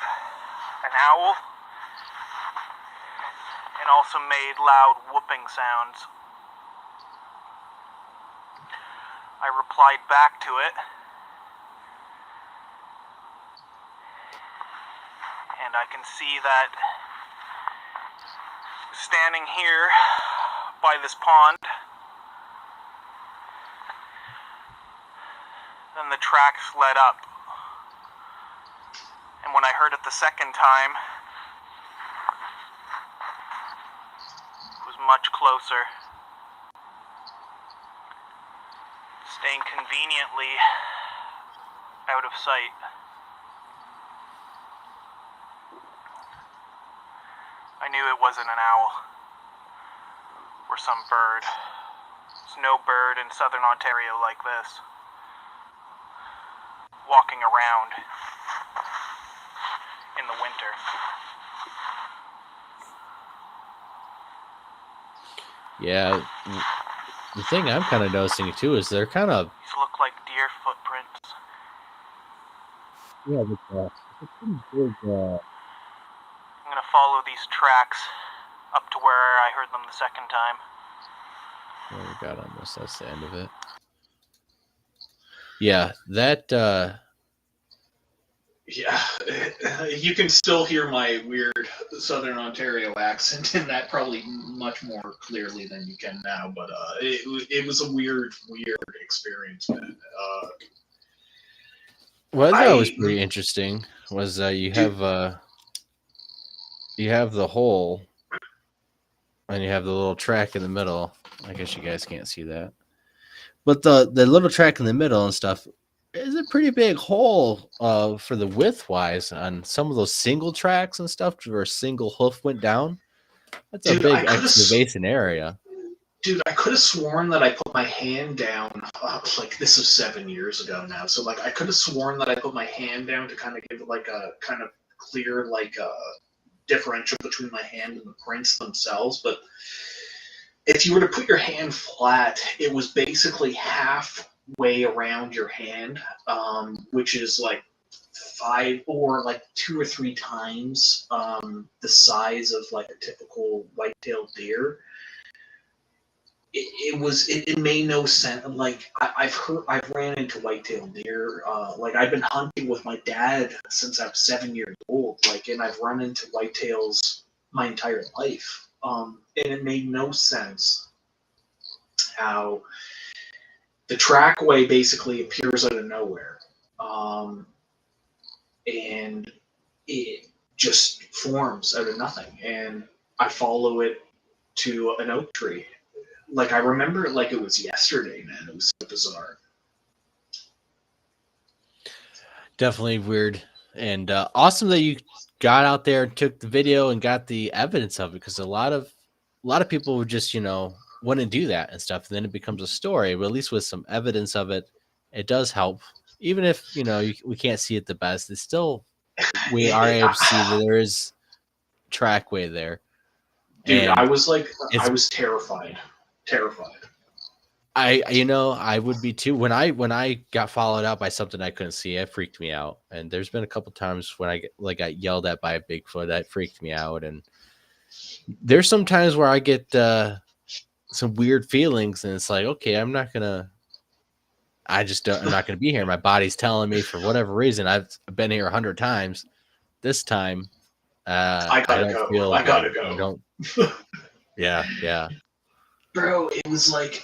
Speaker 3: an owl and also made loud whooping sounds. I replied back to it, and I can see that standing here by this pond Then the tracks led up. And when I heard it the second time, it was much closer. Staying conveniently out of sight. I knew it wasn't an owl or some bird. There's no bird in southern Ontario like this, walking around in the winter.
Speaker 1: Yeah, the thing I'm kind of noticing too is they're kind of
Speaker 3: These look like deer footprints.
Speaker 1: yeah, it's a pretty big.
Speaker 3: I'm gonna follow these tracks up to where I heard them the second time.
Speaker 1: What we got on this? That's the end of it. Yeah, that.
Speaker 2: Yeah, you can still hear my weird Southern Ontario accent in that probably much more clearly than you can now. But it was a weird experience, man.
Speaker 1: What I thought was pretty interesting was you have the hole, and you have the little track in the middle. I guess you guys can't see that, but the little track in the middle and stuff is a pretty big hole for the width wise on some of those single tracks and stuff where a single hoof went down. That's a big excavation area.
Speaker 2: Dude, I could have sworn that I put my hand down. Like this is 7 years ago now, so like I could have sworn that I put my hand down to kind of give like a kind of clear like a differential between my hand and the prints themselves. But if you were to put your hand flat, it was basically halfway around your hand, which is like 5 or like 2 or 3 times the size of like a typical white-tailed deer. It made no sense. Like I've ran into white-tailed deer. Like I've been hunting with my dad since I was 7 years old. Like, and I've run into whitetails my entire life. And it made no sense how the trackway basically appears out of nowhere, and it just forms out of nothing. And I follow it to an oak tree. Like I remember it like it was yesterday, man. It was so bizarre.
Speaker 1: Definitely weird, and awesome that you got out there and took the video and got the evidence of it, because a lot of people would just want to do that and stuff, and then it becomes a story. But at least with some evidence of it, it does help. Even if we can't see it the best, it's still we are able to see that there is trackway there.
Speaker 2: Dude,
Speaker 1: and
Speaker 2: I was terrified.
Speaker 1: I would be too. When I got followed out by something I couldn't see, it freaked me out. And there's been a couple times when I got yelled at by a Bigfoot, that freaked me out. And there's some times where I get some weird feelings, and it's like, okay, I'm not gonna be here. My body's telling me for whatever reason. I've been here 100 times. This time,
Speaker 2: I
Speaker 1: don't
Speaker 2: go.
Speaker 1: feel
Speaker 2: I
Speaker 1: good.
Speaker 2: gotta go.
Speaker 1: I don't. Yeah.
Speaker 2: Bro, it was like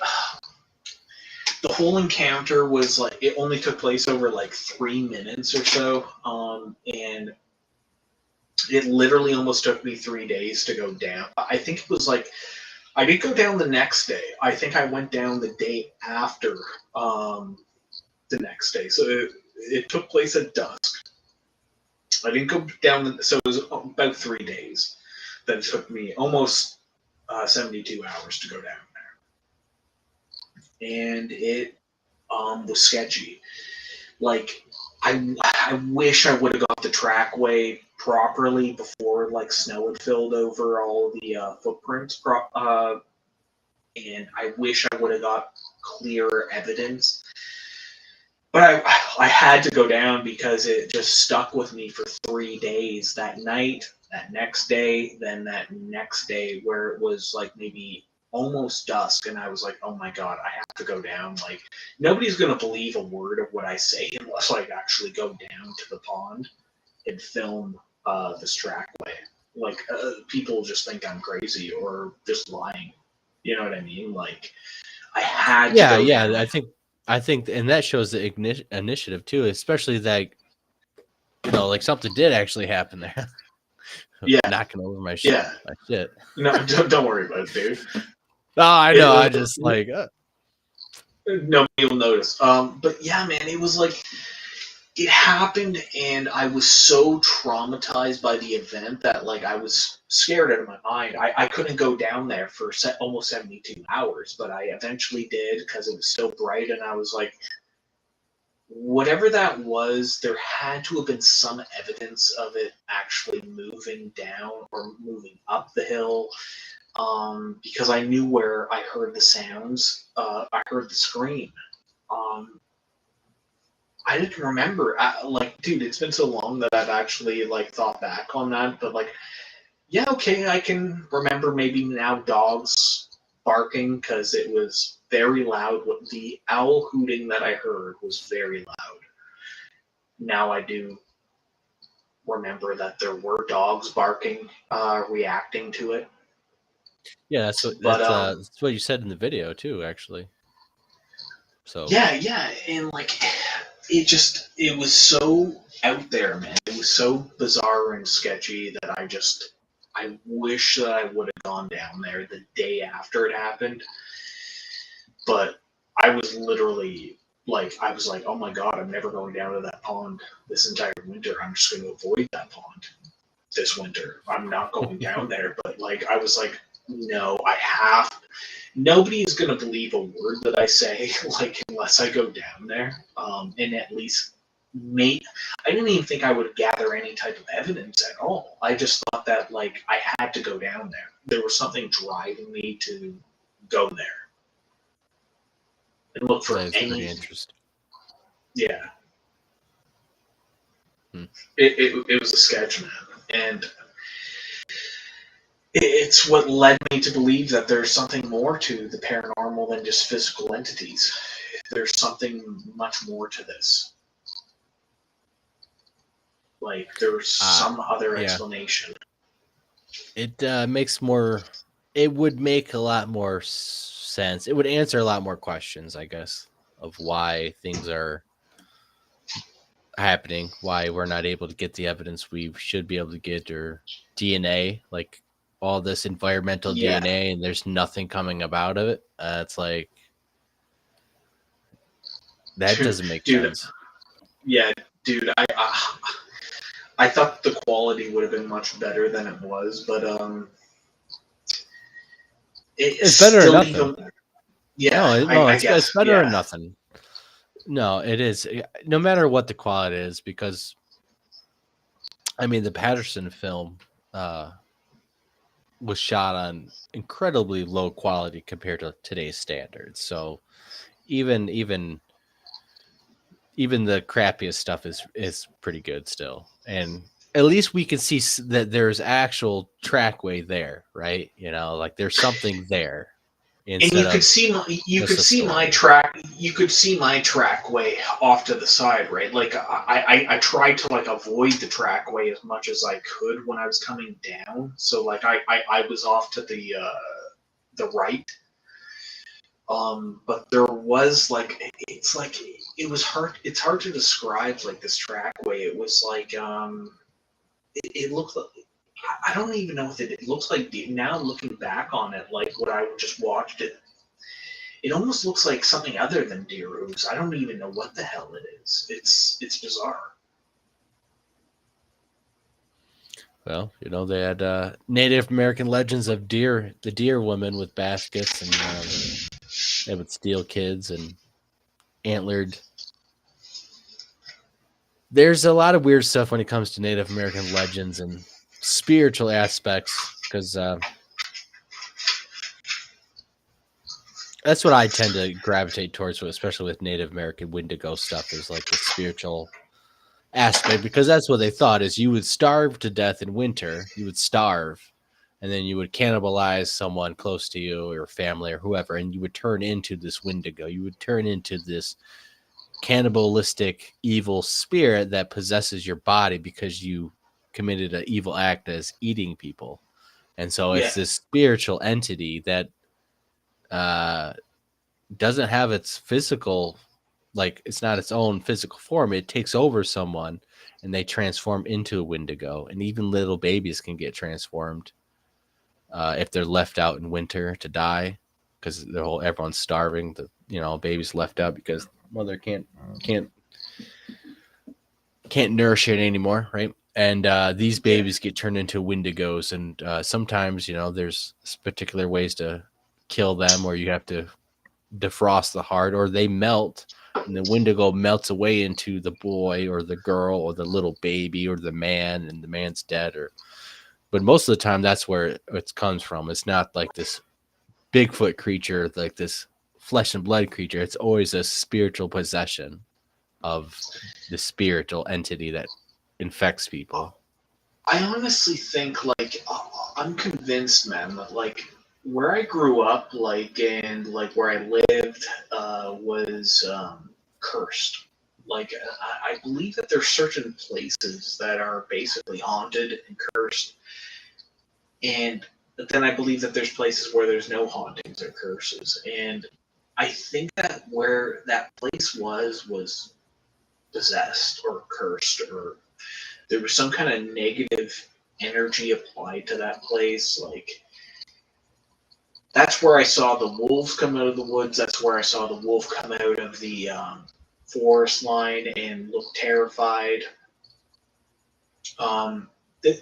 Speaker 2: the whole encounter was like it only took place over like 3 minutes or so, and it literally almost took me 3 days to go down. I think it was like I did go down the next day. I think I went down the day after the next day. So it took place at dusk. I didn't go down, so it was about 3 days. That it took me almost 72 hours to go down there. And it was sketchy. Like, I wish I would have got the trackway properly before like snow had filled over all the footprints. And I wish I would have got clearer evidence. But I had to go down because it just stuck with me for 3 days. That night, that next day, then that next day, where it was like maybe almost dusk, and I was like, oh my god, I have to go down. Like, nobody's going to believe a word of what I say unless I actually go down to the pond and film this trackway. Like, people just think I'm crazy or just lying. You know what I mean? Like, I had to go down.
Speaker 1: I think I think, and that shows the initiative too, especially that, you know, like something did actually happen there.
Speaker 2: Yeah,
Speaker 1: Knocking over my
Speaker 2: yeah.
Speaker 1: shit.
Speaker 2: No, don't worry about it, dude.
Speaker 1: Oh, I know. I
Speaker 2: It,
Speaker 1: just like,
Speaker 2: nobody will notice. But yeah, man, it was like it happened, and I was so traumatized by the event that like I was scared out of my mind. I couldn't go down there for almost 72 hours, but I eventually did because it was so bright, and I was like, whatever that was, there had to have been some evidence of it actually moving down or moving up the hill. Because I knew where I heard the sounds. I heard the scream. Um, I didn't remember. Like, dude, it's been so long that I've actually like thought back on that. But like, yeah, okay, I can remember maybe now dogs barking because it was very loud. The owl hooting that I heard was very loud. Now I do remember that there were dogs barking, reacting to it.
Speaker 1: yeah,
Speaker 2: But
Speaker 1: that's what you said in the video too, actually. So
Speaker 2: yeah, and like it was so out there, man. It was so bizarre and sketchy that I wish that I would have gone down there the day after it happened. But I was literally like, I was like, oh my god, I'm never going down to that pond this entire winter. I'm just going to avoid that pond this winter. I'm not going down there. But like, I was like, no, I have. Nobody is going to believe a word that I say, like unless I go down there, and at least make. I didn't even think I would gather any type of evidence at all. I just thought that like I had to go down there. There was something driving me to go there and look for
Speaker 1: that is pretty
Speaker 2: anything.
Speaker 1: interesting.
Speaker 2: Yeah,
Speaker 1: Hmm.
Speaker 2: it was a sketch, man, and it's what led me to believe that there's something more to the paranormal than just physical entities. There's something much more to this. Like there's some other
Speaker 1: Yeah,
Speaker 2: explanation.
Speaker 1: it makes more. It would make a lot more sense. It would answer a lot more questions, I guess, of why things are happening, why we're not able to get the evidence we should be able to get, or DNA, like all this environmental
Speaker 2: Yeah,
Speaker 1: DNA, and there's nothing coming about of it. It's like that
Speaker 2: dude,
Speaker 1: doesn't make
Speaker 2: dude,
Speaker 1: sense.
Speaker 2: yeah, dude. I thought the quality would have been much better than it was, but it's
Speaker 1: It's better than
Speaker 2: still
Speaker 1: nothing.
Speaker 2: even. Yeah,
Speaker 1: No,
Speaker 2: I
Speaker 1: it's
Speaker 2: guess.
Speaker 1: better than
Speaker 2: Yeah,
Speaker 1: nothing. No, it is. No matter what the quality is, because I mean, the Patterson film was shot on incredibly low quality compared to today's standards. So even even even the crappiest stuff is pretty good still, and at least we can see that there's actual trackway there, right? You know, like there's something there
Speaker 2: and
Speaker 1: instead of
Speaker 2: you
Speaker 1: just
Speaker 2: could
Speaker 1: a
Speaker 2: see my
Speaker 1: story.
Speaker 2: track. You could see my trackway off to the side, right? Like I tried to like avoid the trackway as much as I could when I was coming down. So like I was off to the right. But there was like it was hard. It's hard to describe like this trackway. It was like it looked like I don't even know if it looks like now looking back on it, like what I just watched it. It almost looks like something other than deer hooves. I don't even know what the hell it is. It's bizarre.
Speaker 1: Well, you know, they had Native American legends of the deer woman with baskets, and they would steal kids and antlered. There's a lot of weird stuff when it comes to Native American legends and spiritual aspects, because that's what I tend to gravitate towards, especially with Native American Wendigo stuff, is like the spiritual aspect, because that's what they thought is you would starve to death in winter, you would starve, and then you would cannibalize someone close to you or family or whoever, and you would turn into this Wendigo. You would turn into this cannibalistic evil spirit that possesses your body because you committed an evil act as eating people. And so
Speaker 2: Yeah,
Speaker 1: it's this spiritual entity that uh, doesn't have its physical like it's not its own physical form. It takes over someone and they transform into a Wendigo. And even little babies can get transformed if they're left out in winter to die because everyone's starving. Baby's left out because mother can't nourish it anymore, right? And these babies get turned into Wendigos, and sometimes there's particular ways to kill them, or you have to defrost the heart, or they melt, and the Wendigo melts away into the boy or the girl or the little baby or the man, and the man's dead. But most of the time, that's where it comes from. It's not like this Bigfoot creature, like this flesh and blood creature. It's always a spiritual possession of the spiritual entity that infects people.
Speaker 2: I honestly think, like, I'm convinced, man, that, like, where I grew up, like, and, like, where I lived was cursed. Like, I believe that there's certain places that are basically haunted and cursed. And then I believe that there's places where there's no hauntings or curses. And I think that where that place was possessed or cursed, or there was some kind of negative energy applied to that place. Like, that's where I saw the wolves come out of the woods. That's where I saw the wolf come out of the forest line and look terrified.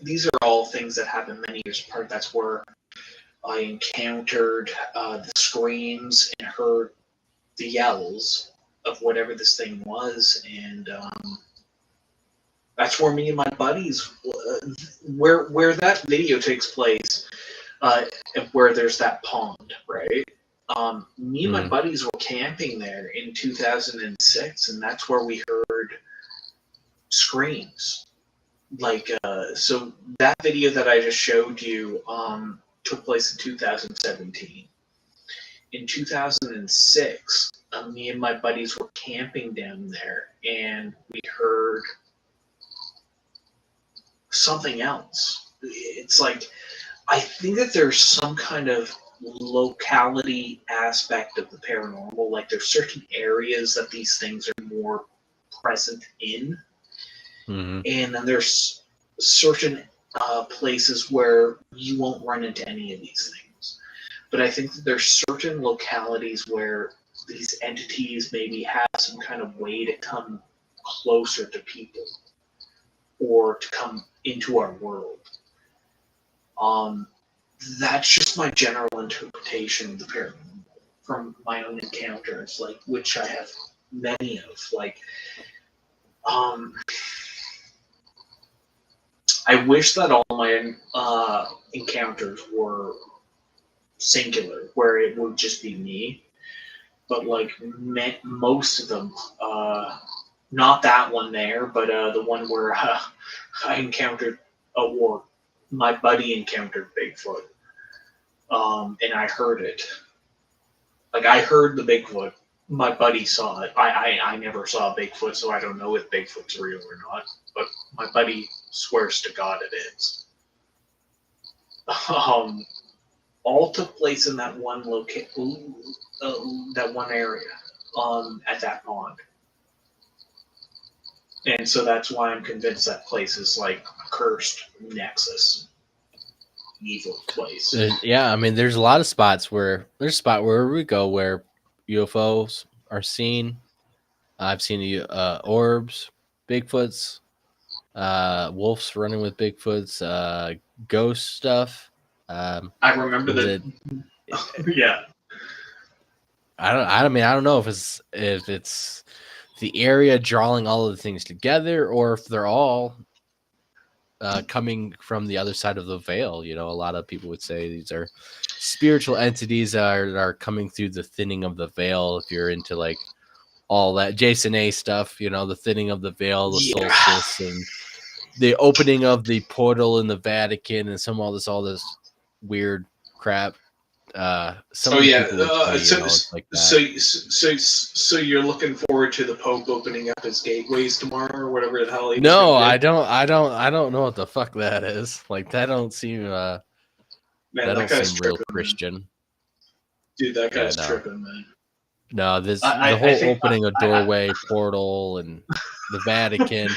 Speaker 2: These are all things that happened many years apart. That's where I encountered the screams and heard the yells of whatever this thing was. And that's where me and my buddies, where that video takes place, where there's that pond, right? Me and my buddies were camping there in 2006, and that's where we heard screams. Like, so that video that I just showed you took place in 2017. In 2006, me and my buddies were camping down there, and we heard something else. It's like, I think that there's some kind of locality aspect of the paranormal. Like, there's certain areas that these things are more present in.
Speaker 1: Mm-hmm.
Speaker 2: And then there's certain places where you won't run into any of these things. But I think that there's certain localities where these entities maybe have some kind of way to come closer to people or to come into our world. That's just my general interpretation of the paranormal from my own encounters, like, which I have many of. Like, I wish that all my encounters were singular, where it would just be me. But, like, most of them, not that one there, but the one where I encountered my buddy encountered Bigfoot, and I heard it. Like, I heard the Bigfoot. My buddy saw it. I never saw Bigfoot, so I don't know if Bigfoot's real or not. But my buddy swears to God it is. All took place in that one that one area, at that pond. And so that's why I'm convinced that place is like a cursed nexus, evil place.
Speaker 1: Yeah, I mean, there's a lot of spots where we go where UFOs are seen. I've seen orbs, Bigfoots, wolves running with Bigfoots, ghost stuff.
Speaker 2: I remember that. Yeah.
Speaker 1: I don't know if it's the area drawing all of the things together, or if they're all coming from the other side of the veil. A lot of people would say these are spiritual entities that are coming through the thinning of the veil. If you're into like all that Jason A stuff, the thinning of the veil, the solstice, and the opening of the portal in the Vatican, and all this weird crap. So
Speaker 2: you're looking forward to the Pope opening up his gateways tomorrow, or whatever the hell?
Speaker 1: No, I don't know what the fuck that is. Like, that don't seem
Speaker 2: man,
Speaker 1: that don't seem real Christian.
Speaker 2: Man. Dude, that guy's tripping, man.
Speaker 1: No, this
Speaker 2: I,
Speaker 1: the
Speaker 2: I
Speaker 1: whole
Speaker 2: think
Speaker 1: opening a doorway portal and the Vatican.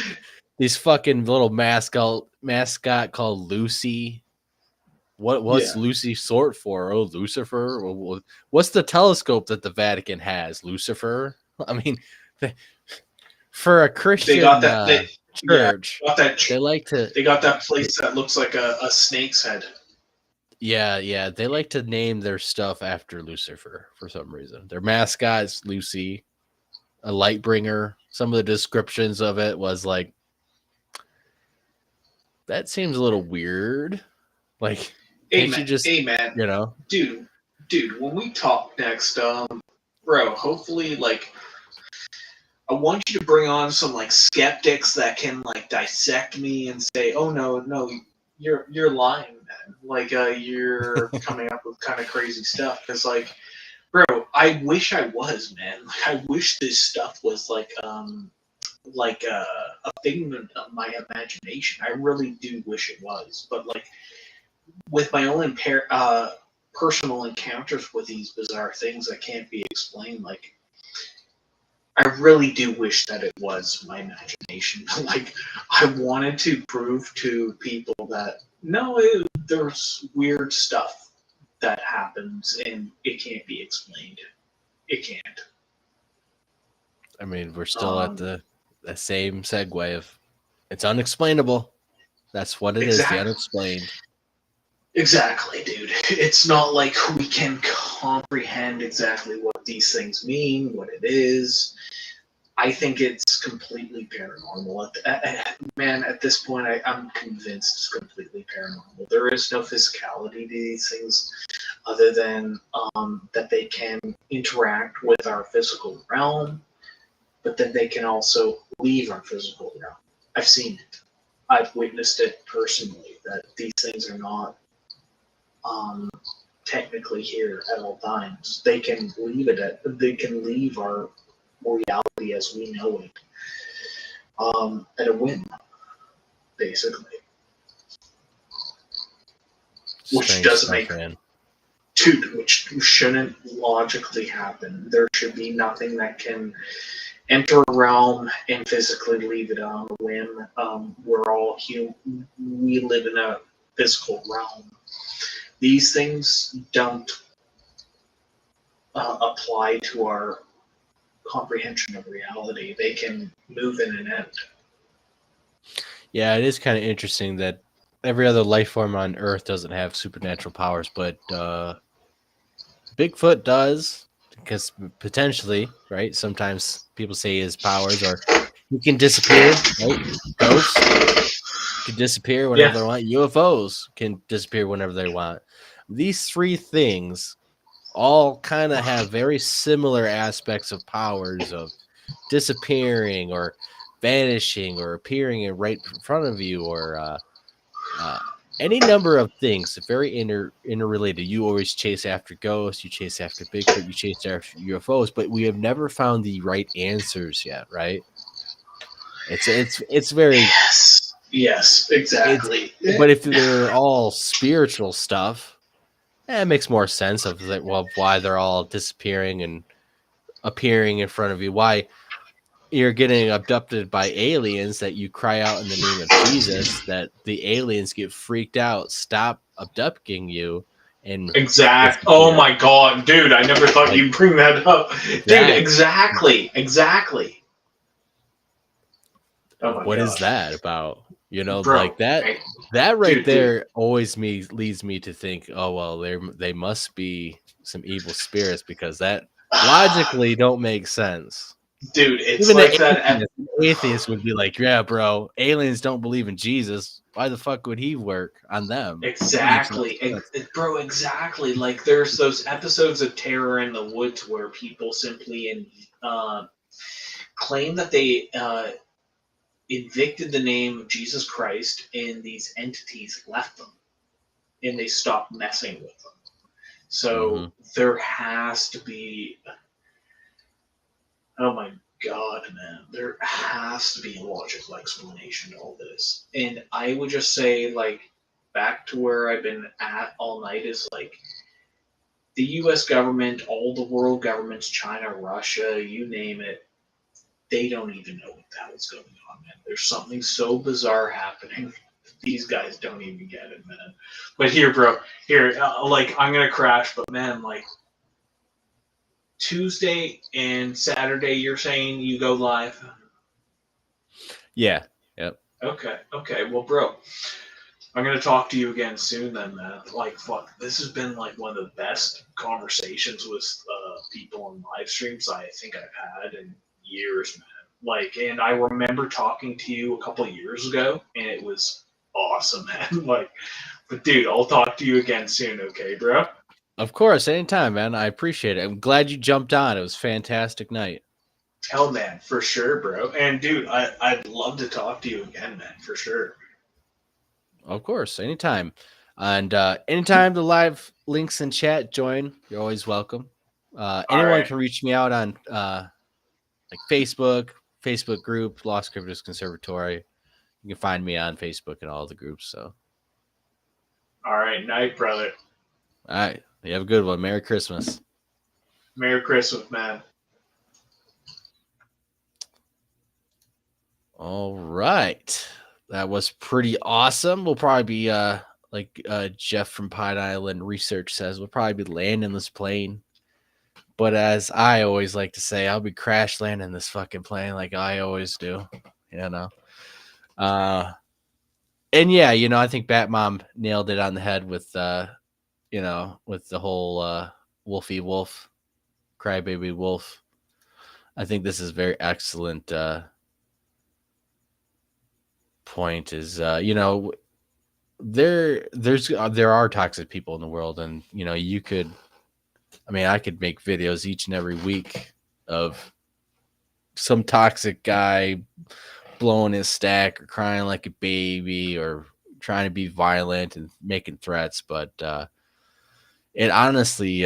Speaker 1: These fucking little mascot called Lucy. What's
Speaker 2: yeah.
Speaker 1: Lucy short for? Oh, Lucifer. What's the telescope that the Vatican has? Lucifer. I mean, for a
Speaker 2: They got
Speaker 1: Christian
Speaker 2: that. Yeah,
Speaker 1: church,
Speaker 2: got that.
Speaker 1: they like to.
Speaker 2: They got that place that looks like a snake's head.
Speaker 1: Yeah, they like to name their stuff after Lucifer for some reason. Their mascot is Lucy, a light bringer. Some of the descriptions of it was like, that seems a little weird. Like, can't you
Speaker 2: Amen.
Speaker 1: just,
Speaker 2: Amen.
Speaker 1: you know?
Speaker 2: Dude, when we talk next, bro, hopefully, like, I want you to bring on some like skeptics that can like dissect me and say, "Oh no, you're lying, man. Like, you're coming up with kind of crazy stuff." Because like, bro, I wish I was, man. Like, I wish this stuff was like a figment of my imagination. I really do wish it was, but like with my own personal encounters with these bizarre things that can't be explained, like I really do wish that it was my imagination. Like I wanted to prove to people that no, there's weird stuff that happens and it can't be explained. It can't.
Speaker 1: I mean, we're still at the same segue of it's unexplainable. That's what it is, the
Speaker 2: Exactly.
Speaker 1: unexplained.
Speaker 2: Exactly, dude. It's not like we can comprehend exactly what these things mean, what it is. I think it's completely paranormal. Man, at this point, I'm convinced it's completely paranormal. There is no physicality to these things other than that they can interact with our physical realm, but then they can also leave our physical realm. I've seen it. I've witnessed it personally, that these things are not technically here at all times. They can leave our reality as we know it at a whim, basically. Which
Speaker 1: Strange
Speaker 2: doesn't
Speaker 1: stuff,
Speaker 2: make
Speaker 1: man.
Speaker 2: which shouldn't logically happen. There should be nothing that can enter a realm and physically leave it on a whim. We're all human. We live in a physical realm. These things don't apply to our comprehension of reality. They can move in and out.
Speaker 1: Yeah, it is kind of interesting that every other life form on Earth doesn't have supernatural powers, but Bigfoot does, because potentially, right? Sometimes people say his powers are he can disappear, right? Ghosts can disappear whenever
Speaker 2: Yeah.
Speaker 1: they want. UFOs can disappear whenever they want. These three things all kind of have very similar aspects of powers of disappearing or vanishing or appearing right in front of you or uh, any number of things. Very interrelated. You always chase after ghosts, you chase after Bigfoot, you chase after UFOs, but we have never found the right answers yet, right? It's very
Speaker 2: Yes,
Speaker 1: it's
Speaker 2: exactly.
Speaker 1: but if they're all spiritual stuff, it makes more sense of like, well, why they're all disappearing and appearing in front of you. Why you're getting abducted by aliens that you cry out in the name of Jesus, that the aliens get freaked out, stop abducting you, and
Speaker 2: Oh
Speaker 1: disappear.
Speaker 2: my god, dude! I never thought
Speaker 1: Like
Speaker 2: you'd bring that up, dude.
Speaker 1: that.
Speaker 2: Exactly. Oh my
Speaker 1: What is
Speaker 2: god,
Speaker 1: that about? You know,
Speaker 2: bro,
Speaker 1: like that.
Speaker 2: hey,
Speaker 1: That right
Speaker 2: dude,
Speaker 1: there always leads me to think, oh well, they must be some evil spirits because that logically don't make sense.
Speaker 2: dude. It's
Speaker 1: Even
Speaker 2: like that.
Speaker 1: the atheist would be like, yeah, bro, aliens don't believe in Jesus. Why the fuck would he work on them? That makes no
Speaker 2: Exactly,
Speaker 1: sense.
Speaker 2: bro. Exactly. Like there's those episodes of Terror in the Woods where people simply claim that they invicted the name of Jesus Christ, and these entities left them, and they stopped messing with them.
Speaker 1: Mm-hmm.
Speaker 2: So there has to be. Oh my god, man! There has to be a logical explanation to all this, and I would just say, like, back to where I've been at all night is like the U.S. government, all the world governments, China, Russia, you name it, they don't even know what the hell's going on, man. There's something so bizarre happening. These guys don't even get it, man. But here, bro, like I'm gonna crash, but man, like Tuesday and Saturday, you're saying you go live?
Speaker 1: Yeah. Yep.
Speaker 2: Okay. Well, bro, I'm gonna talk to you again soon, then, man. Like, fuck, this has been like one of the best conversations with people on live streams I think I've had in years, man. Like, and I remember talking to you a couple of years ago, and it was awesome, man. Like, but dude, I'll talk to you again soon, okay, bro?
Speaker 1: Of course, anytime, man. I appreciate it. I'm glad you jumped on. It was a fantastic night.
Speaker 2: Hell, man, for sure, bro. And dude, I'd love to talk to you again, man, for sure.
Speaker 1: Of course, anytime. And anytime the live links in chat join, you're always welcome. Anyone
Speaker 2: right.
Speaker 1: can reach me out on like Facebook group, Lost Cryptids Conservatory. You can find me on Facebook and all the groups. So,
Speaker 2: All right, night, brother.
Speaker 1: all right, you have a good one. Merry Christmas.
Speaker 2: Merry Christmas, man.
Speaker 1: All right, that was pretty awesome. We'll probably be like Jeff from Pine Island Research says, we'll probably be landing this plane. But as I always like to say, I'll be crash landing this fucking plane like I always do. You know. And yeah, I think Batmom nailed it on the head with with the whole Wolfie Wolf, Crybaby Wolf. I think this is very excellent point is there are toxic people in the world, and I could make videos each and every week of some toxic guy blowing his stack or crying like a baby or trying to be violent and making threats, but it honestly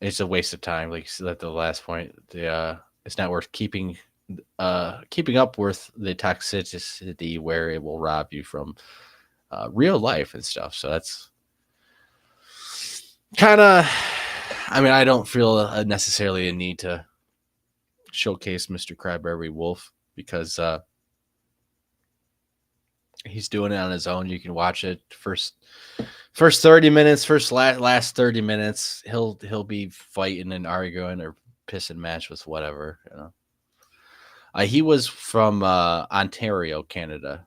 Speaker 1: it's a waste of time. Like you said at the last point, it's not worth keeping up with the toxicity where it will rob you from real life and stuff. So that's kind of, I don't feel necessarily a need to showcase Mr. Cryberry Wolf because he's doing it on his own. You can watch it first 30 minutes, last 30 minutes. He'll be fighting and arguing or pissing match with whatever. He was from Ontario, Canada,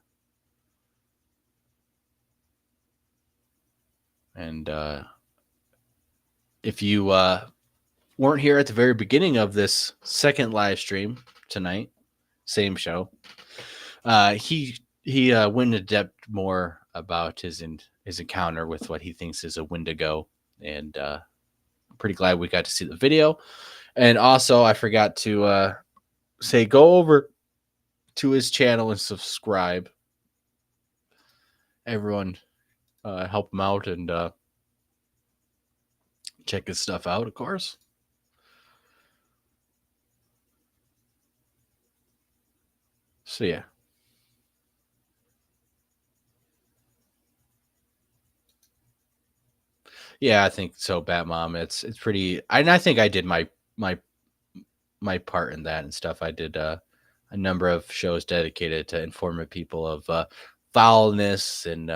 Speaker 1: and if you weren't here at the very beginning of this second live stream tonight, same show, he went into depth more about his encounter with what he thinks is a Wendigo, and I'm pretty glad we got to see the video. And also, I forgot to say go over to his channel and subscribe. Everyone, help him out and check his stuff out, of course. So yeah. Yeah, I think so, Batmom. It's pretty. I think I did my part in that and stuff. I did a number of shows dedicated to informing people of foulness and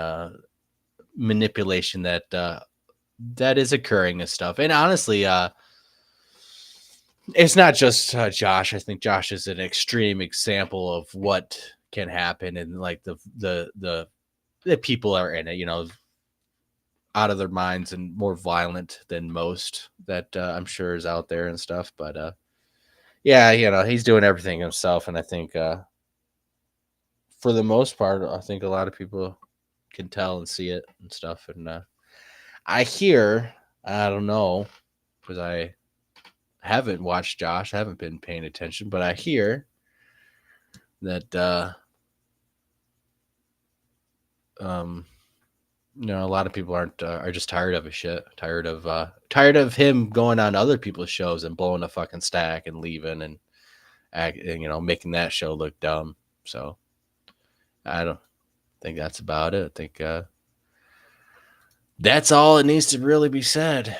Speaker 1: manipulation that is occurring and stuff. And honestly, it's not just Josh. I think Josh is an extreme example of what can happen, and like the people are in it, out of their minds and more violent than most that I'm sure is out there and stuff. But yeah, he's doing everything himself, and I think for the most part, I think a lot of people can tell and see it and stuff. And I don't know, because I haven't watched Josh, I haven't been paying attention, but I hear that a lot of people are just tired of his shit, tired of him going on other people's shows and blowing a fucking stack and leaving and making that show look dumb. So I don't. think that's about it. I think that's all it needs to really be said.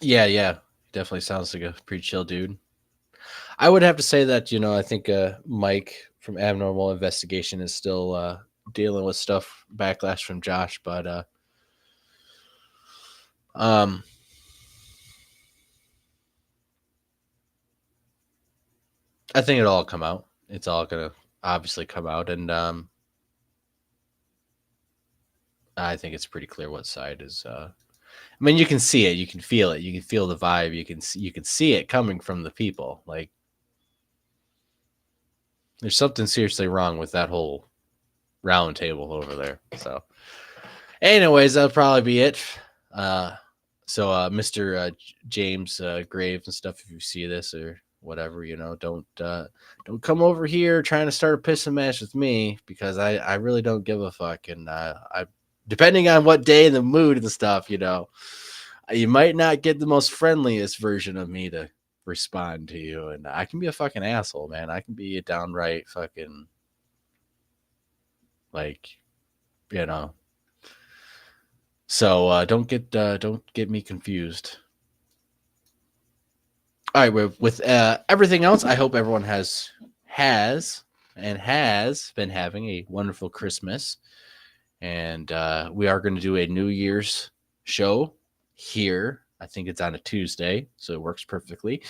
Speaker 1: Yeah. Definitely sounds like a pretty chill dude. I would have to say that, I think Mike from Abnormal Investigation is still dealing with stuff, backlash from Josh, but um, I think it'll all come out. It's all going to obviously come out, and I think it's pretty clear what side is. I mean, you can see it, you can feel it, you can feel the vibe, you can see it coming from the people. Like, there's something seriously wrong with that whole round table over there. So, anyways, that'll probably be it. So, Mr. James Graves and stuff, if you see this or whatever, don't come over here trying to start a piss and match with me, because I really don't give a fuck. And I, depending on what day and the mood and stuff, you might not get the most friendliest version of me to respond to you. And I can be a fucking asshole, man. I can be a downright fucking, like, So don't get me confused. All right, with everything else, I hope everyone has been having a wonderful Christmas, and we are going to do a New Year's show here. I think it's on a Tuesday, so it works perfectly.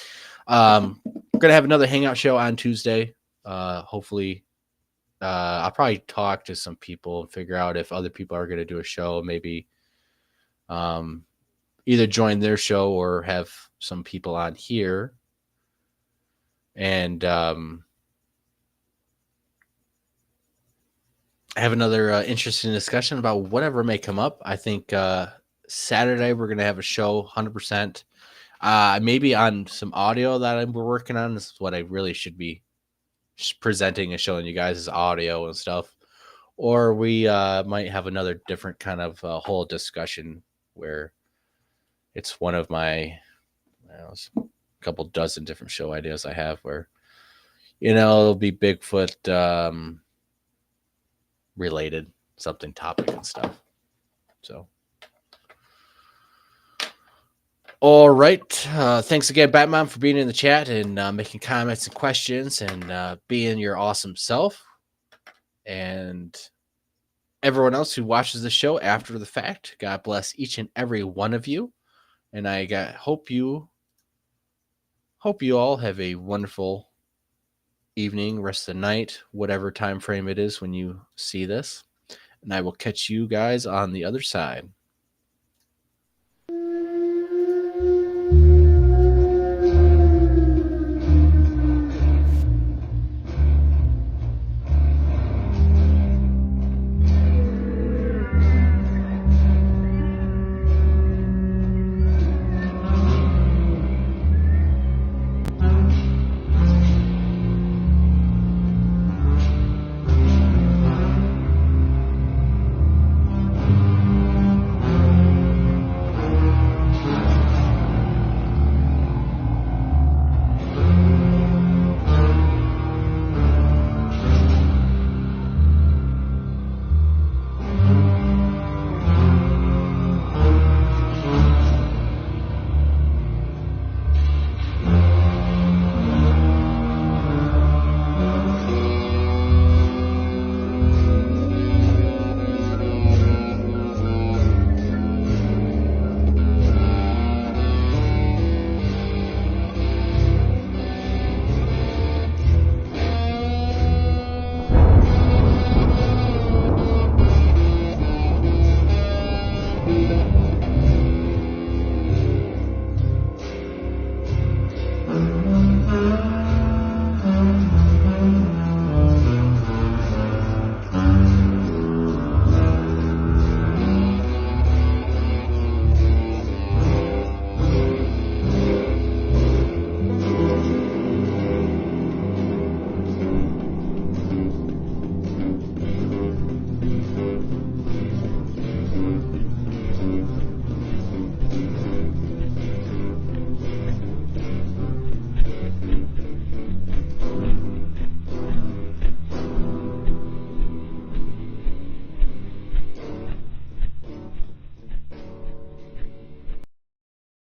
Speaker 1: We're going to have another Hangout show on Tuesday. Hopefully, I'll probably talk to some people and figure out if other people are going to do a show. Maybe either join their show or have some people on here. And have another interesting discussion about whatever may come up. I think Saturday we're going to have a show 100%. Maybe on some audio that we're working on. This is what I really should be presenting and showing you guys is audio and stuff. Or we might have another different kind of whole discussion where it's one of my a couple dozen different show ideas I have where, it'll be Bigfoot related, something topic and stuff. So, all right. Thanks again, Batman, for being in the chat and making comments and questions and being your awesome self. And everyone else who watches the show after the fact, God bless each and every one of you. And I hope you all have a wonderful evening, rest of the night, whatever time frame it is when you see this. And I will catch you guys on the other side.